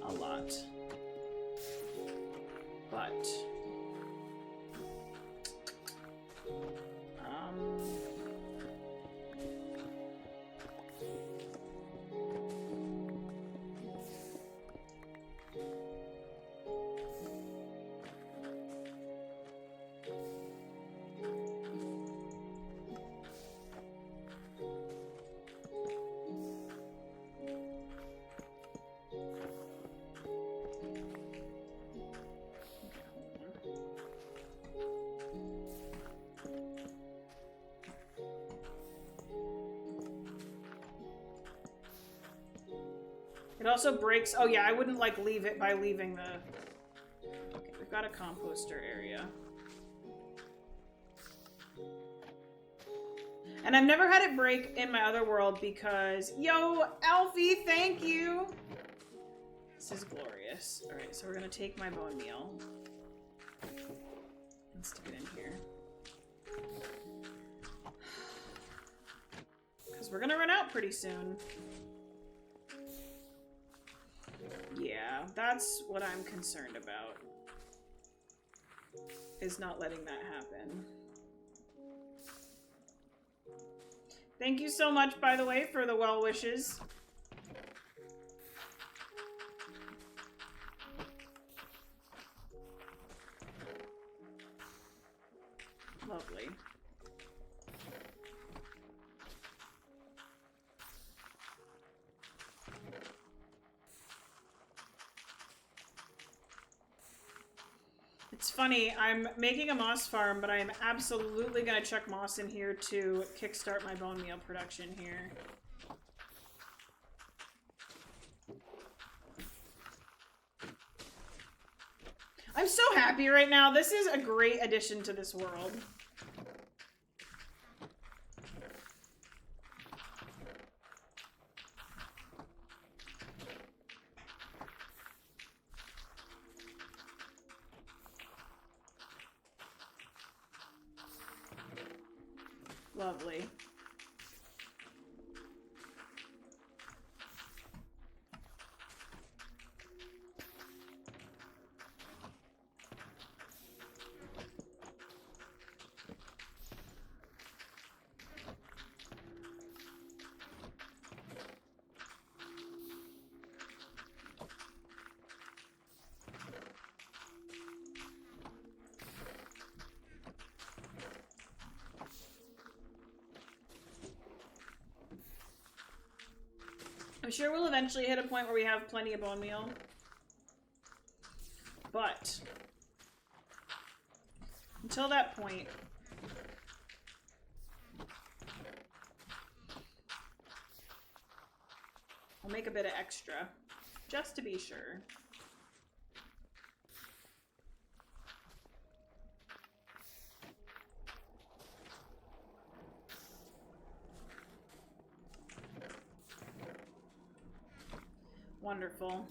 Speaker 1: a lot. But... It also breaks... Oh yeah, I wouldn't like leave it by leaving the... Okay, we've got a composter area. And I've never had it break in my other world because... Yo, Alfie, thank you! This is glorious. Alright, so we're gonna take my bone meal. And stick it in here. Because we're gonna run out pretty soon. Yeah, that's what I'm concerned about. Is not letting that happen. Thank you so much, by the way, for the well wishes. Lovely. It's funny, I'm making a moss farm, but I am absolutely going to chuck moss in here to kickstart my bone meal production here. I'm so happy right now. This is a great addition to this world. Lovely. I'm sure we'll eventually hit a point where we have plenty of bone meal. But until that point, I'll make a bit of extra, just to be sure. Wonderful.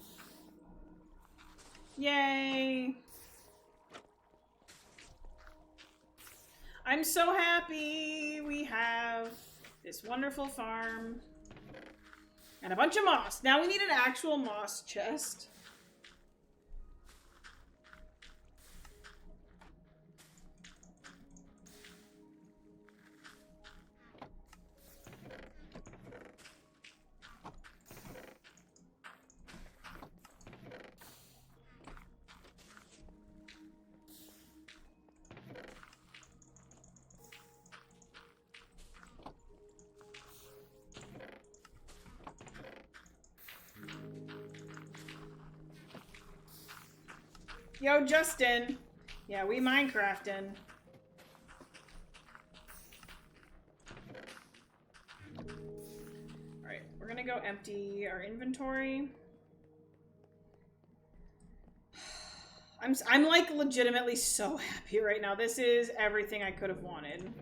Speaker 1: Yay! I'm so happy we have this wonderful farm and a bunch of moss. Now we need an actual moss chest. Yo, Justin. Yeah, we Minecrafting. Alright, we're gonna go empty our inventory. I'm like legitimately so happy right now. This is everything I could have wanted.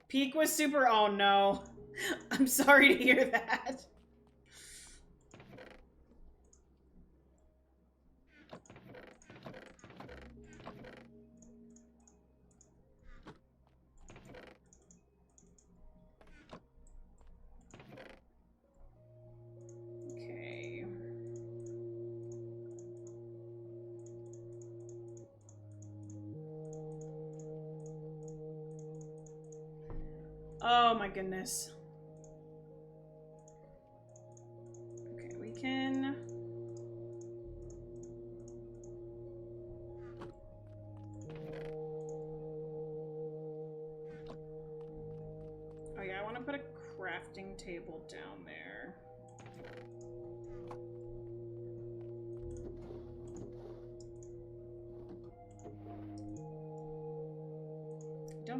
Speaker 1: Peak was super... Oh, no. I'm sorry to hear that. Okay. Oh my goodness. Okay, we can... Oh yeah, I want to put a crafting table down there.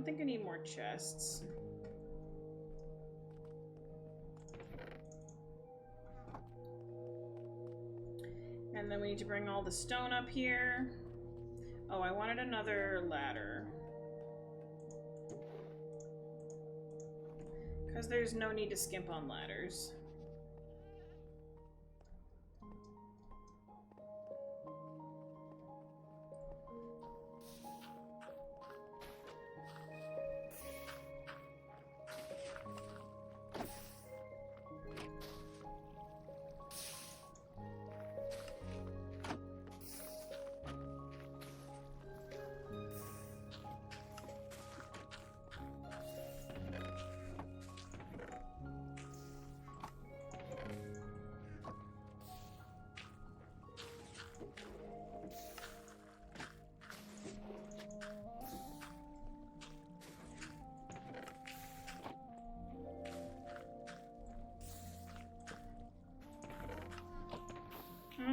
Speaker 1: think I need more chests. And then we need to bring all the stone up here. Oh, I wanted another ladder. Because there's no need to skimp on ladders.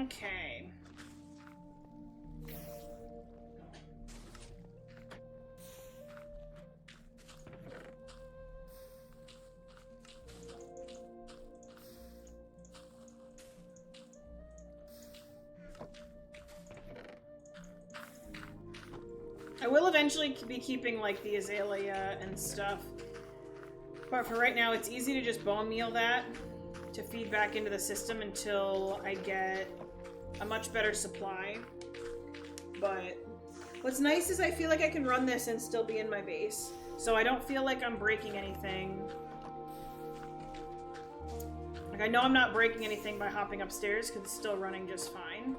Speaker 1: Okay. I will eventually be keeping, like, the azalea and stuff. But for right now, it's easy to just bone meal that to feed back into the system until I get a much better supply. But what's nice is I feel like I can run this and still be in my base. So I don't feel like I'm breaking anything. Like, I know I'm not breaking anything by hopping upstairs because it's still running just fine.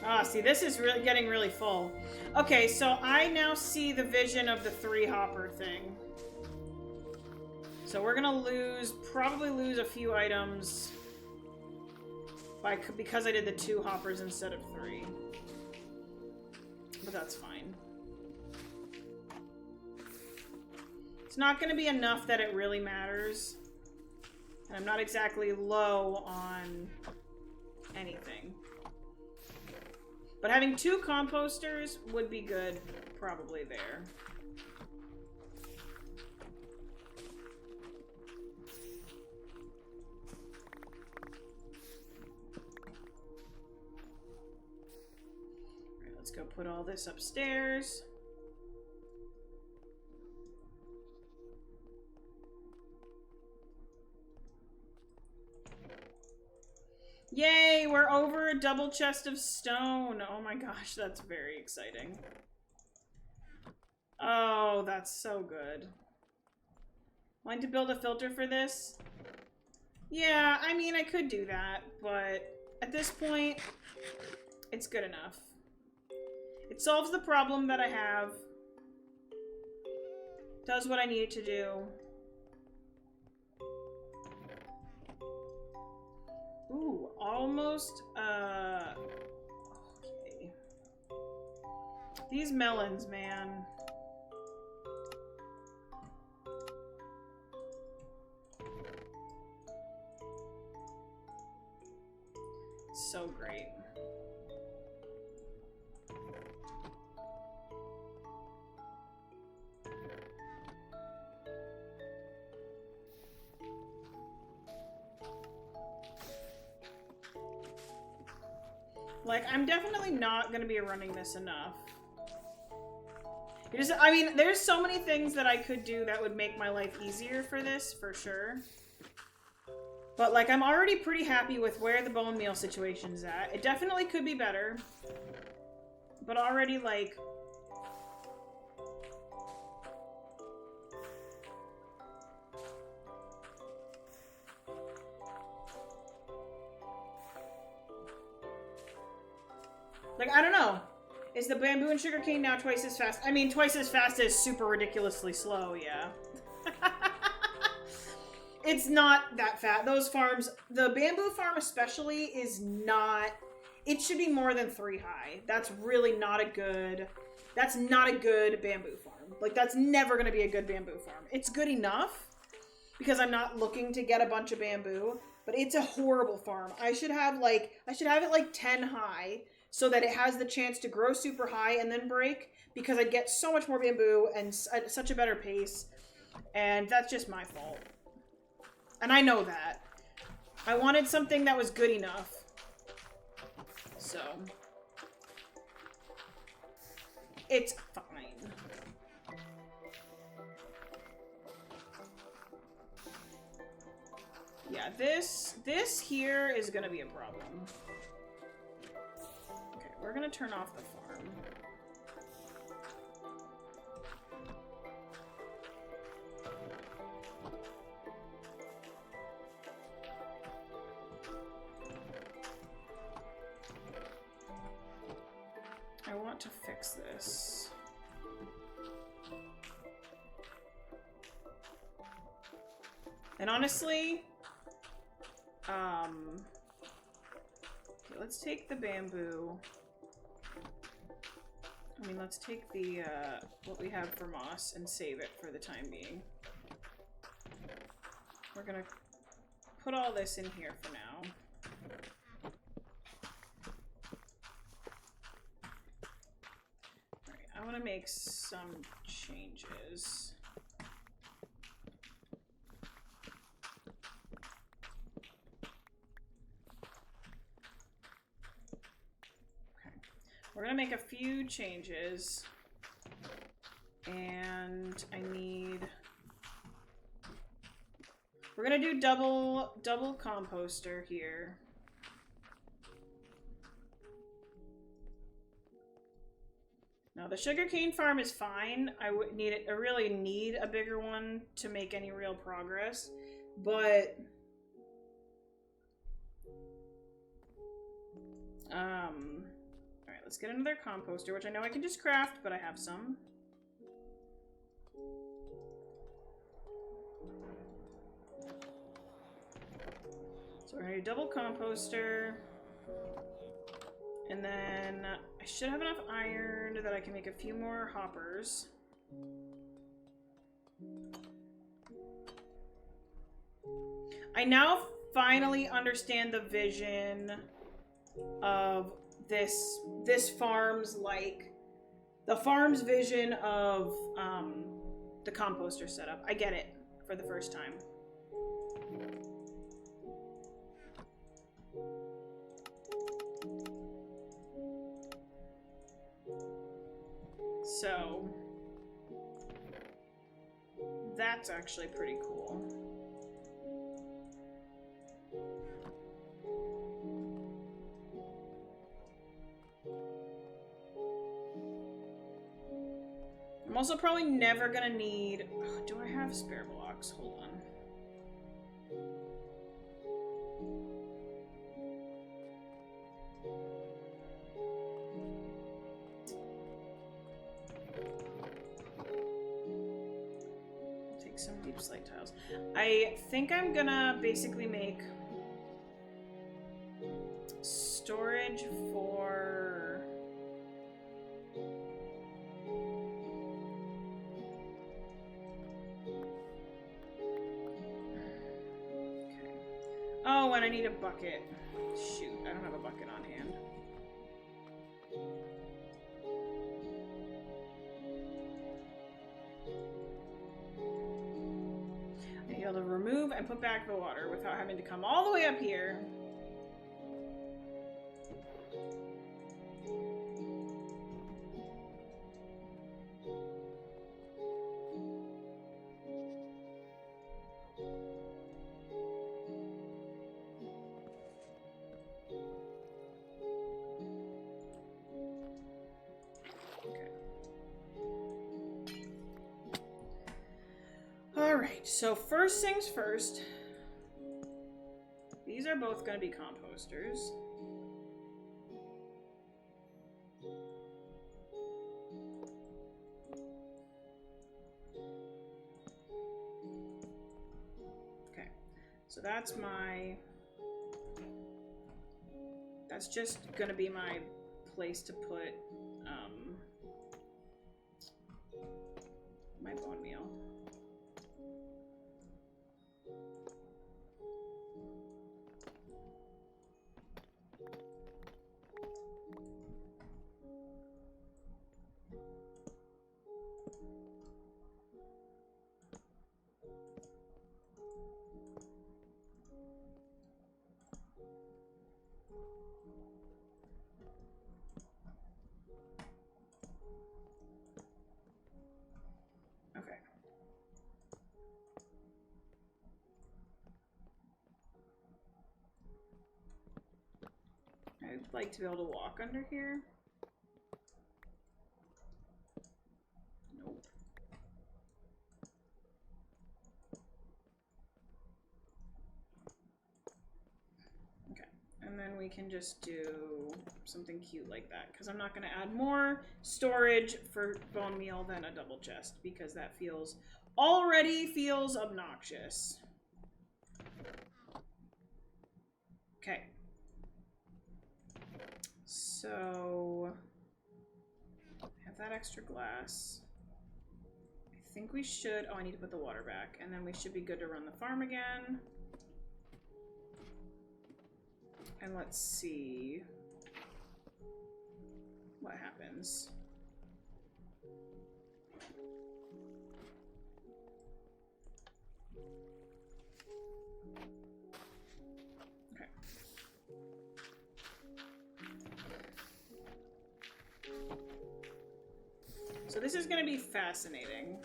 Speaker 1: Ah, see, this is really getting really full. Okay, so I now see the vision of the 3-hopper thing. So we're gonna probably lose a few items because I did the 2 hoppers instead of 3. But that's fine. It's not gonna be enough that it really matters. And I'm not exactly low on anything. But having 2 composters would be good, probably there. Alright, let's go put all this upstairs. Yay, we're over a double chest of stone. Oh my gosh, that's very exciting. Oh, that's so good. Want to build a filter for this? Yeah, I mean, I could do that, but at this point, it's good enough. It solves the problem that I have. Does what I need it to do. Ooh, almost, okay. These melons, man. So great. Like, I'm definitely not going to be running this enough. I mean, there's so many things that I could do that would make my life easier for this, for sure. But, like, I'm already pretty happy with where the bone meal situation's at. It definitely could be better. But already, like... Like, I don't know. Is the bamboo and sugarcane now twice as fast? I mean, twice as fast as super ridiculously slow, yeah. It's not that fast. Those farms, the bamboo farm especially, is not... It should be more than 3 high. That's really not a good That's not a good bamboo farm. Like, that's never going to be a good bamboo farm. It's good enough because I'm not looking to get a bunch of bamboo, but it's a horrible farm. I should have it like 10 high so that it has the chance to grow super high and then break, because I'd get so much more bamboo and at such a better pace. And that's just my fault. And I know that. I wanted something that was good enough. So it's fine. Yeah, this here is gonna be a problem. Okay, we're gonna turn off the farm. I want to fix this. And honestly, okay, let's take the bamboo. I mean, let's take the, what we have for moss and save it for the time being. We're gonna put all this in here for now. Alright, I want to make some changes. We're gonna make a few changes, and we're gonna do double composter here. Now the sugarcane farm is fine. I really need a bigger one to make any real progress, but alright, let's get another composter, which I know I can just craft, but I have some. So we're gonna do double composter. And then I should have enough iron that I can make a few more hoppers. I now finally understand the vision of this farm's, like, the farm's vision of the composter setup. I get it for the first time. So that's actually pretty cool. I'm also probably never gonna need... Oh, do I have spare blocks? Hold on. Take some deep slate tiles. I think I'm gonna basically make storage for... Oh, and I need a bucket. Shoot, I don't have a bucket on hand. I need to be able to remove and put back the water without having to come all the way up here. Alright, so first things first. These are both going to be composters. Okay, so that's just going to be my place to put like to be able to walk under here. Nope. Okay, and then we can just do something cute like that, because I'm not going to add more storage for bone meal than a double chest, because that already feels obnoxious. Okay. So, have that extra glass. I think we should, oh, I need to put the water back, and then we should be good to run the farm again. And let's see what happens. Okay. So this is going to be fascinating.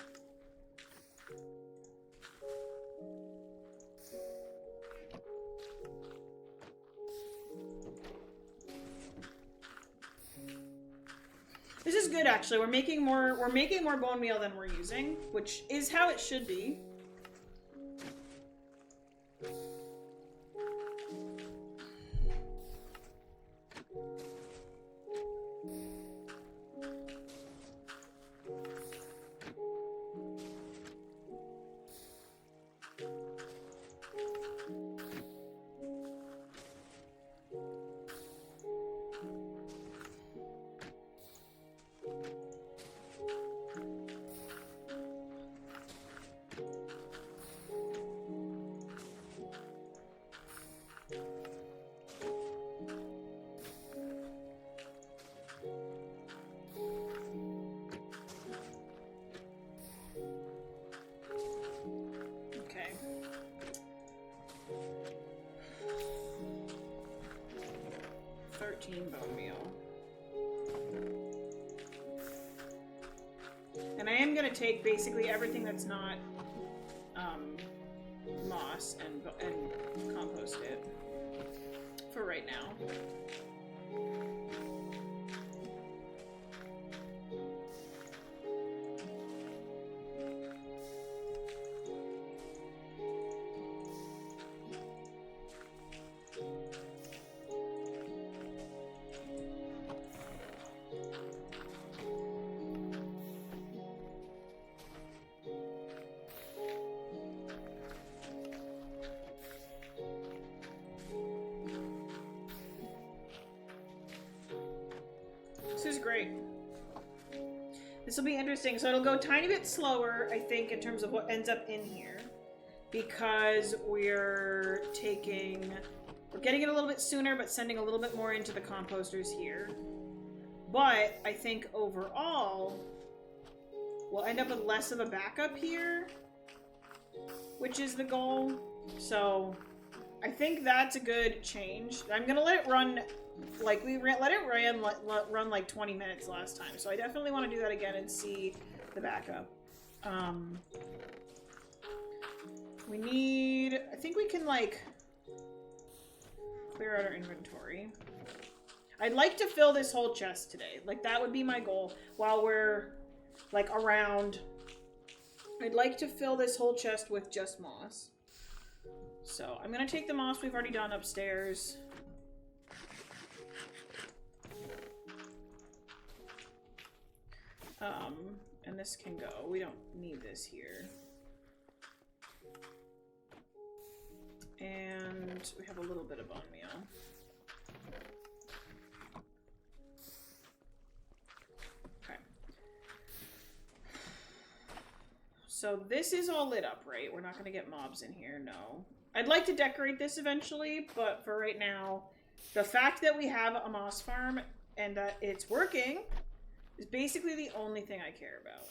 Speaker 1: This is good, actually. We're making more bone meal than we're using, which is how it should be. Okay. Bone meal. And I am going to take basically everything that's not moss and compost it for right now. This is great. This will be interesting. So it'll go a tiny bit slower, I think, in terms of what ends up in here. Because we're getting it a little bit sooner, but sending a little bit more into the composters here. But I think overall, we'll end up with less of a backup here, which is the goal. So I think that's a good change. I'm going to let it run, like we let it run like 20 minutes last time. So I definitely want to do that again and see the backup. We need, I think we can like clear out our inventory. I'd like to fill this whole chest today. Like that would be my goal while we're like around. I'd like to fill this whole chest with just moss. So I'm gonna take the moss we've already done upstairs. And this can go. We don't need this here. And we have a little bit of bone meal. Okay. So this is all lit up, right? We're not going to get mobs in here, no. I'd like to decorate this eventually, but for right now, the fact that we have a moss farm and that it's working is basically the only thing I care about.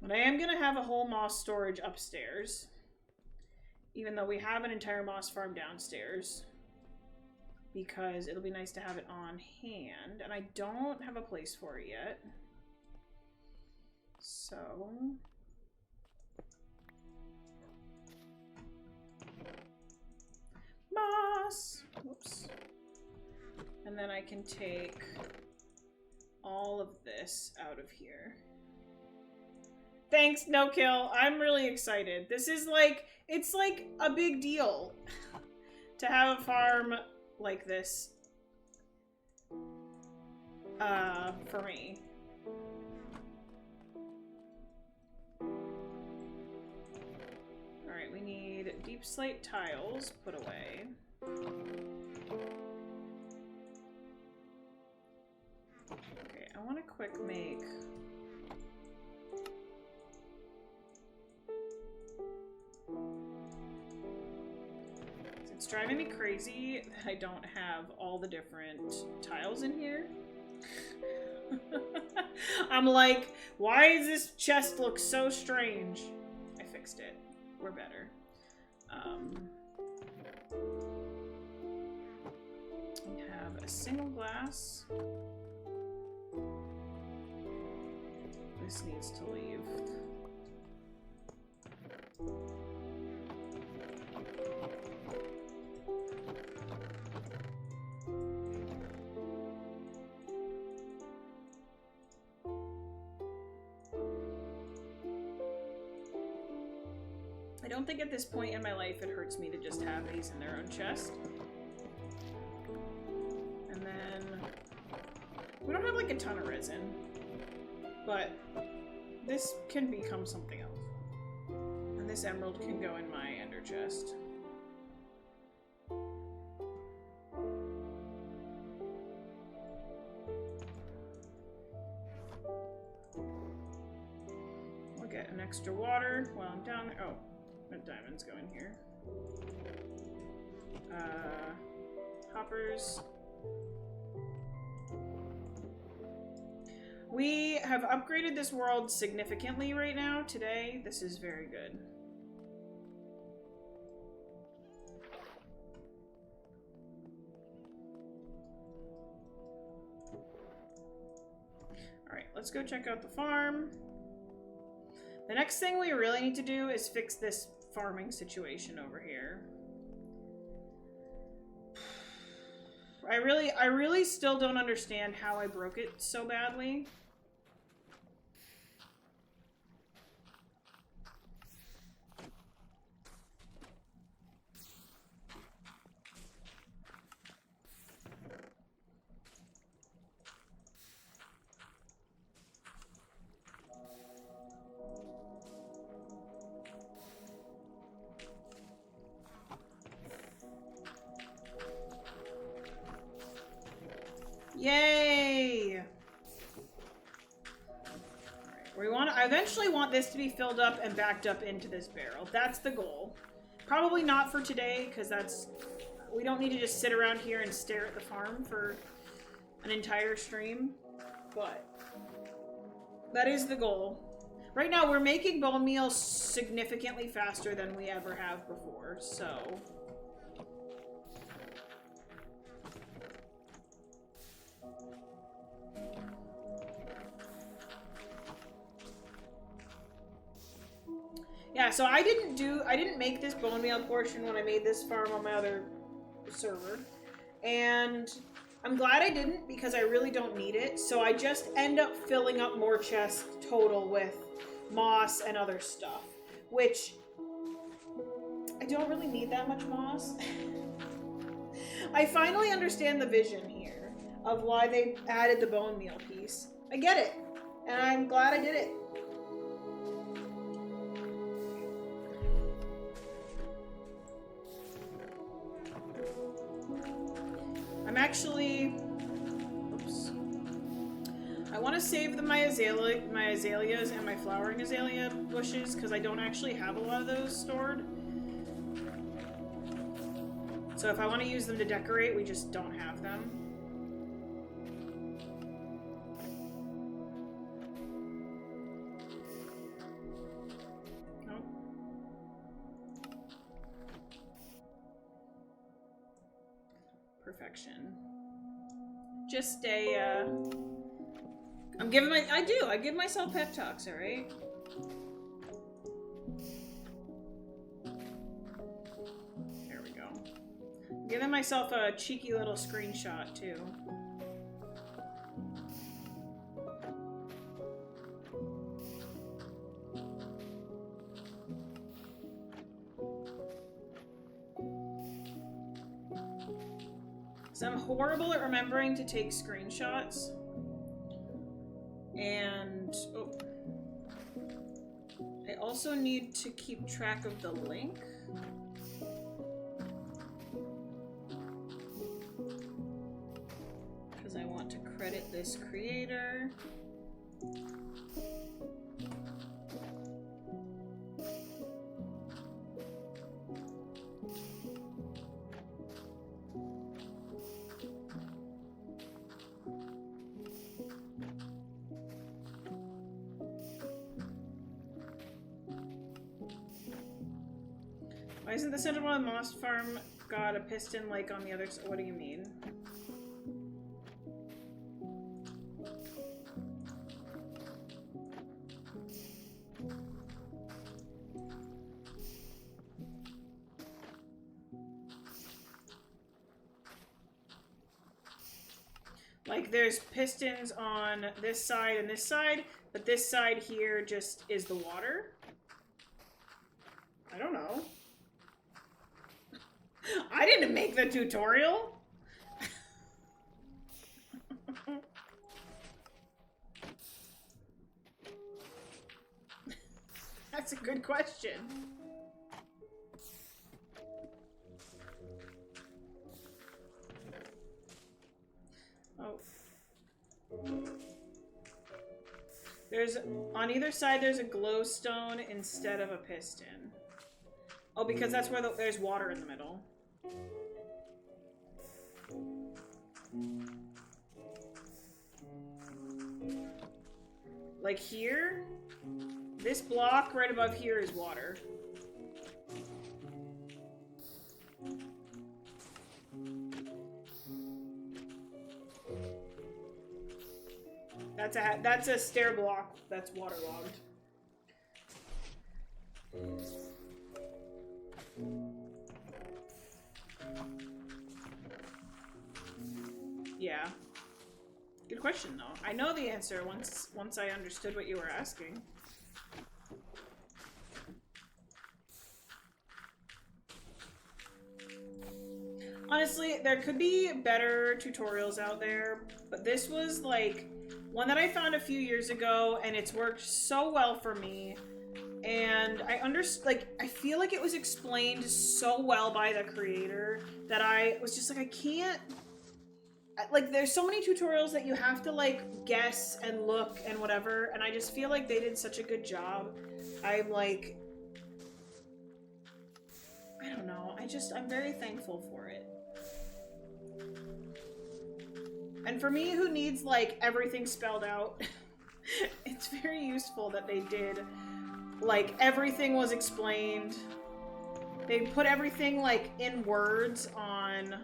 Speaker 1: But I am going to have a whole moss storage upstairs. Even though we have an entire moss farm downstairs. Because it'll be nice to have it on hand. And I don't have a place for it yet. So... moss! Whoops. And then I can take all of this out of here. Thanks, No Kill. I'm really excited. This is like, it's like a big deal to have a farm like this for me. Alright, we need deep slate tiles put away. Okay, I want to quick make... It's driving me crazy that I don't have all the different tiles in here. I'm like, why does this chest look so strange? I fixed it. We're better. We have a single glass. This needs to leave. I don't think at this point in my life it hurts me to just have these in their own chest. And then we don't have like a ton of resin, but this can become something else. And this emerald can go in my ender chest. I'll get an extra water while I'm down there. Oh. Diamonds go in here. Hoppers. We have upgraded this world significantly right now, today. This is very good. Alright, let's go check out the farm. The next thing we really need to do is fix this farming situation over here. I really still don't understand how I broke it so badly. Yay! Alright, I eventually want this to be filled up and backed up into this barrel. That's the goal. Probably not for today, because we don't need to just sit around here and stare at the farm for an entire stream, but that is the goal. Right now, we're making bone meal significantly faster than we ever have before, so... Yeah, so I didn't make this bone meal portion when I made this farm on my other server. And I'm glad I didn't, because I really don't need it. So I just end up filling up more chests total with moss and other stuff. Which, I don't really need that much moss. I finally understand the vision here of why they added the bone meal piece. I get it. And I'm glad I did it. I'm actually, oops. I want to save my azaleas and my flowering azalea bushes because I don't actually have a lot of those stored. So if I want to use them to decorate, we just don't have them. direction. Just a, I give myself pep talks, alright? There we go. I'm giving myself a cheeky little screenshot, too. So I'm horrible at remembering to take screenshots. And oh, I also need to keep track of the link. Because I want to credit this creator. Why isn't the Central One Moss Farm got a piston like on the other side? What do you mean? Like there's pistons on this side and this side, but this side here just is the water? I don't know. I didn't make the tutorial. That's a good question. Oh. There's, on either side there's a glowstone instead of a piston. Oh, because that's where there's water in the middle. Like here, this block right above here is water. That's a stair block that's waterlogged. Yeah. Good question, though. I know the answer once I understood what you were asking. Honestly, there could be better tutorials out there, but this was, like, one that I found a few years ago, and it's worked so well for me. And I feel like it was explained so well by the creator that I was just like, I can't... Like, there's so many tutorials that you have to, like, guess and look and whatever, and I just feel like they did such a good job. I'm, like... I don't know. I'm very thankful for it. And for me, who needs, like, everything spelled out, it's very useful that they did. Like, everything was explained. They put everything, like, in words on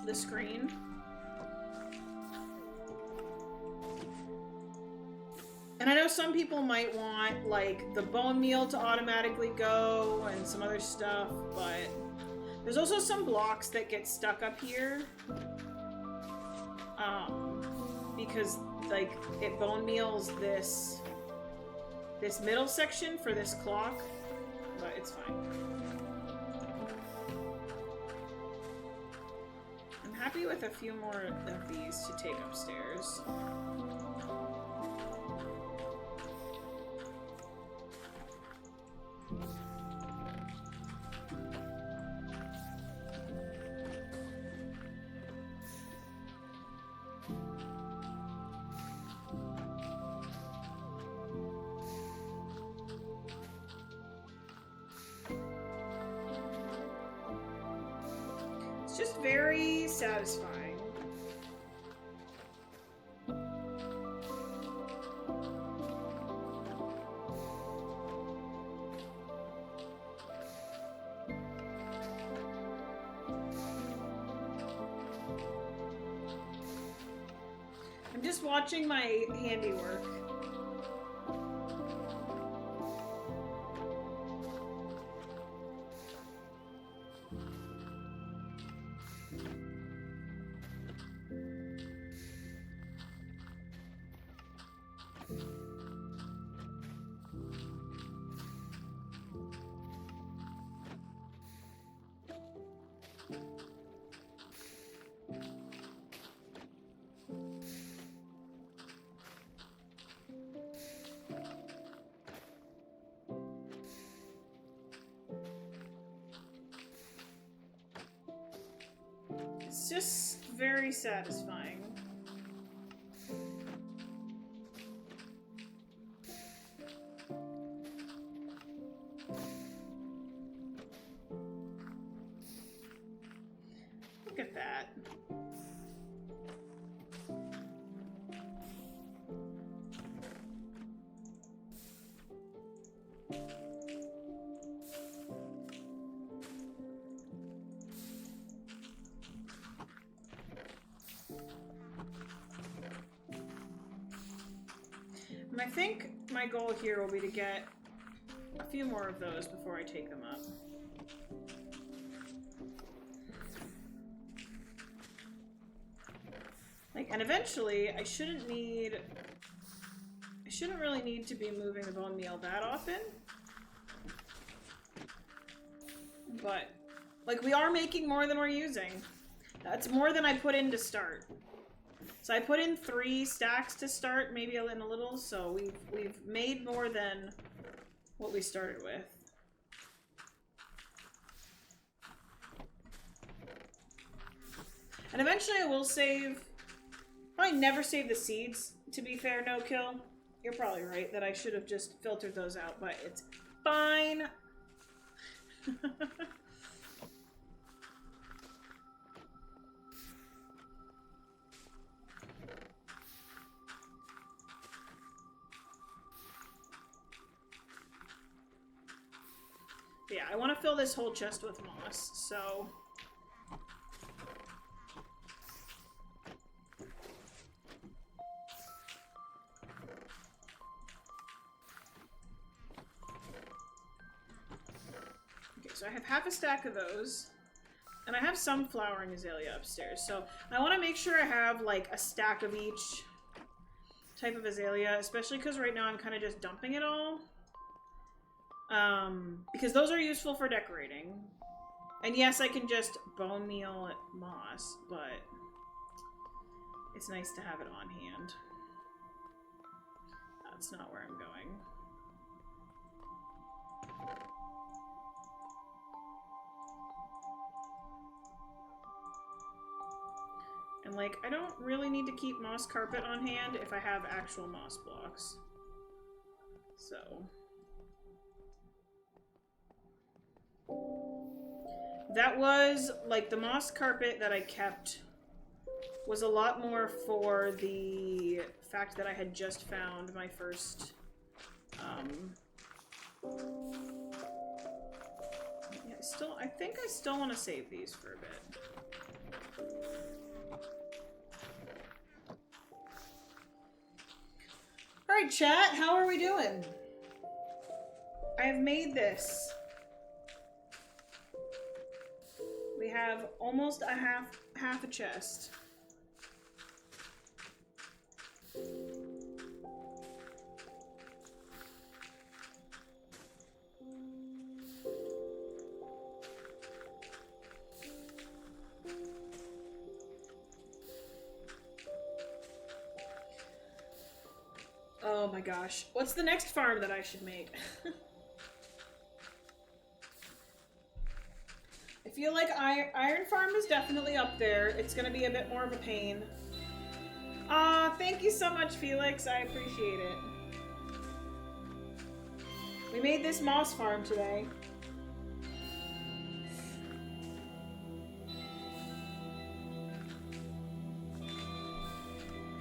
Speaker 1: the screen. And I know some people might want, like, the bone meal to automatically go and some other stuff, but there's also some blocks that get stuck up here. Because, like, it bone meals this middle section for this clock, but it's fine. I'm happy with a few more of these to take upstairs. It's just very satisfying. I'm just watching my handiwork. It's just very satisfying. Look at that. And I think my goal here will be to get a few more of those before I take them up. Like, and eventually, I shouldn't really need to be moving the bone meal that often. But, like, we are making more than we're using. That's more than I put in to start. So I put in 3 stacks to start, maybe in a little, so we've made more than what we started with. And eventually I will save, probably never save the seeds, to be fair, no kill. You're probably right that I should have just filtered those out, but it's fine. Yeah, I want to fill this whole chest with moss, so... Okay, so I have half a stack of those, and I have some flowering azalea upstairs, so I want to make sure I have, like, a stack of each type of azalea, especially because right now I'm kind of just dumping it all. Because those are useful for decorating. And yes, I can just bone meal moss, but it's nice to have it on hand. That's not where I'm going. And like, I don't really need to keep moss carpet on hand if I have actual moss blocks. So... that was, like, the moss carpet that I kept was a lot more for the fact that I had just found my first, yeah, I think I still want to save these for a bit. Alright, chat, how are we doing? I have made this. We have almost a half a chest. Oh my gosh. What's the next farm that I should make? I feel like Iron Farm is definitely up there. It's gonna be a bit more of a pain. Thank you so much, Felix. I appreciate it. We made this moss farm today.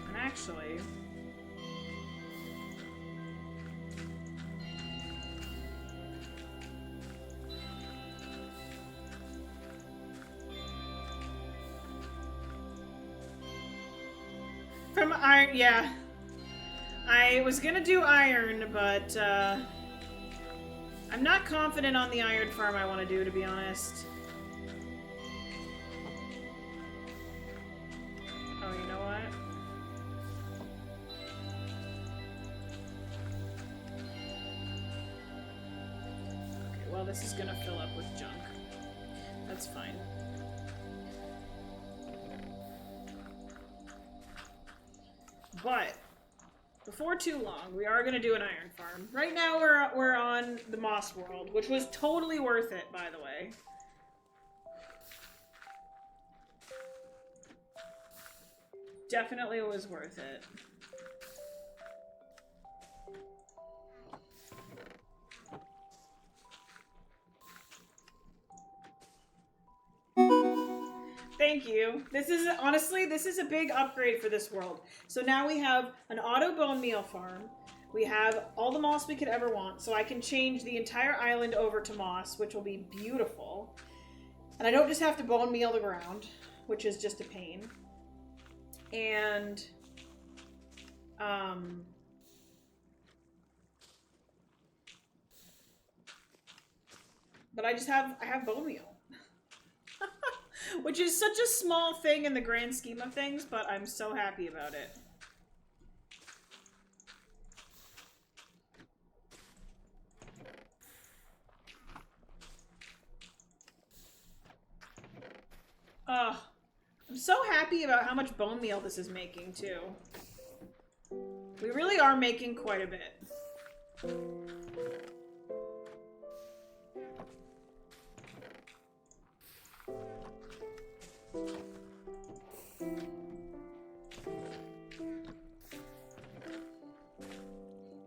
Speaker 1: And actually... From iron, yeah. I was gonna do iron, but I'm not confident on the iron farm I want to do, to be honest. Oh, you know what? Okay, well, this is gonna fill up with junk. That's fine. But before too long, we are gonna do an iron farm. Right now, we're on the Moss World, which was totally worth it, by the way. Definitely was worth it. Thank you. This is, honestly, this is a big upgrade for this world. So now we have an auto bone meal farm. We have all the moss we could ever want. So I can change the entire island over to moss, which will be beautiful. And I don't just have to bone meal the ground, which is just a pain. And, but I have bone meal. Which is such a small thing in the grand scheme of things, but I'm so happy about it. I'm so happy about how much bone meal this is making, too. We really are making quite a bit.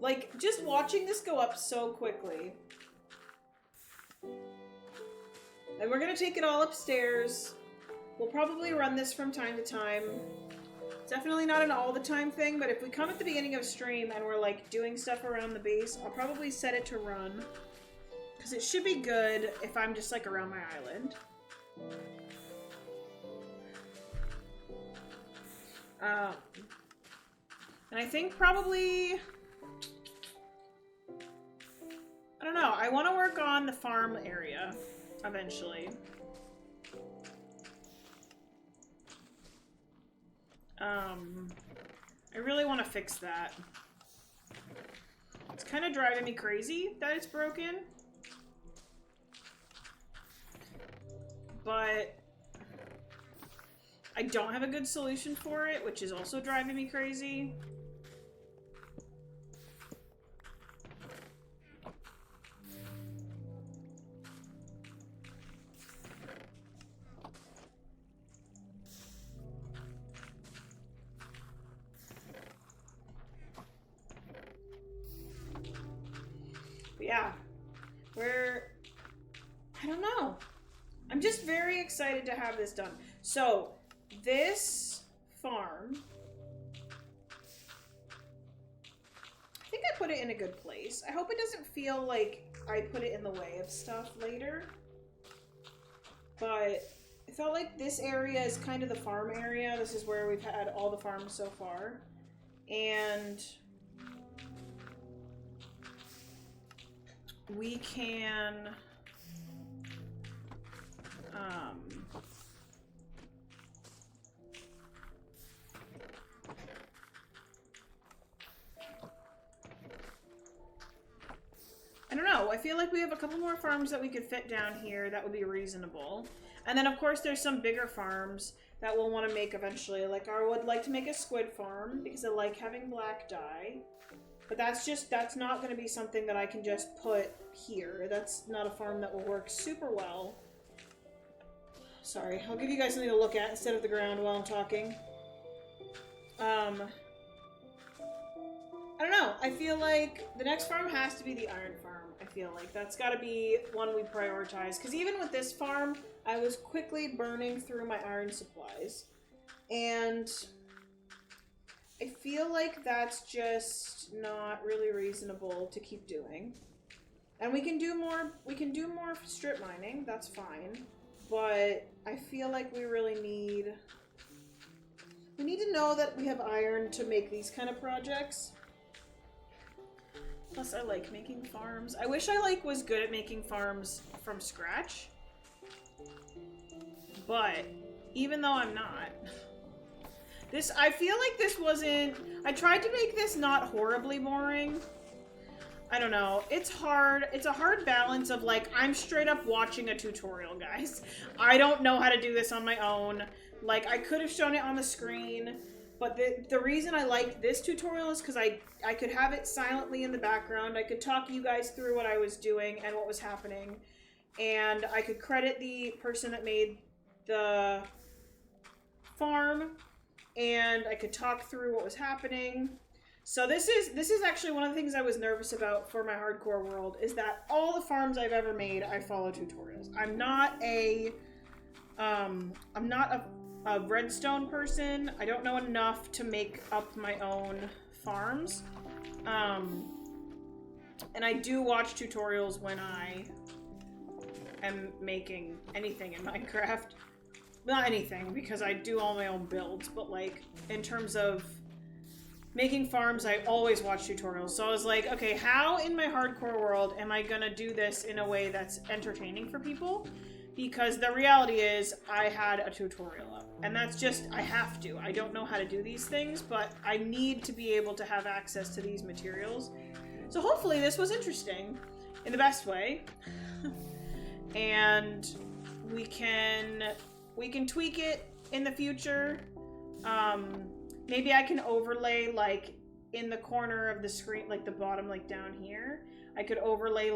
Speaker 1: Like, just watching this go up so quickly. And we're gonna take it all upstairs. We'll probably run this from time to time. Definitely not an all the time thing, but if we come at the beginning of stream and we're like doing stuff around the base, I'll probably set it to run. Because it should be good if I'm just like around my island. And I think probably, I don't know, I want to work on the farm area eventually. I really want to fix that. It's kind of driving me crazy that it's broken. But I don't have a good solution for it, which is also driving me crazy. But yeah, I don't know. I'm just very excited to have this done. So, this farm, I think I put it in a good place. I hope it doesn't feel like I put it in the way of stuff later. But I felt like this area is kind of the farm area. This is where we've had all the farms so far. And we can I don't know. I feel like we have a couple more farms that we could fit down here that would be reasonable. And then, of course, there's some bigger farms that we'll want to make eventually. Like, I would like to make a squid farm because I like having black dye. But that's not going to be something that I can just put here. That's not a farm that will work super well. Sorry, I'll give you guys something to look at instead of the ground while I'm talking. I don't know. I feel like the next farm has to be the iron farm. I feel like that's got to be one we prioritize. Because even with this farm, I was quickly burning through my iron supplies. And I feel like that's just not really reasonable to keep doing. And we can do more strip mining, that's fine. But I feel like we really need We need to know that we have iron to make these kind of projects. Plus, I like making farms. I wish I was good at making farms from scratch. But even though I'm not, I feel like this wasn't. I tried to make this not horribly boring. I don't know. It's hard. It's a hard balance of I'm straight up watching a tutorial, guys. I don't know how to do this on my own. I could have shown it on the screen, but the reason I liked this tutorial is because I could have it silently in the background. I could talk you guys through what I was doing and what was happening. And I could credit the person that made the farm, and I could talk through what was happening. So this is actually one of the things I was nervous about for my hardcore world, is that all the farms I've ever made, I follow tutorials. I'm not a redstone person. I don't know enough to make up my own farms. And I do watch tutorials when I am making anything in Minecraft. Not anything, because I do all my own builds, but in terms of making farms, I always watch tutorials. So I was like, okay, how in my hardcore world am I gonna do this in a way that's entertaining for people? Because the reality is, I had a tutorial up. And that's just, I have to. I don't know how to do these things, but I need to be able to have access to these materials. So hopefully this was interesting in the best way. And we can tweak it in the future. Maybe I can overlay in the corner of the screen, the bottom, down here. I could overlay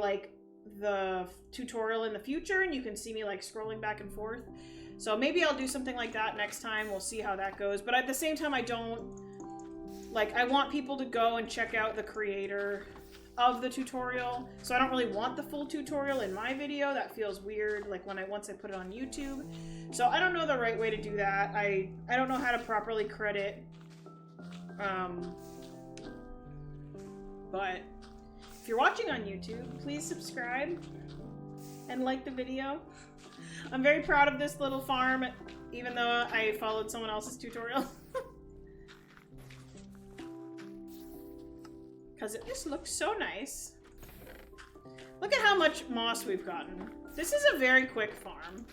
Speaker 1: the tutorial in the future, and you can see me scrolling back and forth. So maybe I'll do something like that next time. We'll see how that goes. But at the same time, I don't I want people to go and check out the creator of the tutorial. So I don't really want the full tutorial in my video. That feels weird once I put it on YouTube. So I don't know the right way to do that. I don't know how to properly credit. But if you're watching on YouTube, please subscribe and like the video. I'm very proud of this little farm, even though I followed someone else's tutorial. Because it just looks so nice. Look at how much moss we've gotten. This is a very quick farm.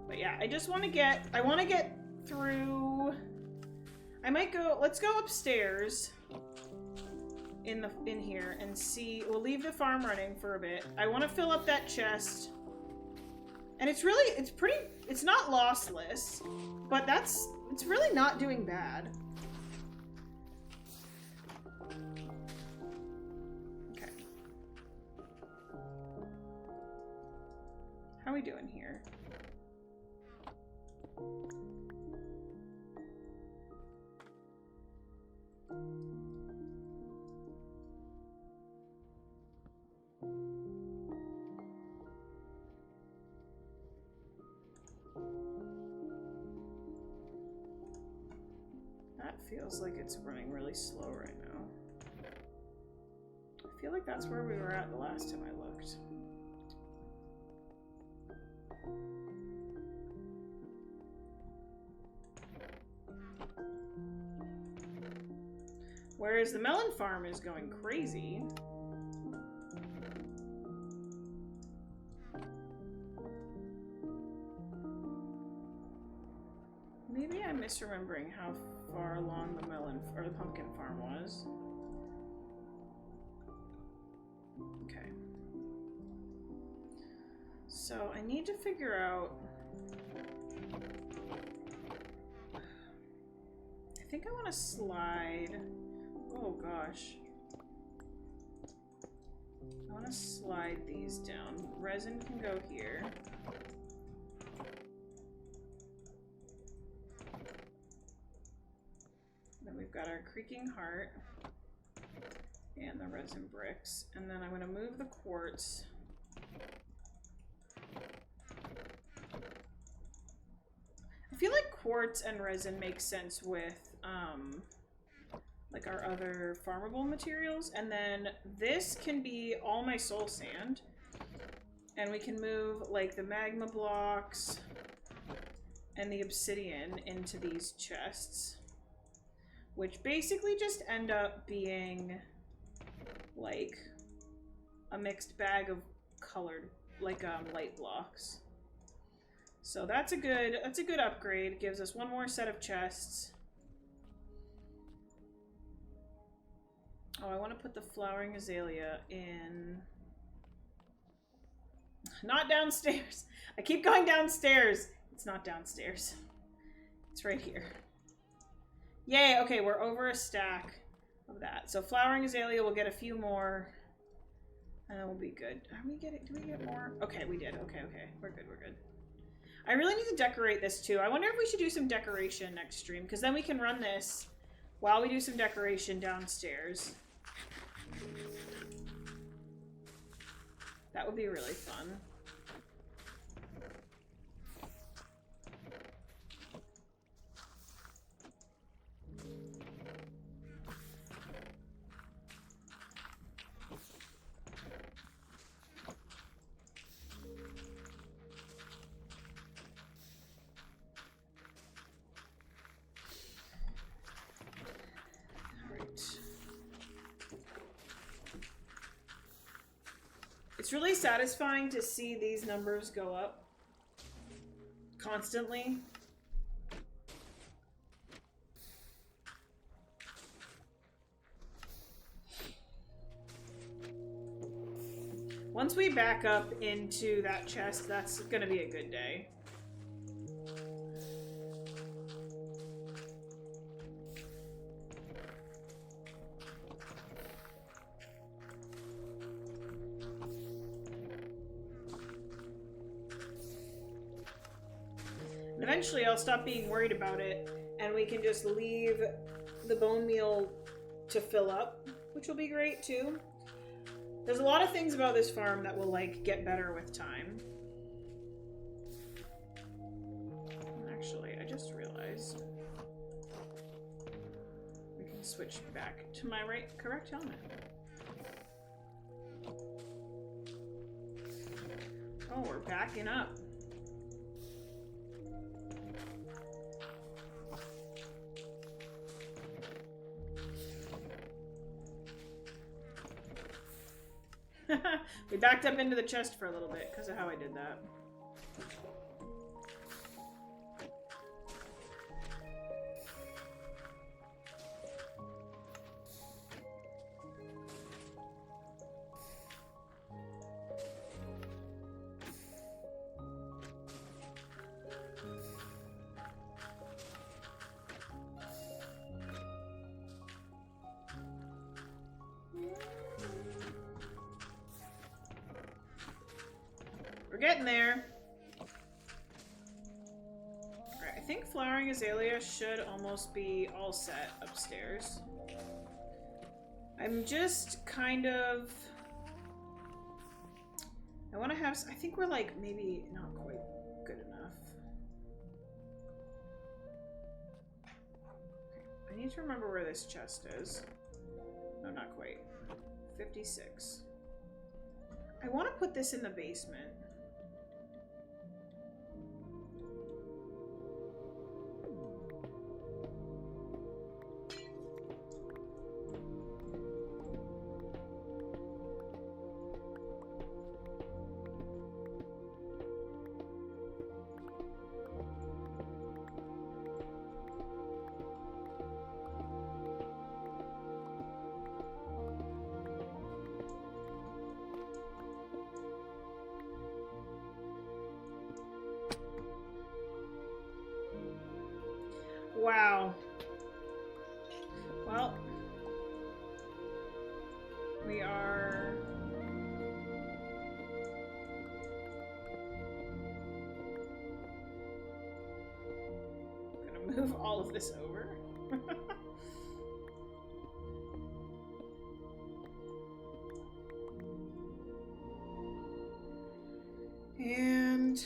Speaker 1: But yeah, I just want to get, through, let's go upstairs in here and see, we'll leave the farm running for a bit. I want to fill up that chest. And it's not lossless, but it's really not doing bad. Okay. How are we doing here? That feels like it's running really slow right now. I feel like that's where we were at the last time I looked. Whereas the melon farm is going crazy. Maybe I'm misremembering how far along the melon or the pumpkin farm was. Okay. So I need to figure out. I think I want to slide. Oh gosh. I want to slide these down. Resin can go here. Then we've got our creaking heart and the resin bricks. And then I'm going to move the quartz. I feel like quartz and resin makes sense with like our other farmable materials. And then this can be all my soul sand. And we can move like the magma blocks and the obsidian into these chests, which basically just end up being like a mixed bag of colored, like light blocks. So that's a good upgrade. It gives us one more set of chests. Oh, I want to put the flowering azalea in. Not downstairs. I keep going downstairs. It's not downstairs. It's right here. Yay, okay, we're over a stack of that. So flowering azalea will get a few more. And then we'll be good. Are we getting, do we get more? Okay, we did. Okay, okay. We're good, we're good. I really need to decorate this too. I wonder if we should do some decoration next stream, because then we can run this while we do some decoration downstairs. That would be really fun. It's really satisfying to see these numbers go up constantly. Once we back up into that chest, that's gonna be a good day. Eventually I'll stop being worried about it and we can just leave the bone meal to fill up, which will be great too. There's a lot of things about this farm that will like get better with time. Actually, I just realized we can switch back to my correct helmet. Oh, we're backing up. We backed up into the chest for a little bit because of how I did that. Getting there. Alright, I think flowering azalea should almost be all set upstairs. I'm just kind of... I want to have... I think we're like maybe not quite good enough. Okay, I need to remember where this chest is. No, not quite. 56. I want to put this in the basement. Wow. Well, we are gonna move all of this over. And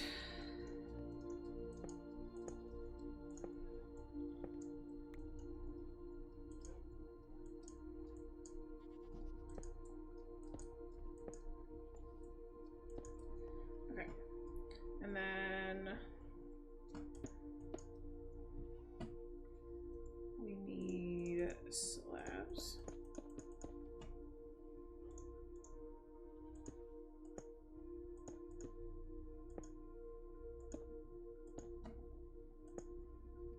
Speaker 1: these slabs.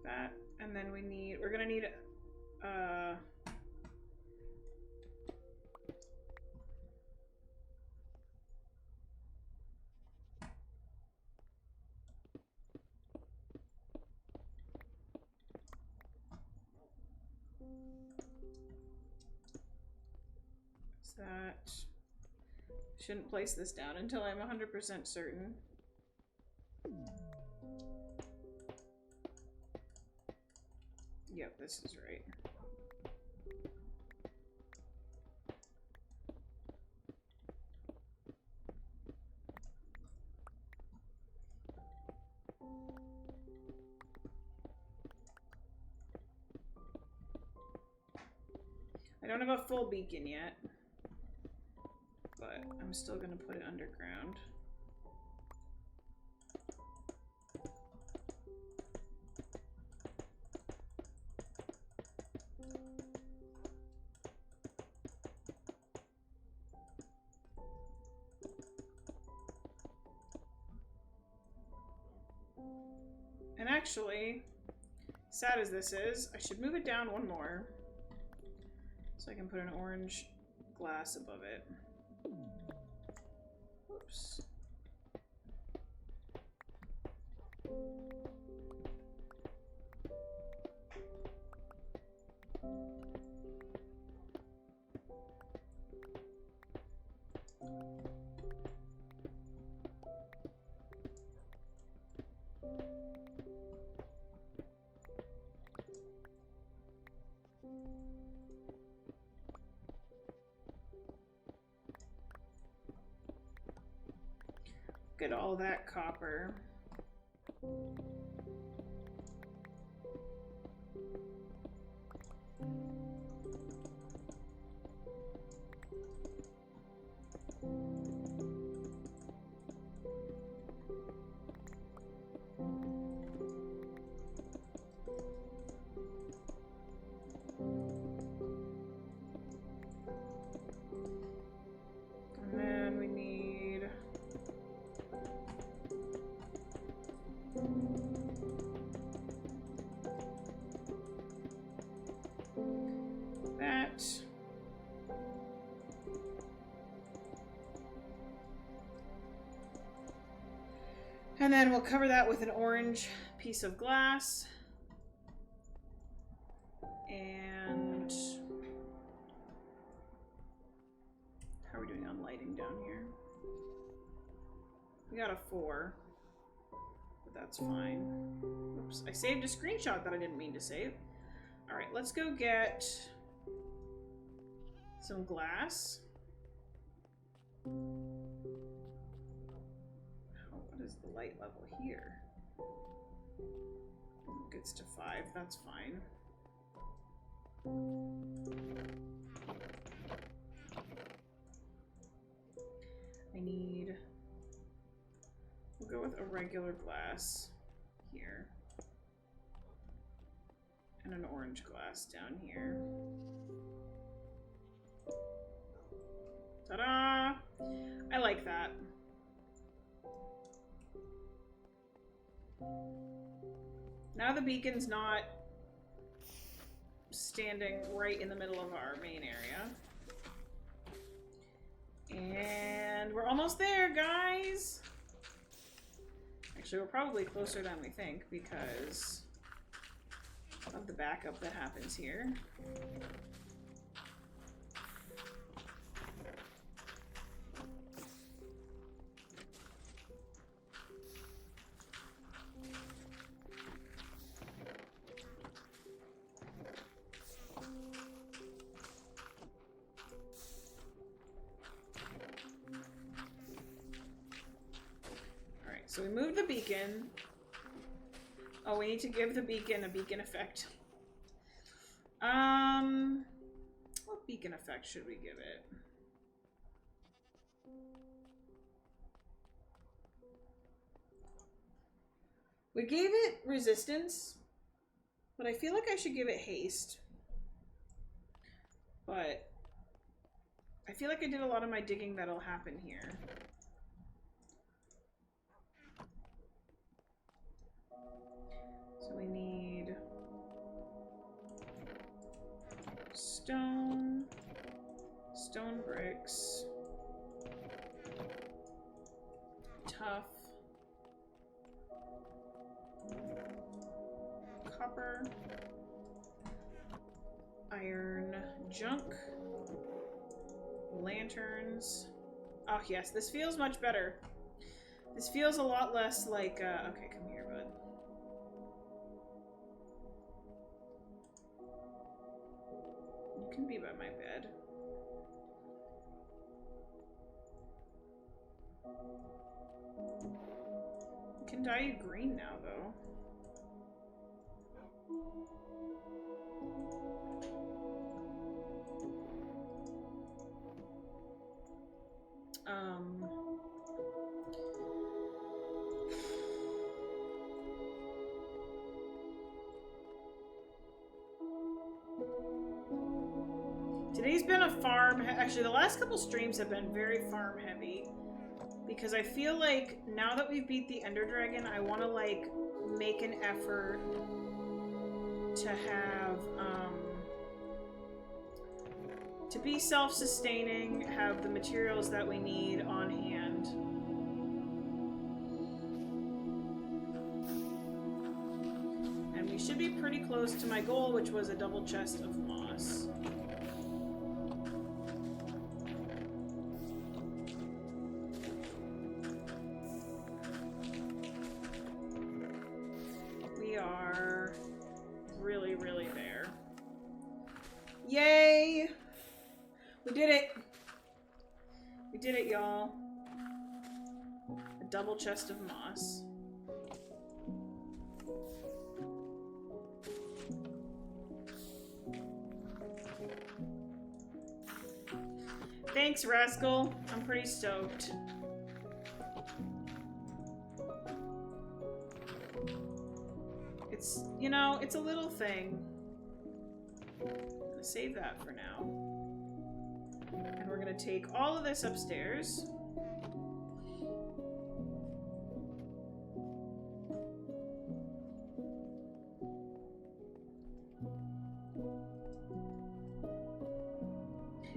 Speaker 1: That, and then we're gonna need that. Shouldn't place this down until I'm 100% certain. Yep, this is right. I don't have a full beacon yet, but I'm still gonna put it underground. And actually, sad as this is, I should move it down one more so I can put an orange glass above it. Whoops. Look at all that copper. And then we need that. And then we'll cover that with an orange piece of glass. And how are we doing on lighting down here? We got a 4, but that's fine. Oops, I saved a screenshot that I didn't mean to save. All right, let's go get some glass. What is the light level here? It gets to 5, that's fine. I need... We'll go with a regular glass here. And an orange glass down here. Ta-da! I like that. Now the beacon's not standing right in the middle of our main area. And we're almost there, guys! Actually, we're probably closer than we think because of the backup that happens here. So we moved the beacon. Oh, we need to give the beacon a beacon effect. What beacon effect should we give it? We gave it resistance, but I feel like I should give it haste. But I feel like I did a lot of my digging that'll happen here. So we need stone, stone bricks, tough, copper, iron, junk, lanterns. Oh yes, this feels much better. This feels a lot less like, okay, come here, bud. You can be by my bed. You can dye you green now, though. Today's been a farm. Actually, the last couple streams have been very farm heavy. Because I feel like now that we've beat the Ender Dragon, I want to, like, make an effort to have, to be self-sustaining, have the materials that we need on hand. And we should be pretty close to my goal, which was a double chest of moss. We are really, really there. Yay! We did it! We did it, y'all. A double chest of moss. Thanks, Rascal. I'm pretty stoked. It's, you know, it's a little thing. I'm gonna save that for now. And we're gonna take all of this upstairs.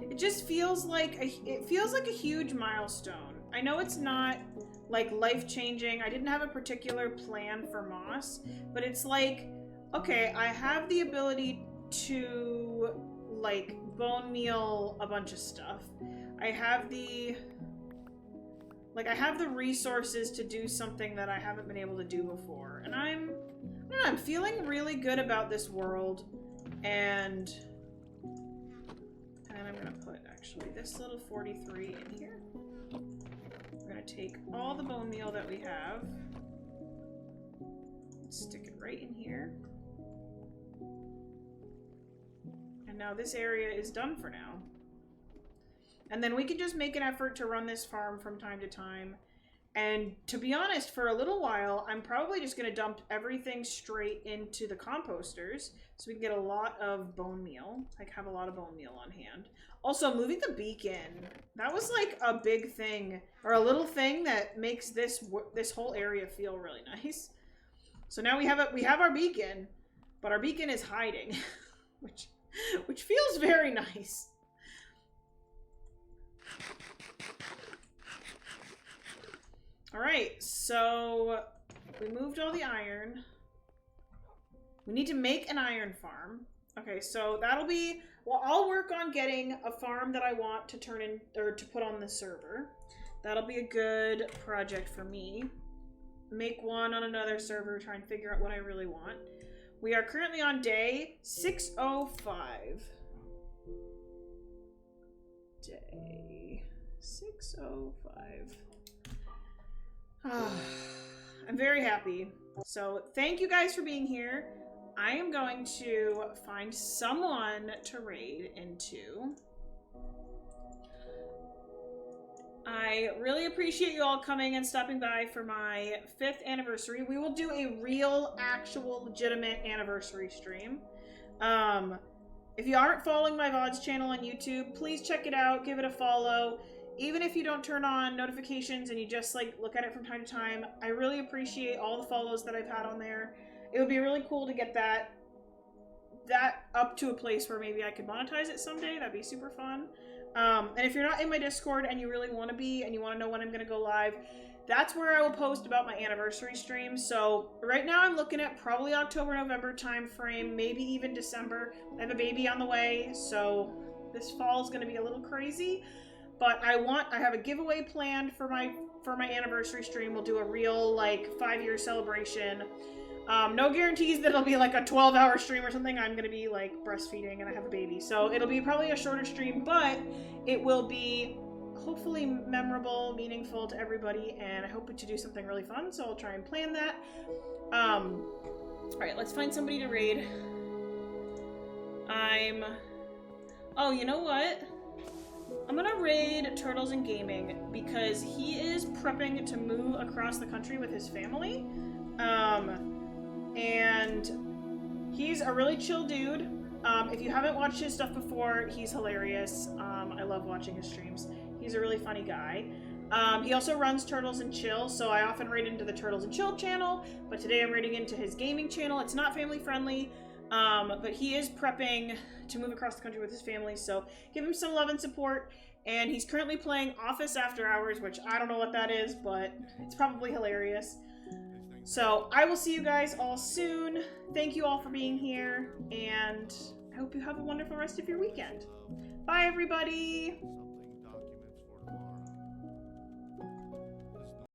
Speaker 1: It just feels like it feels like a huge milestone. I know it's not like life-changing. I didn't have a particular plan for moss, but it's like, okay, I have the ability to like bone meal a bunch of stuff. I have the resources to do something that I haven't been able to do before. And I don't know, I'm feeling really good about this world. And I'm gonna put actually this little 43 in here. We're gonna take all the bone meal that we have, stick it right in here. And now this area is done for now. And then we can just make an effort to run this farm from time to time. And to be honest, for a little while, I'm probably just gonna dump everything straight into the composters so we can get a lot of bone meal, like have a lot of bone meal on hand. Also, moving the beacon, that was like a big thing, or a little thing that makes this whole area feel really nice. So now we have our beacon, but our beacon is hiding, which feels very nice. All right, so we moved all the iron. We need to make an iron farm. Okay, so that'll be, well, I'll work on getting a farm that I want to turn in, or to put on the server. That'll be a good project for me. Make one on another server, try and figure out what I really want. We are currently on day 605. Day 605. I'm very happy. So thank you guys for being here. I am going to find someone to raid into. I really appreciate you all coming and stopping by for my 5th anniversary. We will do a real, actual, legitimate anniversary stream. If you aren't following my VODs channel on YouTube, please check it out, give it a follow. Even if you don't turn on notifications and you just like look at it from time to time, I really appreciate all the follows that I've had on there. It would be really cool to get that up to a place where maybe I could monetize it someday. That'd be super fun. And if you're not in my Discord and you really want to be and you want to know when I'm going to go live, that's where I will post about my anniversary stream. So right now I'm looking at probably October, November time frame, maybe even December. I have a baby on the way, so this fall is going to be a little crazy. But I have a giveaway planned for my anniversary stream. We'll do a real like 5-year celebration. No guarantees that it'll be like a 12-hour stream or something. I'm gonna be like breastfeeding and I have a baby, so it'll be probably a shorter stream, but it will be hopefully memorable, meaningful to everybody, and I hope to do something really fun. So I'll try and plan that. All right, let's find somebody to raid. Oh, you know what? I'm gonna raid Turtles in Gaming because he is prepping to move across the country with his family. And he's a really chill dude. If you haven't watched his stuff before, he's hilarious. I love watching his streams. He's a really funny guy. He also runs Turtles and Chill, so I often raid into the Turtles and Chill channel, but today I'm raiding into his gaming channel. It's not family friendly, but he is prepping to move across the country with his family, so give him some love and support. And he's currently playing Office After Hours, which I don't know what that is, but it's probably hilarious. So I will see you guys all soon. Thank you all for being here, and I hope you have a wonderful rest of your weekend. Bye, everybody!